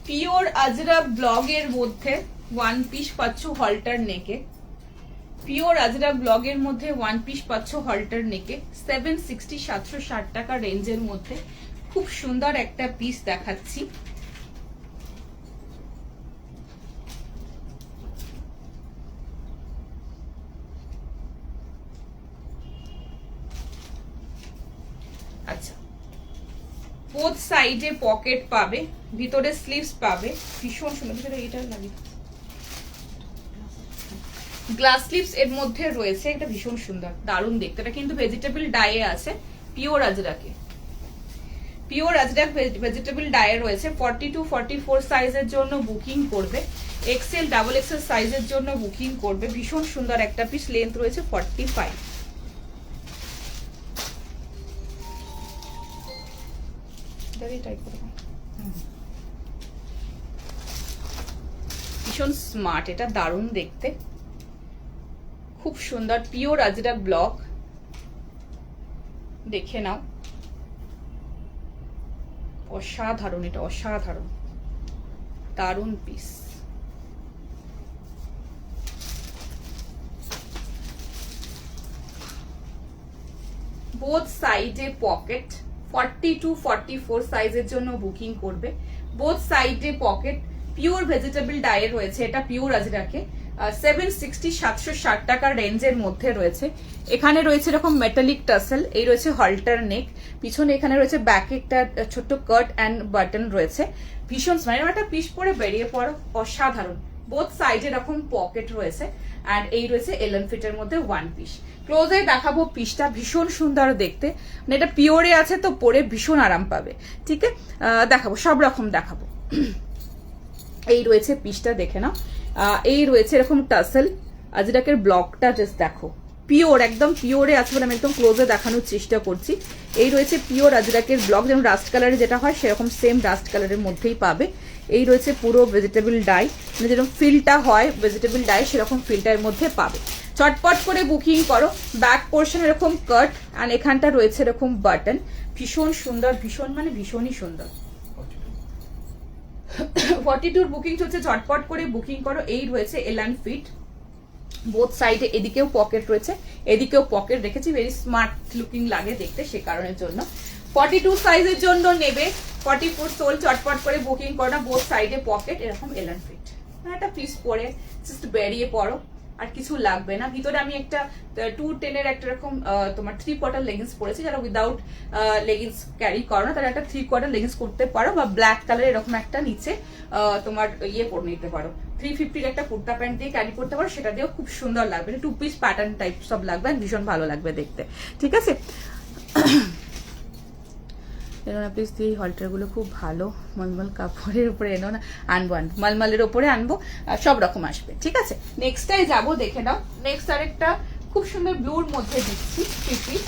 পিওর আজরাক ব্লগের মধ্যে ওয়ান পিস পাচ্ছ হলটার নেকে, পিওর আজরাক ব্লগের মধ্যে ওয়ান পিস পাচ্ছ হলটার নেকে, 760, 760 টাকা রেঞ্জের মধ্যে খুব সুন্দর একটা পিস দেখাচ্ছি। আচ্ছা, বোথ সাইডে পকেট পাবে, ভিতরে স্লিভস পাবে, ভীষণ সুন্দর। এটা লাগে গ্লাস স্লিভস এর মধ্যে রয়েছে, এটা ভীষণ সুন্দর, দারুণ দেখতে। এটা কিন্তু ভেজিটেবল ডায়ে আছে, পিওর আজরাকে, পিওর আজরাক ভেজিটেবল ডায়ে রয়েছে। 42, 44 সাইজের জন্য বুকিং করবে, এক্সেল ডাবল এক্সেল সাইজের জন্য বুকিং করবে, ভীষণ সুন্দর একটা পিস। লেন্থ রয়েছে 45। ভীষণ স্মার্ট, এটা দারুণ দেখতে, খুব সুন্দর পিওর আজরাক ব্লক, দেখে নাও, অসাধারণ, এটা অসাধারণ, দারুণ পিস। বোথ সাইডে পকেট, 40 to 44 সাইজের জন্য বুকিং করবে। বোথ সাইডে পকেট, পিওর ভেজিটেবল ডায়ে রয়েছে, এটা পিওর আজরাকে 760 760 টাকার রেঞ্জের মধ্যে রয়েছে। এখানে রয়েছে এরকম মেটালিক টাসেল, এই রয়েছে হল্টার নেক, পিছনে এখানে রয়েছে ব্যাকে একটা ছোট্ট কাট অ্যান্ড বাটন রয়েছে, ভীষণ মানে একটা পিস পরে বেরিয়ে পড়ো, অসাধারণ। বোথ সাইডে এরকম পকেট রয়েছে, অ্যান্ড এই রয়েছে এলন ফিটের মধ্যে ওয়ান পিস। ক্লোজে দেখাবো পিসটা, ভীষণ সুন্দর দেখতে, মানে এটা পিওরে আছে তো পরে ভীষণ আরাম পাবে। ঠিক আছে, দেখাবো, সব রকম দেখাবো। এই রয়েছে পিসটা, দেখে নাও, এই রয়েছে এরকম টাসেল, আজরাকের ব্লকটা জাস্ট দেখো, পিওর, একদম পিওরে আছে বলে আমি একদম ক্লোজে দেখানোর চেষ্টা করছি। এই রয়েছে পিওর আজরাকের ব্লক, যেমন রাস্ট কালারে যেটা হয় সেরকম সেম রাস্ট কালারের মধ্যেই পাবে। এই রয়েছে পুরো ভেজিটেবল ডাই, মানে যেরকম ফিলটা হয় ভেজিটেবল ডাই সেরকম ফিলটার মধ্যে পাবে। চটপট করে বুকিং করো। ব্যাক পোর্শন এরকম কাট, আর এখানটা রয়েছে এরকম বাটন, ভীষণ সুন্দর, ভীষণ মানে ভীষণই সুন্দর। 42 বুকিং চলছে, চটপট করে বুকিং করো। এই রয়েছে এলান ফিট, বোথ সাইডে, এদিকেও পকেট রয়েছে, এদিকেও পকেট রেখেছি, ভেরি স্মার্ট লুকিং লাগে দেখতে, সে কারণের জন্য 42 সাইজের জন্য নেবে। 44 সোল, চটপট করে বুকিং করো না। বোথ সাইডে পকেট, এরকম এলান ফিট, একটা পিস পরে জাস্ট বেরিয়ে পড়ো, আর কিছু লাগবে না। ভিতরে আমি একটা 210 এর একটা রকম তোমার 3 কোয়ার্টার লেগিংস পরেছি, যারা উইদাউট লেগিংস ক্যারি করো না তারা একটা 3 কোয়ার্টার লেগিংস করতে পারো, বা ব্ল্যাক কালার এরকম একটা নিচে তোমার ইয়ে পরে নিতে পারো, 350 একটা কুর্তা প্যান্ট দিয়ে ক্যারি করতে পারো, সেটা দিয়েও খুব সুন্দর লাগবে, 2 পিস প্যাটার্ন টাইপ সব লাগবে, ভীষণ ভালো লাগবে দেখতে। ঠিক আছে, এনো না প্লিজ, এই হলটারগুলো খুব ভালো, মলমল কাপড়ের উপরে এনো না, আনবো মলমলের ওপরে আনবো, সব রকম আসবে। ঠিক আছে, নেক্সটটাই যাবো, দেখে নাও। নেক্সট আরেকটা খুব সুন্দর ব্লুর মধ্যে দিচ্ছি, 3 পিস,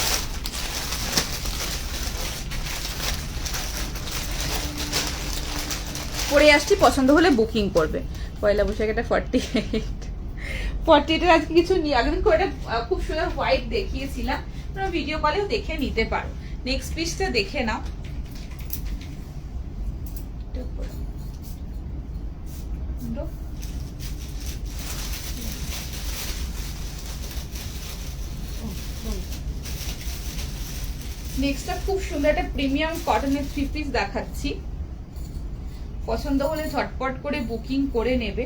পরে আসছি, পছন্দ হলে বুকিং করবে। পয়লা বৈশাখ, এটা 48 আজকে কিছু নিয়ে, আগের দিন এটা খুব সুন্দর হোয়াইট দেখিয়েছিলাম, তোমরা ভিডিও কলেও দেখে নিতে পারো। নেক্সট পিসটা দেখে নাও, নেক্সটটা খুব সুন্দর একটা প্রিমিয়াম কটনের 3 পিস দেখাচ্ছি, পছন্দ হলে ঝটপট করে বুকিং করে নেবে।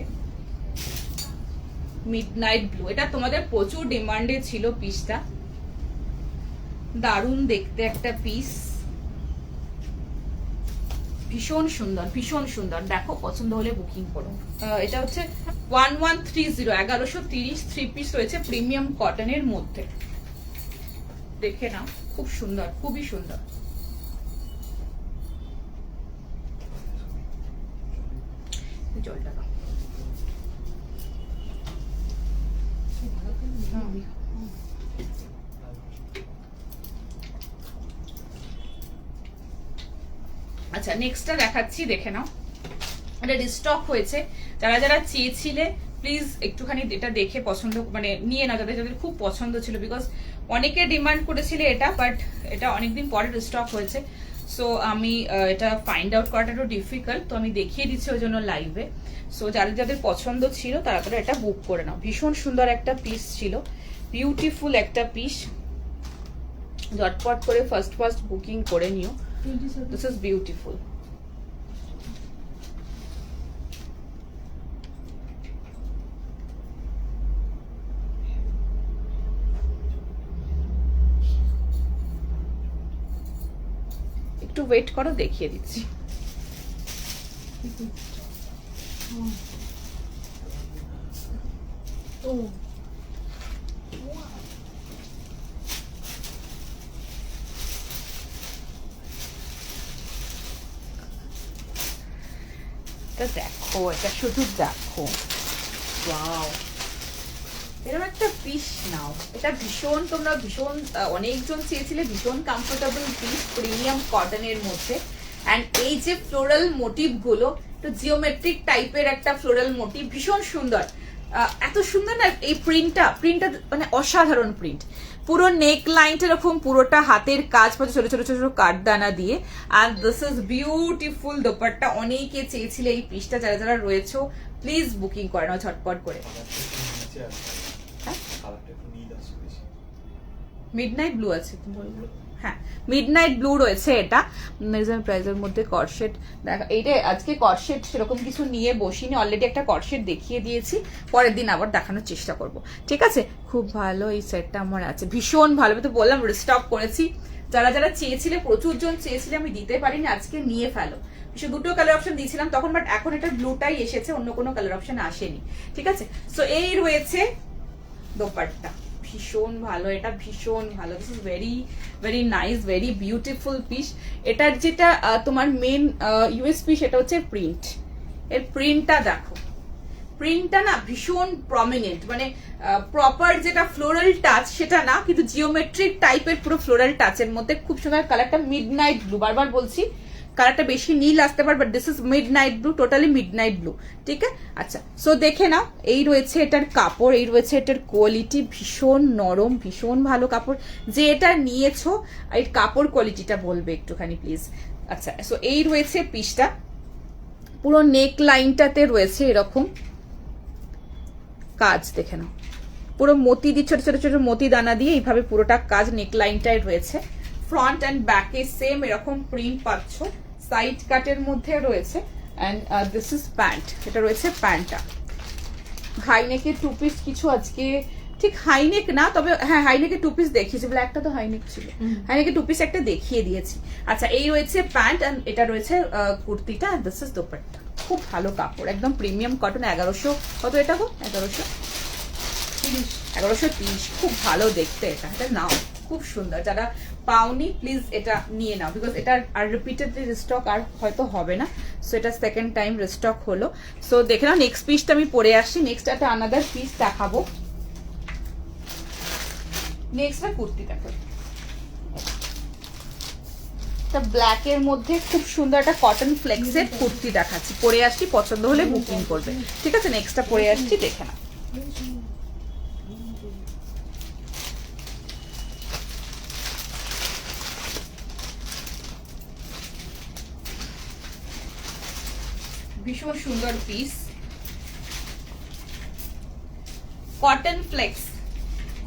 মিডনাইট ব্লু, এটা তোমাদের প্রচুর ডিমান্ডে ছিল পিসটা, দারুণ দেখতে একটা পিস, ভীষণ সুন্দর, ভীষণ সুন্দর, দেখো, পছন্দ হলে বুকিং করো। এটা হচ্ছে 1130, 1130 3 পিস রয়েছে প্রিমিয়াম কটনের মধ্যে, দেখে নাও, খুব সুন্দর, খুবই সুন্দর। জলটা দাও। আচ্ছা, নেক্সটটা দেখাচ্ছি, দেখে নাও, এটা রিস্টক হয়েছে, যারা যারা চেয়েছিলে প্লিজ একটুখানি এটা দেখে পছন্দ, মানে নিয়ে নাও, যাদের যাদের খুব পছন্দ ছিল, বিকজ অনেকে ডিমান্ড করেছিলে এটা, বাট এটা অনেকদিন পরে রিস্টক হয়েছে, সো আমি এটা ফাইন্ড আউট করাটা একটু ডিফিকাল্ট, তো আমি দেখিয়ে দিচ্ছি ওই জন্য লাইভে। সো যাদের যাদের পছন্দ ছিল তারা তারা এটা বুক করে নাও, ভীষণ সুন্দর একটা পিস ছিল, বিউটিফুল একটা পিস, ঝটপট করে ফার্স্ট বুকিং করে নিও। This is beautiful. একটু ওয়েট করো, দেখিয়ে দিচ্ছি। দেখো, এটা শুধু দেখো, ওয়াও, এরকম একটা পিস নাও, এটা ভীষণ, তোমরা ভীষণ অনেকজন চেয়েছিলে, ভীষণ কমফোর্টেবল পিস, প্রিমিয়াম কটনের মধ্যে, অ্যান্ড এই যে ফ্লোরাল মোটিভ গুলো, তো জিওমেট্রিক টাইপের একটা ফ্লোরাল মোটিভ, ভীষণ সুন্দর। এত সুন্দর না এই প্রিন্টটা মানে অসাধারণ প্রিন্ট। পুরো নেক লাইনটা এরকম পুরোটা হাতের কাজ পাচ্ছে ছোট ছোট ছোট কাঠদানা দিয়ে। আর দিস ইজ বিউটিফুল দোপাট্টা। অনেকে চেয়েছিলে এই পিসটা, যারা যারা রয়েছে প্লিজ বুকিং করে নাও ঝটপট করে। মিডনাইট ব্লু আছে, হ্যাঁ মিডনাইট ব্লু রয়েছে। এটা প্রাইজের মধ্যে কর্সেট দেখা, এইটা আজকে কর্সেট সেরকম কিছু নিয়ে বসিনি, অলরেডি একটা কর্সেট দেখিয়ে দিয়েছি, পরের দিন আবার দেখানোর চেষ্টা করব, ঠিক আছে। খুব ভালো এই সেটটা আমার আছে, ভীষণ ভালো। আমি তো বললাম রিস্টক করেছি, যারা যারা চেয়েছিলে, প্রচুর জন চেয়েছিলে, আমি দিতে পারিনি, আজকে নিয়ে ফেলো। দুটো কালার অপশন দিয়েছিলাম তখন, বাট এখন এটা ব্লুটাই এসেছে, অন্য কোনো কালার অপশন আসেনি, ঠিক আছে। সো এই রয়েছে দোপাট্টা, ভীষণ ভালো, এটা ভীষণ ভালো। This is very very nice, very beautiful piece. এটার যেটা তোমার মেন ইউএসপি সেটা হচ্ছে প্রিন্ট। এর প্রিন্টটা দেখো, প্রিন্টটা না ভীষণ প্রমিনেন্ট, মানে প্রপার যেটা ফ্লোরাল টাচ সেটা না, কিন্তু জিওমেট্রিক টাইপের পুরো ফ্লোরাল টাচের মধ্যে খুব সুন্দর। কালারটা মিডনাইট ব্লু, বারবার বলছি কালারটা বেশি নীল আসতে পারে, but this is midnight blue, totally midnight blue, ঠিক আছে। আচ্ছা, সো দেখে নাও, এই রয়েছে এটার কাপড়, এই রয়েছে এটার কোয়ালিটি, ভীষণ নরম, ভীষণ ভালো কাপড়। যে এটা নিয়েছো এর কাপড় কোয়ালিটিটা বলবে একটুখানি প্লিজ। আচ্ছা, সো এই রয়েছে পিসটা, পুরো নেক লাইনটাতে রয়েছে এরকম কাজ, দেখে নাও পুরো মতি দিয়ে ছোট ছোট ছোট মতি দানা দিয়ে এইভাবে পুরোটা কাজ নেক লাইনটায় রয়েছে। ফ্রন্ট অ্যান্ড ব্যাকে সেম এরকম প্রিন্ট পাচ্ছ, সাইড কাটের মধ্যে রয়েছে। অ্যান্ড দিস ইজ প্যান্ট, এটা রয়েছে প্যান্টটা। হাইনেকের টু পিস কিছু আজকে, ঠিক হাইনেক না, তবে হ্যাঁ হাইনেকের টু পিস দেখিয়েছি, ব্ল্যাকটা তো হাইনেক ছিল, হাইনেকের টু পিস একটা দেখিয়ে দিয়েছি। আচ্ছা, এই রয়েছে প্যান্ট অ্যান্ড এটা রয়েছে কুর্তিটা, অ্যান্ড দিস ইজ দোপাট্টা। খুব ভালো কাপড়, একদম প্রিমিয়াম কটন। 1100 কত এটা গো? 1130, খুব ভালো দেখতে। এটা নাও, খুব সুন্দর। যারা পাওনি প্লিজ এটা নিয়ে নাও, বিকজ এটা আর রিপিটেডলি রিস্টক আর হয়তো হবে না। সো এটা সেকেন্ড টাইম রিস্টক হলো। সো দেখে নাও, নেক্সট পিসটা আমি পরে আসছি, নেক্সট একটা আনাদার পিস দেখাবো। নেক্সট কুর্তি দেখো, একটা ব্ল্যাক এর মধ্যে খুব সুন্দর একটা কটন ফ্লেক্সের কুর্তি দেখাচ্ছি, পরে আসছি, পছন্দ হলে বুকিং করবে, ঠিক আছে। নেক্সটটা পরে আসছি, দেখে নাও। ভীষণ সুন্দর piece, cotton flex.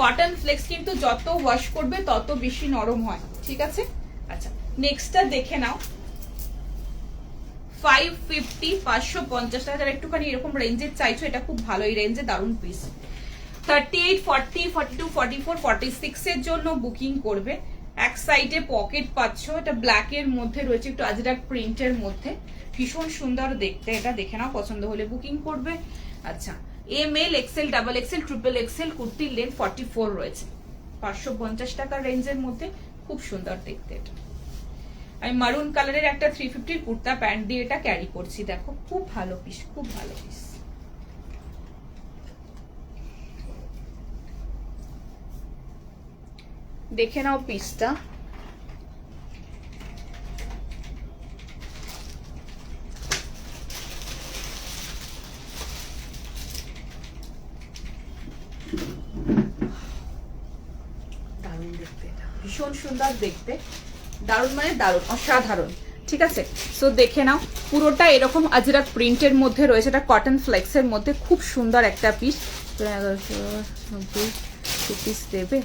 Cotton flex কিন্তু যত ওয়াশ করবে তত বেশি নরম হয়, ঠিক আছে। আচ্ছা, নেক্সটটা দেখে নাও। 550, 550 টাকা। যারা একটুখানি এরকম রেঞ্জের চাইছো, এটা খুব ভালো, এই রেঞ্জে দারুণ পিস। 38, 40, 42, 44, 46 এর জন্য বুকিং করবে। এক সাইডে পকেট পাচ্ছ, এটা ব্ল্যাক এর মধ্যে রয়েছে, একটু আজরাক প্রিন্টের মধ্যে, ভীষণ সুন্দর দেখতে। এটা দেখে নাও, পছন্দ হলে বুকিং করবে। আচ্ছা, M L, XL, double XL, triple XL, কুর্তির লেন্থ 44 রয়েছে, 550 টাকার রেঞ্জের মধ্যে, খুব সুন্দর দেখতে। এটা আমি মারুন কালারের একটা 350 কুর্তা প্যান্ট দিয়ে এটা ক্যারি করছি, দেখো খুব ভালো পিস, খুব ভালো পিস। দেখে নাও পিসটা, দারুণ দেখতে, এটা ভীষণ সুন্দর দেখতে, দারুণ মানে দারুণ, অসাধারণ, ঠিক আছে। সো দেখে নাও, পুরোটা এরকম আজরাক প্রিন্টের মধ্যে রয়েছে, এটা কটন ফ্লেক্সের মধ্যে, খুব সুন্দর একটা পিস। 1190 পিস দেবে,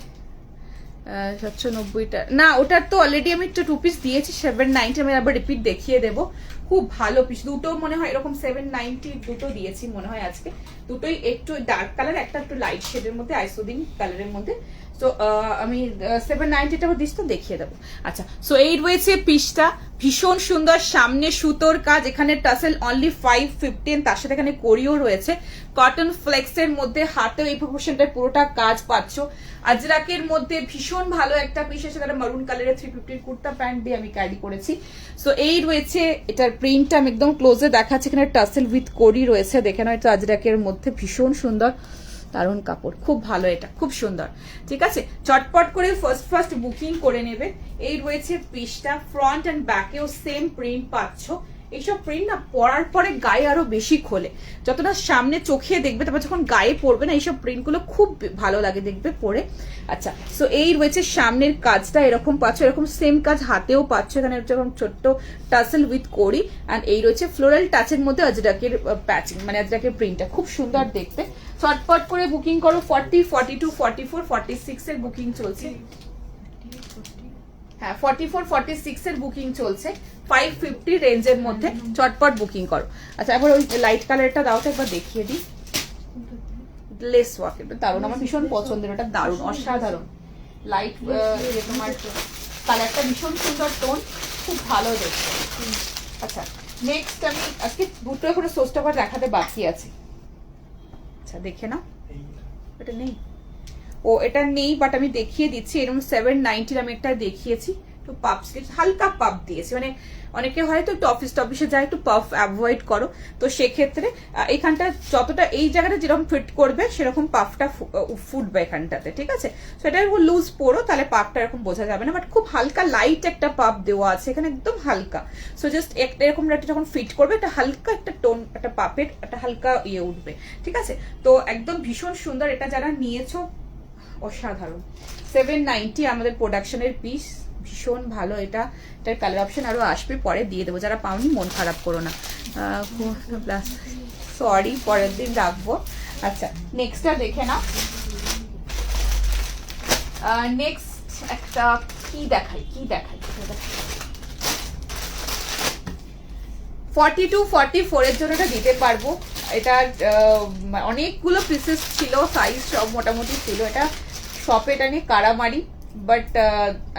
790টা না, ওটার তো অলরেডি আমি একটা 2 পিস দিয়েছি 790, আমি আবার রিপিট দেখিয়ে দেবো। খুব ভালো পিস, দুটো মনে হয় এরকম 790 দুটো দিয়েছি মনে হয় আজকে, দুটোই একটু ডার্ক কালার, একটা একটু লাইট শেডের মধ্যে, আইসোদিন কালারের মধ্যে। সো আমি 790টা দিস তো দেখিয়ে দেবো। আচ্ছা, সো এই রয়েছে পিসটা, ভীষণ সুন্দর, সামনে সুতোর কাজ, এখানে টাসেল অনলি 550, তার সাথে এখানে করিও রয়েছে, কটন ফ্লেক্সের মধ্যে, হাতেও এই প্রপোর্শনটায় পুরোটা কাজ পাচ্ছ, আজরাকের মধ্যে ভীষণ ভালো একটা পিস এসে, তারা মারুন কালারের 350 কুর্তা প্যান্ট দিয়ে আমি ক্যারি করেছি। সো এই রয়েছে এটার প্রিন্টটা, আমি একদম ক্লোজে দেখাচ্ছি, এখানে টাসেল উইথ করি রয়েছে, দেখে নাও, এটা আজরাকের মধ্যে, ভীষণ সুন্দর, দারুণ কাপড়, খুব ভালো, এটা খুব সুন্দর, ঠিক আছে। চটপট করে ফার্স্ট বুকিং করে নেবে। এই রয়েছে পিসটা, ফ্রন্ট অ্যান্ড ব্যাকেও সেম প্রিন্ট পাচ্ছ, এইসব প্রিন্ট না পরার পরে গায়ে আরো বেশি খোলে, যতটা সামনে চোখে দেখবে তারপর যখন গায়ে পড়বে না এইসব প্রিন্টগুলো খুব ভালো লাগে দেখবে পরে। আচ্ছা, সো এই রয়েছে সামনের কাজটা, এরকম পাচ্ছ, এরকম সেম কাজ হাতেও পাচ্ছ, এখানে যেরকম ছোট্ট টাসেল উইথ কড়ি, অ্যান্ড এই রয়েছে ফ্লোরাল টাচের মধ্যে আজরাকের প্যাচিং, মানে আজরাকের প্রিন্টটা খুব সুন্দর দেখতে। চটপট করে বুকিং করো, 40, 42, 44, 46 এর বুকিং চলছে। হ্যাঁ, 44, 46 এর বুকিং চলছে, 550 রেঞ্জের মধ্যে, চটপট বুকিং করো। আচ্ছা, এবার ওই লাইট কালারটা দাও তো একবার দেখিয়ে দিই। লেস ওয়ার্ক, এটা দারুণ, আমার ভীষণ পছন্দের, ওটা দারুণ, অসাধারণ লাইট, তোমার কালারটা ভীষণ সুন্দর টোন, খুব ভালো দেখতে। আচ্ছা, নেক্সট আমি আজকে দুটো করে সোস্ট আবার দেখাতে বাকি আছে। আচ্ছা, দেখে নাও, এটা নেই, ও এটা নেই, বাট আমি দেখিয়ে দিচ্ছি। এরকম 790 আমি একটা দেখিয়েছি, একটু পাফ স্লিভস, হালকা পাফ দিয়েছি, মানে অনেকে হয়তো একটু অফিসে যায় একটু পাফ অ্যাভয়েড করো, তো সেক্ষেত্রে এইখানটা যতটা এই জায়গাটা যেরকম ফিট করবে সেরকম পাফটা ফুটবে এখানটাতে, ঠিক আছে? সো এটা লুজ পরো, তাহলে পাফটা এরকম বোঝা যাবে না, বাট খুব হালকা লাইট একটা পাফ দেওয়া আছে এখানে, একদম হালকা। সো জাস্ট একটা এরকম একটা যখন ফিট করবে একটা হালকা একটা টোন, একটা পাপের একটা হালকা ইয়ে উঠবে, ঠিক আছে? তো একদম ভীষণ সুন্দর, এটা যারা নিয়েছো অসাধারণ। 790 আমাদের প্রোডাকশনের পিস, ভীষণ ভালো। এটার কালার অপশন আরো আসবে, পরে দিয়ে দেবো, যারা পাওনি মন খারাপ করো না, সরি পরের দিন রাখবো। আচ্ছা, নেক্সটটা দেখে না, নেক্সট একটা কি দেখাই 42, 44 এর জন্য এটা দিতে পারবো। এটা অনেকগুলো পিসেস ছিল, সাইজ সব মোটামুটি ছিল, এটা শপে এটা নিয়ে কারামারি, বাট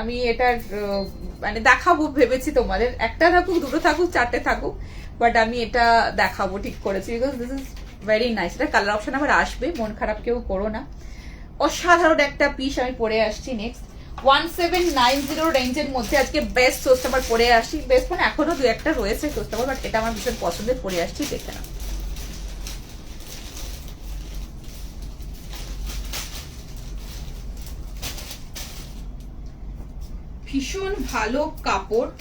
আমি এটার মানে দেখাবো ভেবেছি তোমাদের, একটা থাকুক, দুটো থাকুক, চারটে থাকুক, বাট আমি এটা দেখাবো ঠিক করেছি, because this is very nice. এটা কালার অপশন আবার আসবে, মন খারাপ কেউ করো না, অসাধারণ একটা পিস আমি পরে আসছি। নেক্সট 1790 রেঞ্জের মধ্যে আজকে বেস্ট সোস্ট আবার পরে আসছি, বেস্ট মানে এখনো দু একটা রয়েছে সোস্ট আবার, বাট এটা আমার ভীষণ পছন্দের, পরে আসছি, দেখে না। ভীষণ ভালো কাপড়,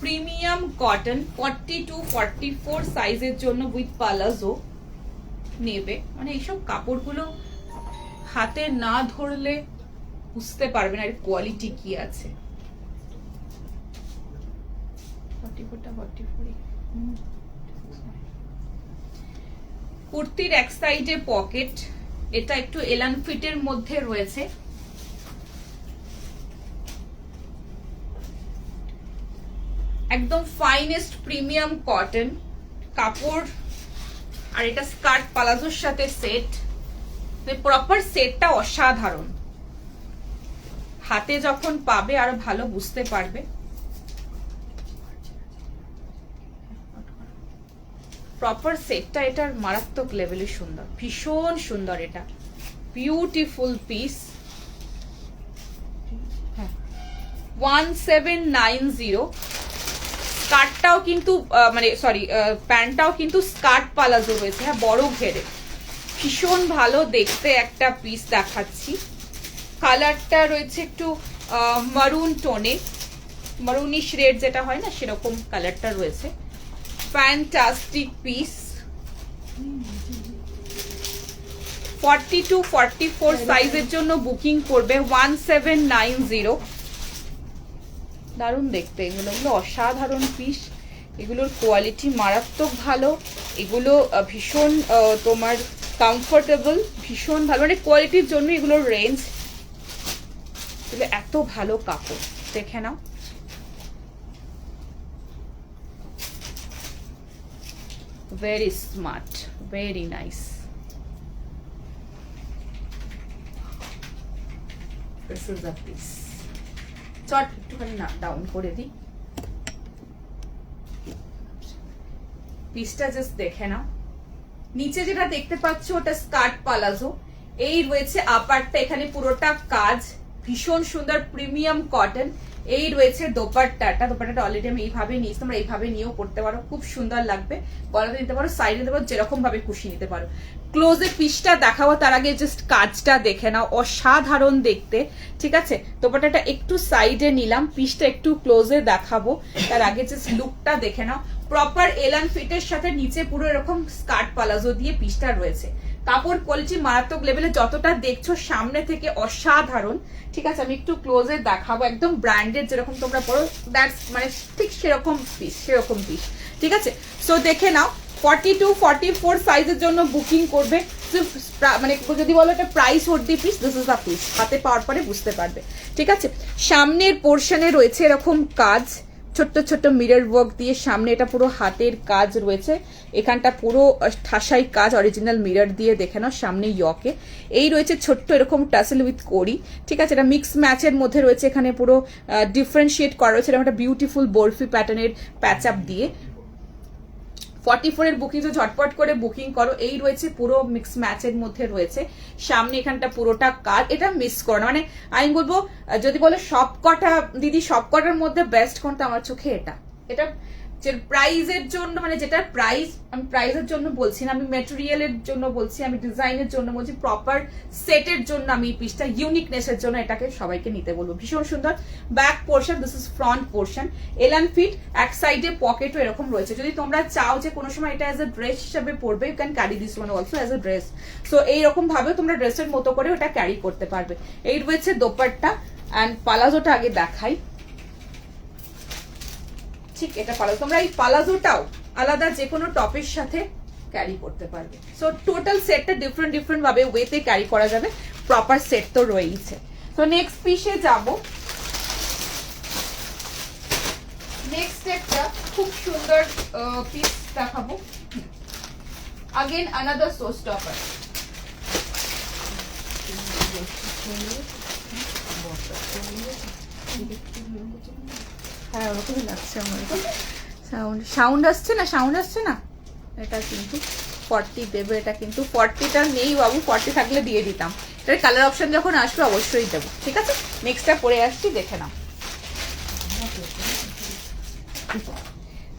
প্রিমিয়াম কটন, 42, 44 সাইজের জন্য উইথ পালাজো নেবে, মানে এইসব কাপড়গুলো হাতে না ধরলে বুঝতে পারবে না এর কোয়ালিটি কি আছে। 44 কুর্তির এক সাইডে পকেট, এটা একটু এলান ফিটের মধ্যে রয়েছে, একদম ফাইনেস্ট প্রিমিয়াম কটন কাপড়, আর এটা স্কার্ট পালাজোর সাথে সেট, প্রপার সেটটা অসাধারণ, হাতে যখন পাবে আরো ভালো বুঝতে পারবে। প্রপার সেটটা এটার মারাত্মক লেভেলে সুন্দর, ভীষণ সুন্দর, এটা বিউটিফুল পিস। 1790, স্কার্টটাও কিন্তু মানে সরি প্যান্টটাও কিন্তু স্কার্ট পালাজো রয়েছে, হ্যাঁ বড় ঘেরে, ভীষণ ভালো দেখতে একটা পিস দেখাচ্ছি। কালারটা রয়েছে একটু মারুন টোনে, মারুনিশ রেড যেটা হয় না সেরকম কালারটা রয়েছে, ফ্যান্টাস্টিক পিস। 42, 44 সাইজের জন্য বুকিং করবে, 1790, দারুণ দেখতে এগুলো, অসাধারণ পিস, এগুলোর কোয়ালিটি মারাত্মক ভালো, এগুলো ভীষণ তোমার কমফোর্টেবল, ভীষণ ভালো, মানে কোয়ালিটির জন্য এগুলোর রেঞ্জ, এগুলো এত ভালো কাপড়, দেখে নাও। Very smart, very nice. This is a piece. চট একটুখানি না ডাউন করে দিই, পিসটা জাস্ট দেখে নাও। নিচে যেটা দেখতে পাচ্ছ ওটা স্কার্ট পালাজো, এই রয়েছে আপারটা, এখানে পুরোটা কাজ, ভীষণ সুন্দর প্রিমিয়াম কটন, এই রয়েছে দোপাট্টাটা অলরেডি আমি এইভাবে নিয়েছি, তোমরা এইভাবে নিয়েও পড়তে পারো, খুব সুন্দর লাগবে। গলাতে নিতে পারো, সাইডে নিতে পারো, যেরকম ভাবে খুশি নিতে পারো। ক্লোজে পিসটা দেখাবো তার আগে জাস্ট কাজটা দেখে নাও, অসাধারণ দেখতে। ঠিক আছে, দোপাট্টাটা একটু সাইডে নিলাম, পিসটা একটু ক্লোজে দেখাবো তার আগে জাস্ট লুকটা দেখে নাও। প্রপার এলান ফিটের সাথে নিচে পুরো এরকম স্কার্ট পালাজো দিয়ে পিসটা রয়েছে। কাপড় কোয়ালিটি মারাত্মক লেভেলে, যতটা দেখছো সামনে থেকে অসাধারণ। ঠিক আছে, আমি একটু ক্লোজে দেখাবো, একদম ব্র্যান্ডেড যেরকম তোমরা পড়ো দ্যাটস মানে ঠিক সেরকম পিস। ঠিক আছে, সো দেখে নাও। 42-44 সাইজের জন্য বুকিং করবে, মানে যদি বলো এটা প্রাইস ভর্তি piece, this is the piece. হাতে পাওয়ার পরে বুঝতে পারবে। ঠিক আছে, সামনের পোর্শনে রয়েছে এরকম কাজ, ছোট্ট ছোট্ট মিরর ওয়ার্ক দিয়ে সামনে এটা পুরো হাতের কাজ রয়েছে, এখানটা পুরো ঠাসাই কাজ অরিজিনাল মিরর দিয়ে দেখে নাও। সামনে ইয়কে এই রয়েছে ছোট্ট এরকম টাসেল উইথ কোরি। ঠিক আছে, এটা মিক্স ম্যাচের মধ্যে রয়েছে, এখানে পুরো ডিফারেন্সিয়েট করা রয়েছে এরকম একটা বিউটিফুল বরফি প্যাটার্নের প্যাচ আপ দিয়ে। 44 এর বুকিং তো ঝটপট করে বুকিং করো। এই রয়েছে পুরো মিক্স ম্যাচের মধ্যে রয়েছে, সামনে এখানটা পুরোটা কাজ, এটা মিস করো না। মানে আমি বলবো যদি বলো সবকটা দিদি সবকটার মধ্যে বেস্ট কোনটা, আমার চোখে এটা যে প্রাইজের জন্য, মানে যেটা প্রাইস, আমি প্রাইজের জন্য বলছি না, আমি ম্যাটেরিয়ালের জন্য বলছি, আমি ডিজাইনের জন্য বলছি, প্রপার সেটের জন্য আমি এই পিসটা ইউনিকনেসের জন্য এটাকে সবাইকে নিতে বলবো। ভীষণ সুন্দর back portion, this is front portion, এলান ফিট, এক সাইডে পকেটও এরকম রয়েছে। যদি তোমরা চাও যে কোনো সময় এটা অ্যাজ এ ড্রেস হিসেবে পরবে, you can carry this one also as a dress. So এইরকম ভাবে তোমরা ড্রেসের মতো করে ওটা ক্যারি করতে পারবে। এই রয়েছে দোপাট্টা অ্যান্ড পালাজোটা আগে দেখাই। ঠিক, এটা পালাজো, তোমরা এই পালাজোটাও আলাদা যে কোনো টপের সাথে ক্যারি করতে পারবে। সো টোটাল সেটটা ডিফারেন্ট ভাবে ওয়েতে ক্যারি করা যাবে, প্রপার সেট তো রয়েছে। তো নেক্সট পিসে যাব। নেক্সট একটা খুব সুন্দর পিস দেখাবো, अगेन अनदर शो स्टॉपर। হ্যাঁ ওরকমই লাগছে আমার। সাউন্ড আসছে না এটা কিন্তু 40 দেবে, এটা কিন্তু 40টা নেই বাবু, 40 থাকলে দিয়ে দিতাম। এটার কালার অপশন যখন আসবে অবশ্যই দেবো। ঠিক আছে, নেক্সটটা পরে আসছি, দেখে নাও।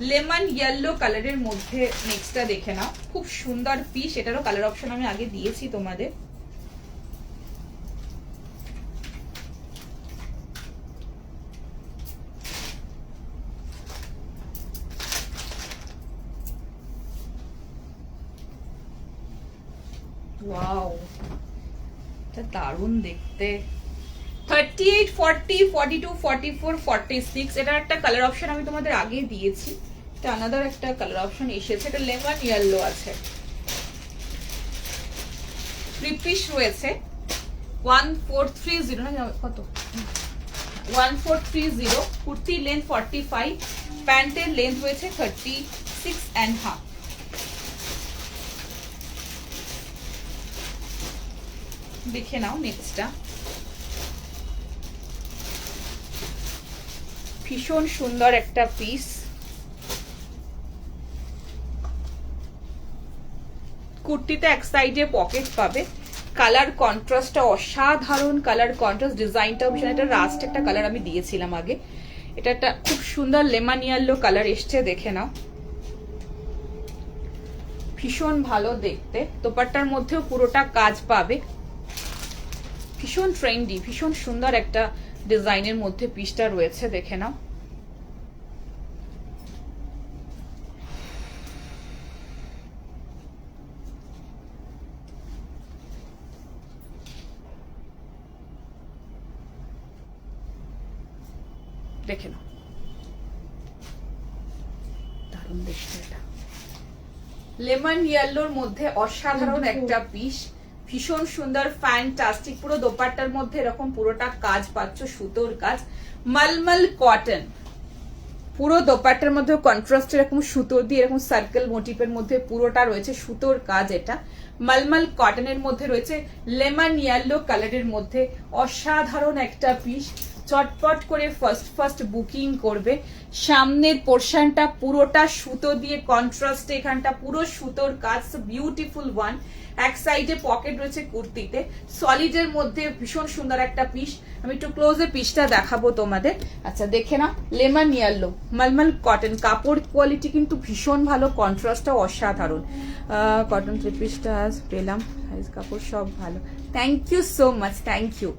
লেমন ইয়েলো কালারের মধ্যে নেক্সটটা দেখে নাও, খুব সুন্দর পিস। এটারও কালার অপশন আমি আগে দিয়েছি তোমাদের। ওয়াও, এটা দারুণ দেখতে। 38, 40, 42, 44, 46 এটার একটা কালার অপশন আমি তোমাদের আগে দিয়েছি। এটা আনাদার একটা কালার অপশন এসেছে, এটা লেমন ইয়েলো আছে। থ্রি পিস রয়েছে 1430 না কত, 1430। কুর্তির লেন্থ 45, প্যান্টের লেন্থ রয়েছে 36.5। দেখে নাও নেক্সটটা, ভীষণ সুন্দর একটা পিস। কুর্তিতে এক সাইডে পকেট পাবে, কালার কন্ট্রাস্টটা অসাধারণ, কালার কন্ট্রাস্ট, ডিজাইনটাও ভীষণ, এটা রাস্ট একটা কালার আমি দিয়েছিলাম আগে। এটা একটা খুব সুন্দর লেমন ইয়েলো কালার এসছে, দেখে নাও, ভীষণ ভালো দেখতে। দোপাট্টার মধ্যেও পুরোটা কাজ পাবে, ভীষণ ট্রেন্ডি, ভীষণ সুন্দর একটা ডিজাইনের মধ্যে পিসটা রয়েছে, দেখে নাও। দেখে নাও, দারুণ দেখতে। এটা লেমন ইয়েলোর মধ্যে অসাধারণ একটা পিস, ভীষণ সুন্দর, ফ্যান্টাস্টিক। পুরো দোপাট্টার মধ্যে এরকম পুরোটা কাজ পাচ্ছ, সুতোর কাজ, মলমল কটন। পুরো দোপাট্টার মধ্যে কন্ট্রাস্ট এরকম সুতো দিয়ে এরকম সার্কেল মোটিভের মধ্যে পুরোটা রয়েছে সুতোর কাজ। এটা মলমল কটনের মধ্যে রয়েছে, লেমন ইয়েলো কালারের মধ্যে অসাধারণ একটা পিস। চটপট করে ফার্স্ট বুকিং করবে। সামনের পোর্শনটা পুরোটা সুতো দিয়ে কন্ট্রাস্ট, এখানটা পুরো সুতোর কাজ, বিউটিফুল ওয়ান। এক সাইডে পকেট রয়েছে কুর্তিতে, সলিডের মধ্যে ভীষণ সুন্দর একটা পিস। আমি একটু ক্লোজে পিসটা দেখাবো তোমাদের। আচ্ছা দেখে না, লেমন ইয়েলো মলমল কটন, কাপড় কোয়ালিটি কিন্তু ভীষণ ভালো, কন্ট্রাস্টটা অসাধারণ। কটন থ্রি পিসটা আজ পেলাম, কাপড় সব ভালো। Thank you so much, thank you.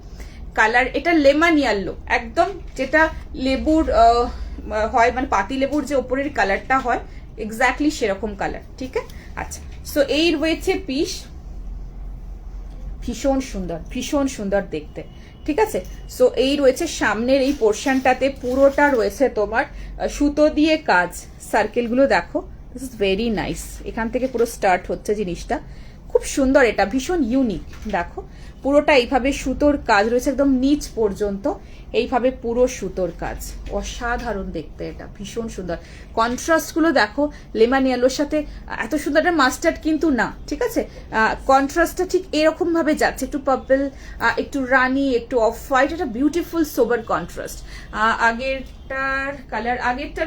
Colour এটা লেমন ইয়েলো, একদম যেটা লেবুর হয়, মানে পাতি লেবুর যে ওপরের কালারটা হয় এক্স্যাক্টলি সেরকম কালার, ঠিক আছে। আচ্ছা, সো এই রয়েছে পিস, ভীষণ সুন্দর, ভীষণ সুন্দর দেখতে, ঠিক আছে। সো এই রয়েছে সামনের এই পোর্শনটাতে পুরোটা রয়েছে তোমার সুতো দিয়ে কাজ, সার্কেলগুলো দেখো, দিস ইজ ভেরি নাইস। এখান থেকে পুরো স্টার্ট হচ্ছে জিনিসটা, খুব সুন্দর, এটা ভীষণ ইউনিক। দেখো পুরোটা এইভাবে সুতোর কাজ রয়েছে একদম নিচ পর্যন্ত, এইভাবে পুরো সুতোর কাজ, অসাধারণ দেখতে, এটা ভীষণ সুন্দর। কন্ট্রাস্টগুলো দেখো, লেমন ইয়েলোর সাথে এত সুন্দর, একটা মাস্টার্ড কিন্তু না, ঠিক আছে। কন্ট্রাস্টটা ঠিক এরকম ভাবে যাচ্ছে, একটু পার্পল, একটু রানি, একটু অফ হোয়াইট, একটা বিউটিফুল সোবার কন্ট্রাস্ট। আগেরটার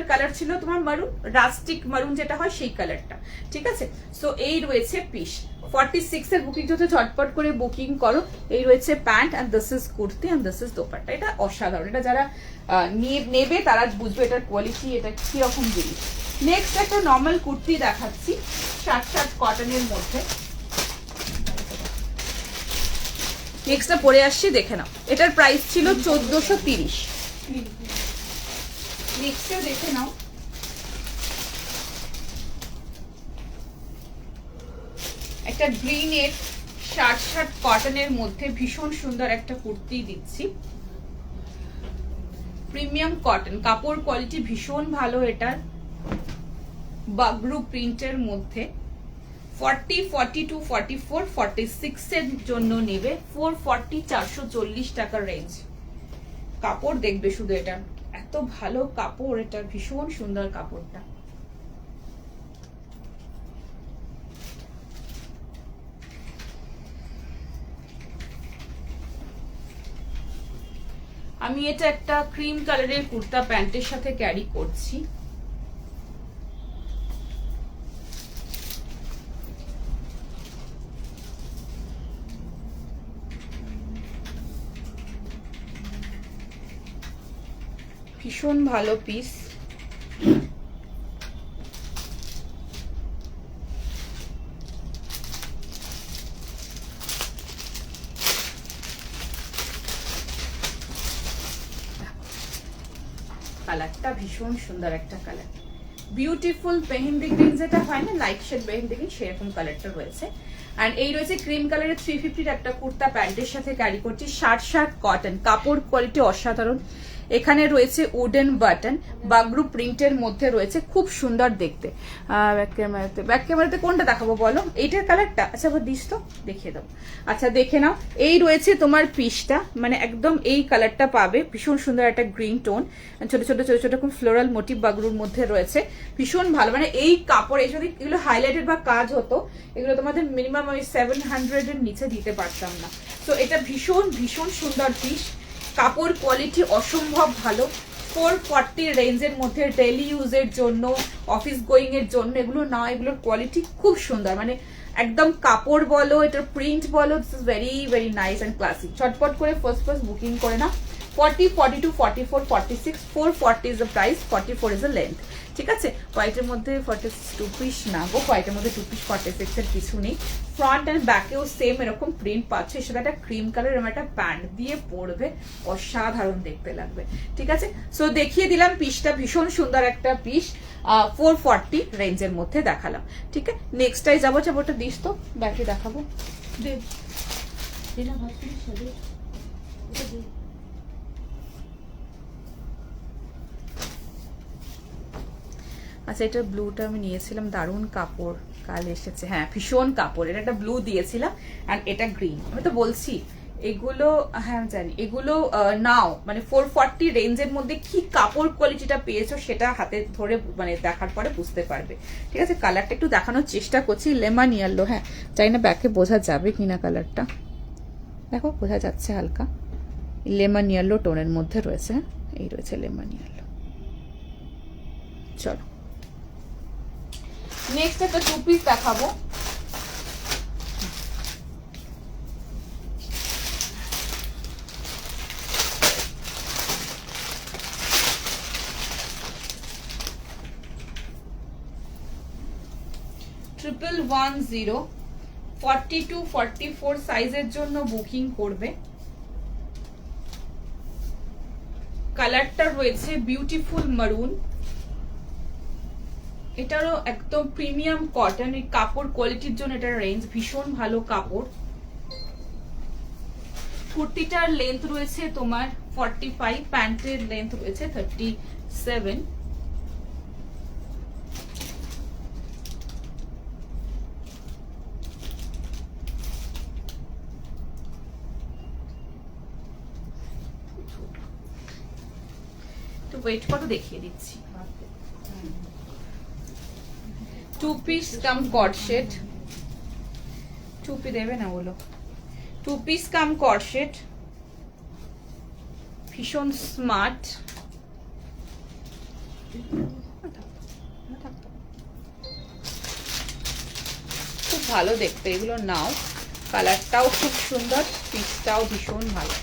কালার ছিল তোমার মারুন, রাস্টিক মারুন যেটা হয় সেই কালারটা, ঠিক আছে। সো এই রয়েছে পিস। 46 এর বুকিং যত ঝটপট করে বুকিং করো। এই রয়েছে pant, and this is kurti, and this is dupatta. এটা অসাধারণ, এটা যারা নেবে তারা বুঝবে এটার কোয়ালিটি, এটা কিরকম জিনিস। নেক্সট একটা নর্মাল কুর্তি দেখাচ্ছি, শার্ট কটনের মধ্যে। নেক্সটটা পরে আসছি, দেখে নাও। এটার প্রাইস ছিল 1430। নেক্সটটা দেখে নাও, একটা গ্রিনের শার্ট কটনের মধ্যে ভীষণ সুন্দর একটা কুর্তি দিচ্ছি, প্রিমিয়াম কটন, কাপড় কোয়ালিটি ভীষণ ভালো এটার, বাগরু প্রিন্টের মধ্যে। 40, 42, 44, 46 এর জন্য নেবে 440, 440 টাকার রেঞ্জ। কাপড় দেখবে শুধু, এটা এত ভালো কাপড়, এটা ভীষণ সুন্দর কাপড়টা। আমি এটা একটা ক্রিম কালারের কুর্তা প্যান্টের সাথে ক্যারি করছি, ভীষণ ভালো পিস। কালারটা ভীষণ সুন্দর একটা কালার, বিউটিফুল মেহেন্দি গ্রিন যেটা হয় না, লাইট শেড মেহেন্দি গ্রিন, সেরকম কালারটা রয়েছে। এন্ড এই রয়েছে ক্রিম কালারের 350 একটা কুর্তা প্যান্টের সাথে ক্যারি করছি, শার্ট কটন, কাপড় কোয়ালিটি অসাধারণ। এখানে রয়েছে উডেন বাটন, বাগরু প্রিন্টের মধ্যে রয়েছে, খুব সুন্দর দেখতে। ব্যাক ক্যামেরাতে কোনটা দেখাবো বলো, এইটার কালারটা? আচ্ছা দিস তো, দেখিয়ে দাও। আচ্ছা দেখে নাও, এই রয়েছে তোমার পিসটা, মানে একদম এই কালারটা পাবে, ভীষণ সুন্দর একটা গ্রিন টোন, ছোট ছোট ছোট ছোট ফ্লোরাল মোটিভ বাগরুর মধ্যে রয়েছে, ভীষণ ভালো। মানে এই কাপড়, এই যদি এগুলো হাইলাইটেড বা কাজ হতো, এগুলো তোমাদের মিনিমাম আমি 700 এর নিচে দিতে পারতাম না। তো এটা ভীষণ ভীষণ সুন্দর পিস, কাপড় কোয়ালিটি অসম্ভব ভালো। 440 রেঞ্জের মধ্যে ডেইলি ইউজের জন্য, অফিস গোয়িং এর জন্য এগুলো না, এগুলোর কোয়ালিটি খুব সুন্দর, মানে একদম কাপড় বলো, এটার প্রিন্ট বলো, this is very very nice and classic. চটপট করে ফার্স্ট বুকিং করে না। 40, 42, 44, 46, 440 is the price, 44 is the length, ঠিক আছে। হোয়াইটের মধ্যে 42 পিস না গো, হোয়াইটের মধ্যে 2 পিস 46 এর কিছু নেই। ফ্রন্ট অ্যান্ড ব্যাকেও সেম এরকম প্রিন্ট পাচ্ছে, সেটা একটা ক্রিম কালার এরকম একটা প্যান্ট দিয়ে পরবে, অসাধারণ দেখতে লাগবে, ঠিক আছে। সো দেখিয়ে দিলাম পিসটা, ভীষণ সুন্দর একটা পিস, 440 রেঞ্জের মধ্যে দেখালাম, ঠিক আছে। নেক্সটটাই যাবো, ওটা দিস তো, ব্যাকে দেখাবো। আচ্ছা, এটা ব্লুটা আমি নিয়েছিলাম, দারুণ কাপড়, কাল এসেছে, হ্যাঁ ভীষণ কাপড়, এটা একটা ব্লু দিয়েছিলাম, আর এটা গ্রিন। আমি তো বলছি এগুলো, হ্যাঁ জানি এগুলো নাও, মানে 440 রেঞ্জের মধ্যে কি কাপড় কোয়ালিটিটা পেয়েছো সেটা হাতে ধরে মানে দেখার পরে বুঝতে পারবে, ঠিক আছে। কালারটা একটু দেখানোর চেষ্টা করছি, লেমন ইয়েলো, হ্যাঁ জানি না ব্যাকে বোঝা যাবে কিনা কালারটা, দেখো বোঝা যাচ্ছে হালকা, লেমন ইয়েলো টোনের মধ্যে রয়েছে, এই রয়েছে লেমন ইয়েলো। চলো নেক্সট একটা 2 পিস দেখাবো। ট্রিপল 10 42-44 সাইজের জন্য বুকিং করবে। কালারটা রয়েছে বিউটিফুল মারুন। এটারও একদম প্রিমিয়াম কটন, এই কাপড় কোয়ালিটির জন্য এটার রেঞ্জ ভীষণ ভালো কাপড়। কুর্তিটার লেন্থ রয়েছে তোমার 45, প্যান্টের লেন্থ রয়েছে 37। তো ওয়েট করো, দেখিয়ে দিচ্ছি। 2 পিস কাম কট সেট, 2 পিস দেবে না বলো, 2 পিস কাম কট সেট, ভীষণ স্মার্ট। খুব ভালো দেখতে এগুলো, নাও কালারটাও খুব সুন্দর, পিসটাও ভীষণ ভালো।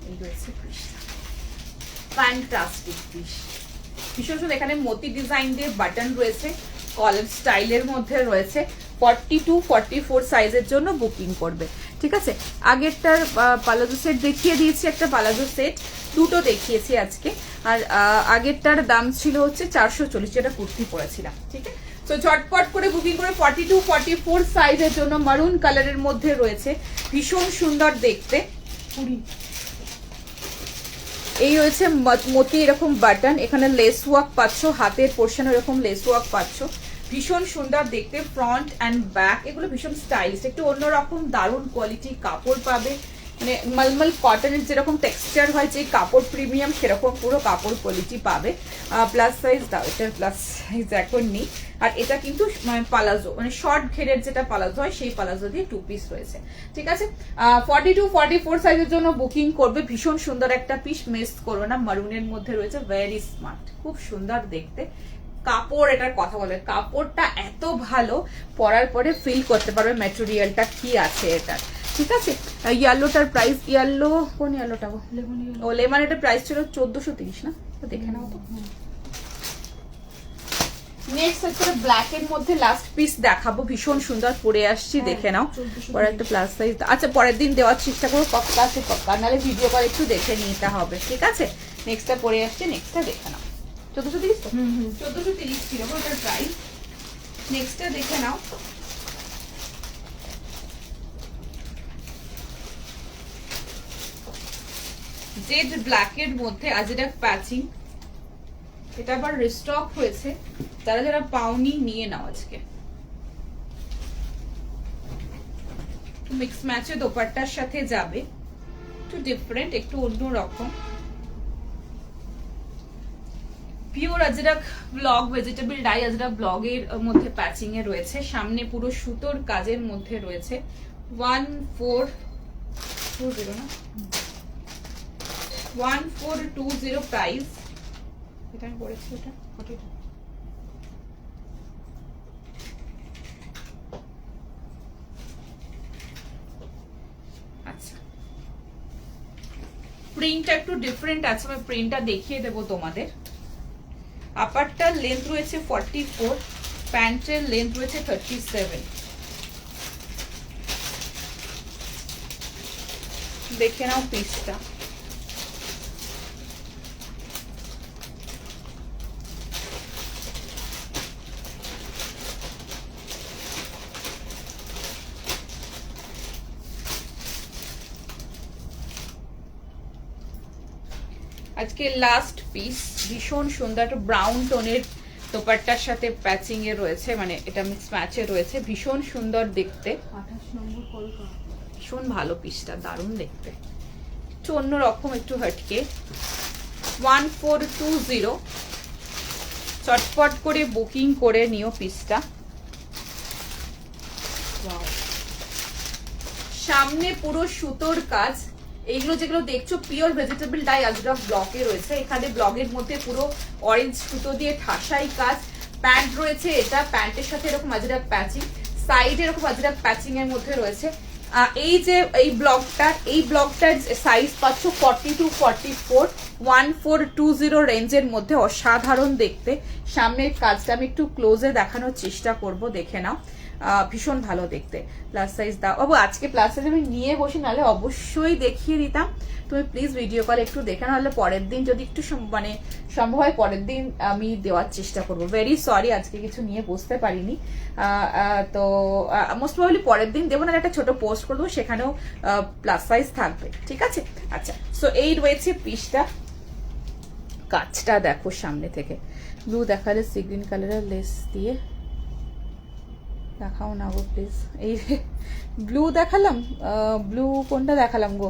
এই রয়েছে পিসটা, ফ্যান্টাস্টিক পিস, ভীষণ সুন্দর। এখানে মতি ডিজাইন দিয়ে বাটন রয়েছে, কলার স্টাইলের মধ্যে রয়েছে। 42-44 সাইজের জন্য বুকিং করবে, ঠিক আছে। আগেরটার পালাজো সেট দেখিয়ে দিয়েছি, একটা পালাজো সেট, দুটো দেখিয়েছি আজকে। আর আগেরটার দাম ছিল হচ্ছে 440, যেটা কুর্তি পরেছিলাম, ঠিক আছে। তো ঝটপট করে বুকিং করে 42-44 সাইজের জন্য মারুন কালারের মধ্যে রয়েছে, ভীষণ সুন্দর দেখতে। এই রয়েছে মতি এরকম বাটন, এখানে লেস ওয়ার্ক পাচ্ছ, হাতের পোর্শন এরকম লেস ওয়ার্ক পাচ্ছ, ভীষণ সুন্দর দেখতে। ফ্রন্ট অ্যান্ড ব্যাক এগুলো ভীষণ স্টাইলিশ, একটু অন্যরকম দারুণ কোয়ালিটি কাপড় পাবে। মানে মলমল কটনের যেরকম টেক্সচার হয়, যে কাপড় প্রিমিয়াম সেরকম পুরো কাপড় কোয়ালিটি পাবে। প্লাস সাইজ দাও, এটার প্লাস সাইজ এখন নেই। আর এটা কিন্তু পালাজো, মানে শর্ট ঘেরের যেটা পালাজো হয় সেই পালাজো দিয়ে 2 পিস রয়েছে, ঠিক আছে। 42-44 সাইজের জন্য বুকিং করবে, ভীষণ সুন্দর একটা পিস, মিস করো না। মারুনের মধ্যে রয়েছে, ভেরি স্মার্ট, খুব সুন্দর দেখতে। কাপড়, এটার কথা বলে, কাপড়টা এত ভালো, পরার পরে ফিল করতে পারবে ম্যাটেরিয়ালটা কি আছে এটার, ঠিক আছে। ইয়েলোটার প্রাইস, ইয়েলো কোন ইয়েলোটা, ও লেমন, এটার প্রাইস ছিল 1430 না, দেখে নাও তো। নেক্সট হচ্ছে ব্ল্যাক এর মধ্যে লাস্ট পিস দেখাবো, ভীষণ সুন্দর পরে আসছি, দেখে নাও। পরে একটা প্লাস সাইজ, আচ্ছা পরের দিন দেওয়ার চেষ্টা করবো, পক্কা আছে পক্কা, নাহলে ভিডিও কল একটু দেখে নিতে হবে, ঠিক আছে। নেক্সটটা পরে আসছে, নেক্সটটা দেখে নাও। 1430 তো, 1430 ছিল ওটার প্রাইস। নেক্সটটা দেখে নাও। জেড ব্ল্যাক এর মধ্যে আজরাক প্যাচিং, এটা আবার রিস্টক হয়েছে, যারা যারা পাওনি নিয়ে নাও আজকে। মিক্স ম্যাচে দোপাট্টার সাথে যাবে, একটু ডিফারেন্ট, একটু অন্যরকম। Pure Ajrak blog, vegetable die Ajrak ব্লগের মধ্যে প্যাচিং এ রয়েছে, সামনে পুরো সুতোর কাজের মধ্যে রয়েছে। 1420 না, 1420 প্রাইস। এটা আমি পড়েছি, ওটা আচ্ছা, প্রিন্টটা একটু ডিফারেন্ট আছে, আমি প্রিন্টটা দেখিয়ে দেবো তোমাদের। আপারটার লেন্থ রয়েছে 44, প্যান্টের লেন্থ রয়েছে 37। দেখে নাও পিসটা, আজকে লাস্ট পিস, ভীষণ সুন্দর, একটা ব্রাউন টোনের দোপাট্টার সাথে প্যাচিং এ রয়েছে, মানে এটা মিক্স ম্যাচে রয়েছে, ভীষণ সুন্দর দেখতে। 28 নম্বর কলকা, ভীষণ ভালো পিসটা, দারুণ দেখতে, একটু অন্যরকম, একটু হটকে। 1420, চটপট করে বুকিং করে নিও পিসটা। সামনে পুরো সুতোর কাজ, এইগুলো যেগুলো দেখছো পিওর ভেজিটেবল ডাই আজরাফ ব্লকে রয়েছে। এখানে ব্লগের মধ্যে পুরো অরেঞ্জ সুতো দিয়ে ঠাসাই কাজ। প্যান্ট রয়েছে, এটা প্যান্টের সাথে এরকম আজরাফ প্যাচিং, সাইডে এরকম আজরাফ প্যাচিং এর মধ্যে রয়েছে। এই যে এই ব্লগটার সাইজ পাচ্ছ 40 to 44, 1420 রেঞ্জের মধ্যে। অসাধারণ দেখতে। সামনের কাজটা আমি একটু ক্লোজে দেখানোর চেষ্টা করব, দেখে নাও। ভীষণ ভালো দেখতে। প্লাস সাইজ দাও বাবু, আজকে প্লাস সাইজ আমি নিয়ে বসি, নাহলে অবশ্যই দেখিয়ে দিতাম। তুমি প্লিজ ভিডিও কল একটু দেখে, নাহলে পরের দিন যদি একটু মানে সম্ভব হয় পরের দিন আমি দেওয়ার চেষ্টা করব। ভেরি সরি আজকে কিছু নিয়ে বসতে পারিনি, তো মোস্ট প্রবাবলি পরের দিন দেবো, না একটা ছোট পোস্ট করবো, সেখানেও প্লাস সাইজ থাকবে, ঠিক আছে। আচ্ছা, সো এই রয়েছে পিসটা। কাজটা দেখো সামনে থেকে। ব্লু দেখালে সি গ্রিন কালারের লেস দিয়ে দেখাও না গো প্লিজ। এই ব্লু দেখালাম, ব্লু কোনটা দেখালাম গো,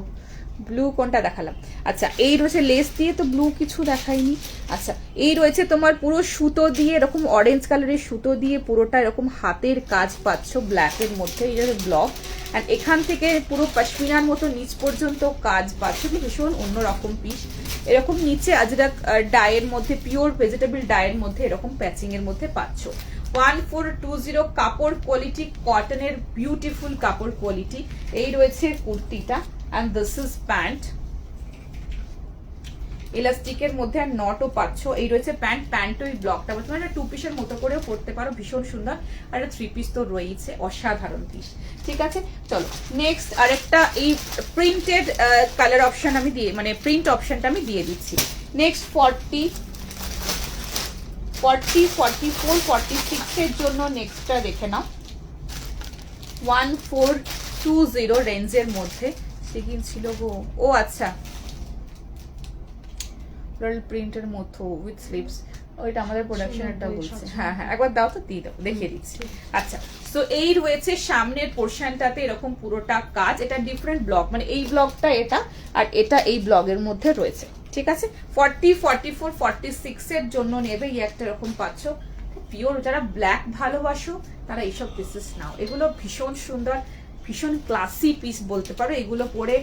ব্লু কোনটা দেখালাম? আচ্ছা, এই রয়েছে লেস দিয়ে, তো ব্লু কিছু দেখাইনি। আচ্ছা, এই রয়েছে তোমার পুরো সুতো দিয়ে, এরকম অরেঞ্জ কালারের সুতো দিয়ে পুরোটা এরকম হাতের কাজ পাচ্ছ ব্ল্যাকের মধ্যে। এই যে ব্লক, অ্যান্ড এখান থেকে পুরো পশমিনার মতো নিচ পর্যন্ত কাজ পাচ্ছ, ভীষণ অন্যরকম পিস। এরকম নিচে আজরাক ডায়ের মধ্যে, পিওর ভেজিটেবল ডায়ের মধ্যে এরকম প্যাচিং এর মধ্যে পাচ্ছ। 1420 কাপড় কোয়ালিটি, কটনের বিউটিফুল কাপড় কোয়ালিটি। এই রয়েছে কুর্তিটা, and this is pant, ইলাস্টিকের মধ্যে আর নটও পাচ্ছ। এই রয়েছে প্যান্ট, প্যান্টও এই ব্লকটা বলতে একটা 2 পিসের মতো করেও পরতে পারো, ভীষণ সুন্দর। আর একটা 3 পিস তো রয়েছে, অসাধারণ পিস, ঠিক আছে। চলো নেক্সট আরেকটা এই প্রিন্টেড কালার অপশন আমি দিয়ে, মানে প্রিন্ট অপশনটা আমি দিয়ে দিচ্ছি। নেক্সট 40, 44, 46 এর জন্য নেক্সটটা দেখে নাও। 1420 রেঞ্জের মধ্যে সেকিন ছিল গো। ও আচ্ছা, ফ্লোরাল প্রিন্টের মতো উইথ স্লিভস, ওইটা আমাদের প্রোডাকশনেরটা বলছে। হ্যাঁ হ্যাঁ, একবার দাও তো, দিয়ে দাও, দেখিয়ে দিচ্ছি। আচ্ছা, তো এই রয়েছে সামনের পোর্শনটাতে এরকম পুরোটা কাজ। এটা ডিফারেন্ট ব্লক, মানে এই ব্লকটা এটা, আর এটা এই ব্লগের মধ্যে রয়েছে, ঠিক আছে। 40, 44, 46 এর জন্য নেবে। এই একটা এরকম পাচ্ছ পিওর। যারা ব্ল্যাক ভালোবাসো তারা এইসব পিসেস নাও, এগুলো ভীষণ সুন্দর, ভীষণ ক্লাসি পিস বলতে পারো। এগুলো পরে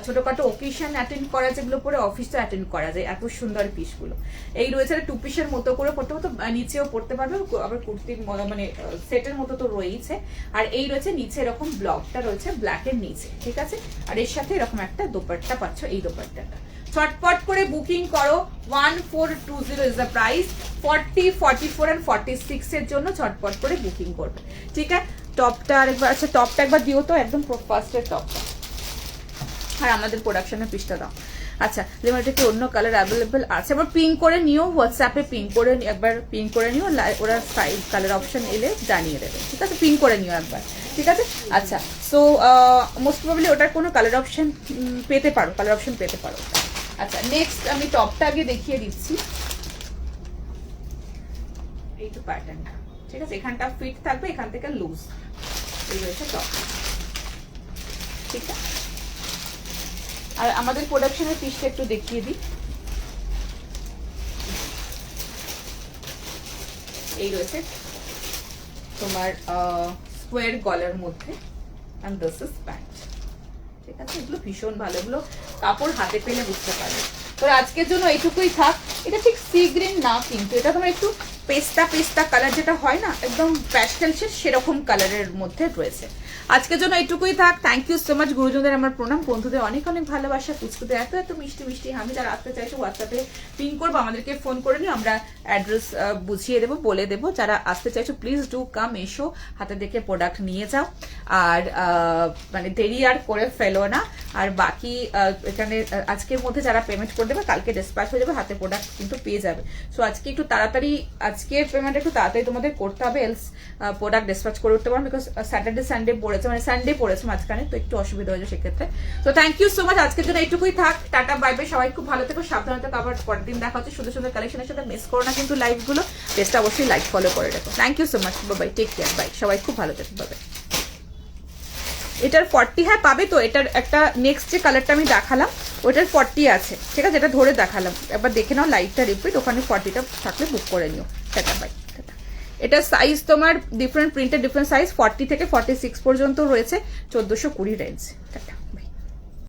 ছোটখাটো ওকেশন অ্যাটেন্ড করা, যেগুলো পরে অফিসে অ্যাটেন্ড করা যায়, এত সুন্দর পিসগুলো। এই রয়েছে 2 পিসের মতো করে পড়তে মতো, নিচেও পড়তে পারবে, আবার কুর্তির মানে সেটের মতো তো রয়েছে। আর এই রয়েছে নিচে এরকম ব্লকটা রয়েছে ব্ল্যাকের নিচে, ঠিক আছে। আর এর সাথে এরকম একটা দোপাট্টা পাচ্ছ, এই দোপাট্টাটা। ছটপট করে বুকিং করো, 1420 ইজ দ্য প্রাইস। 40, 44 and 46 এর জন্য ছটপট করে বুকিং করবে, ঠিক আছে। টপটা আরেকবার, আচ্ছা টপটা একবার দিও তো, একদম ফার্স্টের টপটা, আর আমাদের প্রোডাকশনের পিসটা দাও। আচ্ছা, লিমিটেড কি অন্য কালার অ্যাভেলেবেল আছে? আবার পিং করে নিও, হোয়াটসঅ্যাপে পিং করে, একবার পিং করে নিও, ওরা সাইজ কালার অপশন এলে জানিয়ে দেবে, ঠিক আছে। পিং করে নিও একবার, ঠিক আছে। আচ্ছা, সো মোস্ট প্রবাবলি ওটার কোনো কালার অপশন পেতে পারো, কালার অপশন পেতে পারো। আচ্ছা, নেক্সট আমি টপটা আগে দেখিয়ে দিচ্ছি। এই তো প্যাটার্নটা, ঠিক আছে। এখানটা ফিট থাকবে, এখান থেকে লুজ। এই রয়েছে টপ, ঠিক আছে। আর আমাদের প্রোডাকশনের পিসটা একটু দেখিয়ে দিই। এই রয়েছে তোমার স্কোয়ার গলার মধ্যে, and this is pant, ঠিক আছে। এগুলো ভীষণ ভালো, এগুলো কাপড় হাতে পেলে বুঝতে পারবে। তো আজকের জন্য এইটুকুই থাক। এটা ঠিক সি গ্রিন না, কিন্তু এটা তোমার একটু পেস্তা পেস্তা কালার যেটা হয় না, একদম প্যাস্টেল শেড, সেরকম কালারের মধ্যে রয়েছে। আজকের জন্য এইটুকুই থাক। Thank you so much. গুরুজনদের আমার প্রণাম, বন্ধুদের অনেক অনেক ভালোবাসা, পুচকুদের এত এত মিষ্টি মিষ্টি। আমি যারা আসতে চাইছো হোয়াটসঅ্যাপে পিং করবো, আমাদেরকে ফোন করে নিও, আমরা অ্যাড্রেস বুঝিয়ে দেবো, বলে দেবো। যারা আসতে চাইছো প্লিজ ডু কাম, এসো, হাতে দেখে প্রোডাক্ট নিয়ে যাও, আর মানে দেরি আর করে ফেলো না। আর বাকি এখানে আজকের মধ্যে যারা পেমেন্ট করে দেবে, কালকে ডিসপ্যাচ হয়ে যাবে, হাতে প্রোডাক্ট কিন্তু পেয়ে যাবে। সো আজকে একটু তাড়াতাড়ি, আজকের পেমেন্ট একটু তাড়াতাড়ি তোমাদের করতে হবে, এলস প্রোডাক্ট ডিসপ্যাচ করে উঠতে পারো, বিকজ স্যাটারডে সানডে পড়েছে, মানে সানডে পড়েছে মাঝখানে, তো একটু অসুবিধা হয়েছে সেক্ষেত্রে। তো থ্যাংক ইউ সো মাচ। আজকের জন্য এইটুকুই থাক। টাটা বাই বাই, সবাই খুব ভালো থেকো, সাবধানে থেকো। আবার পরের দিন দেখা হচ্ছে সুন্দর সুন্দর কালেকশনের সাথে। মিস করো না কিন্তু লাইভগুলো, পেজটা অবশ্যই লাইক ফলো করে রাখো। Thank you so much, bye, take care, bye, সবাই খুব ভালো থেকো, বাই। এটার 40, হ্যাঁ পাবে তো। এটার একটা নেক্সট যে কালারটা আমি দেখালাম ওটার 40 আছে, ঠিক আছে। এটা ধরে দেখালাম, একবার দেখে নাও লাইভটা রিপিট, ওখানে 40টা থাকলে বুক করে নিও। Tata bye, tata. এটা সাইজ তোমার ডিফারেন্ট প্রিন্টের ডিফারেন্ট সাইজ 40 থেকে 46 পর্যন্ত রয়েছে, 1420 রেঞ্জ।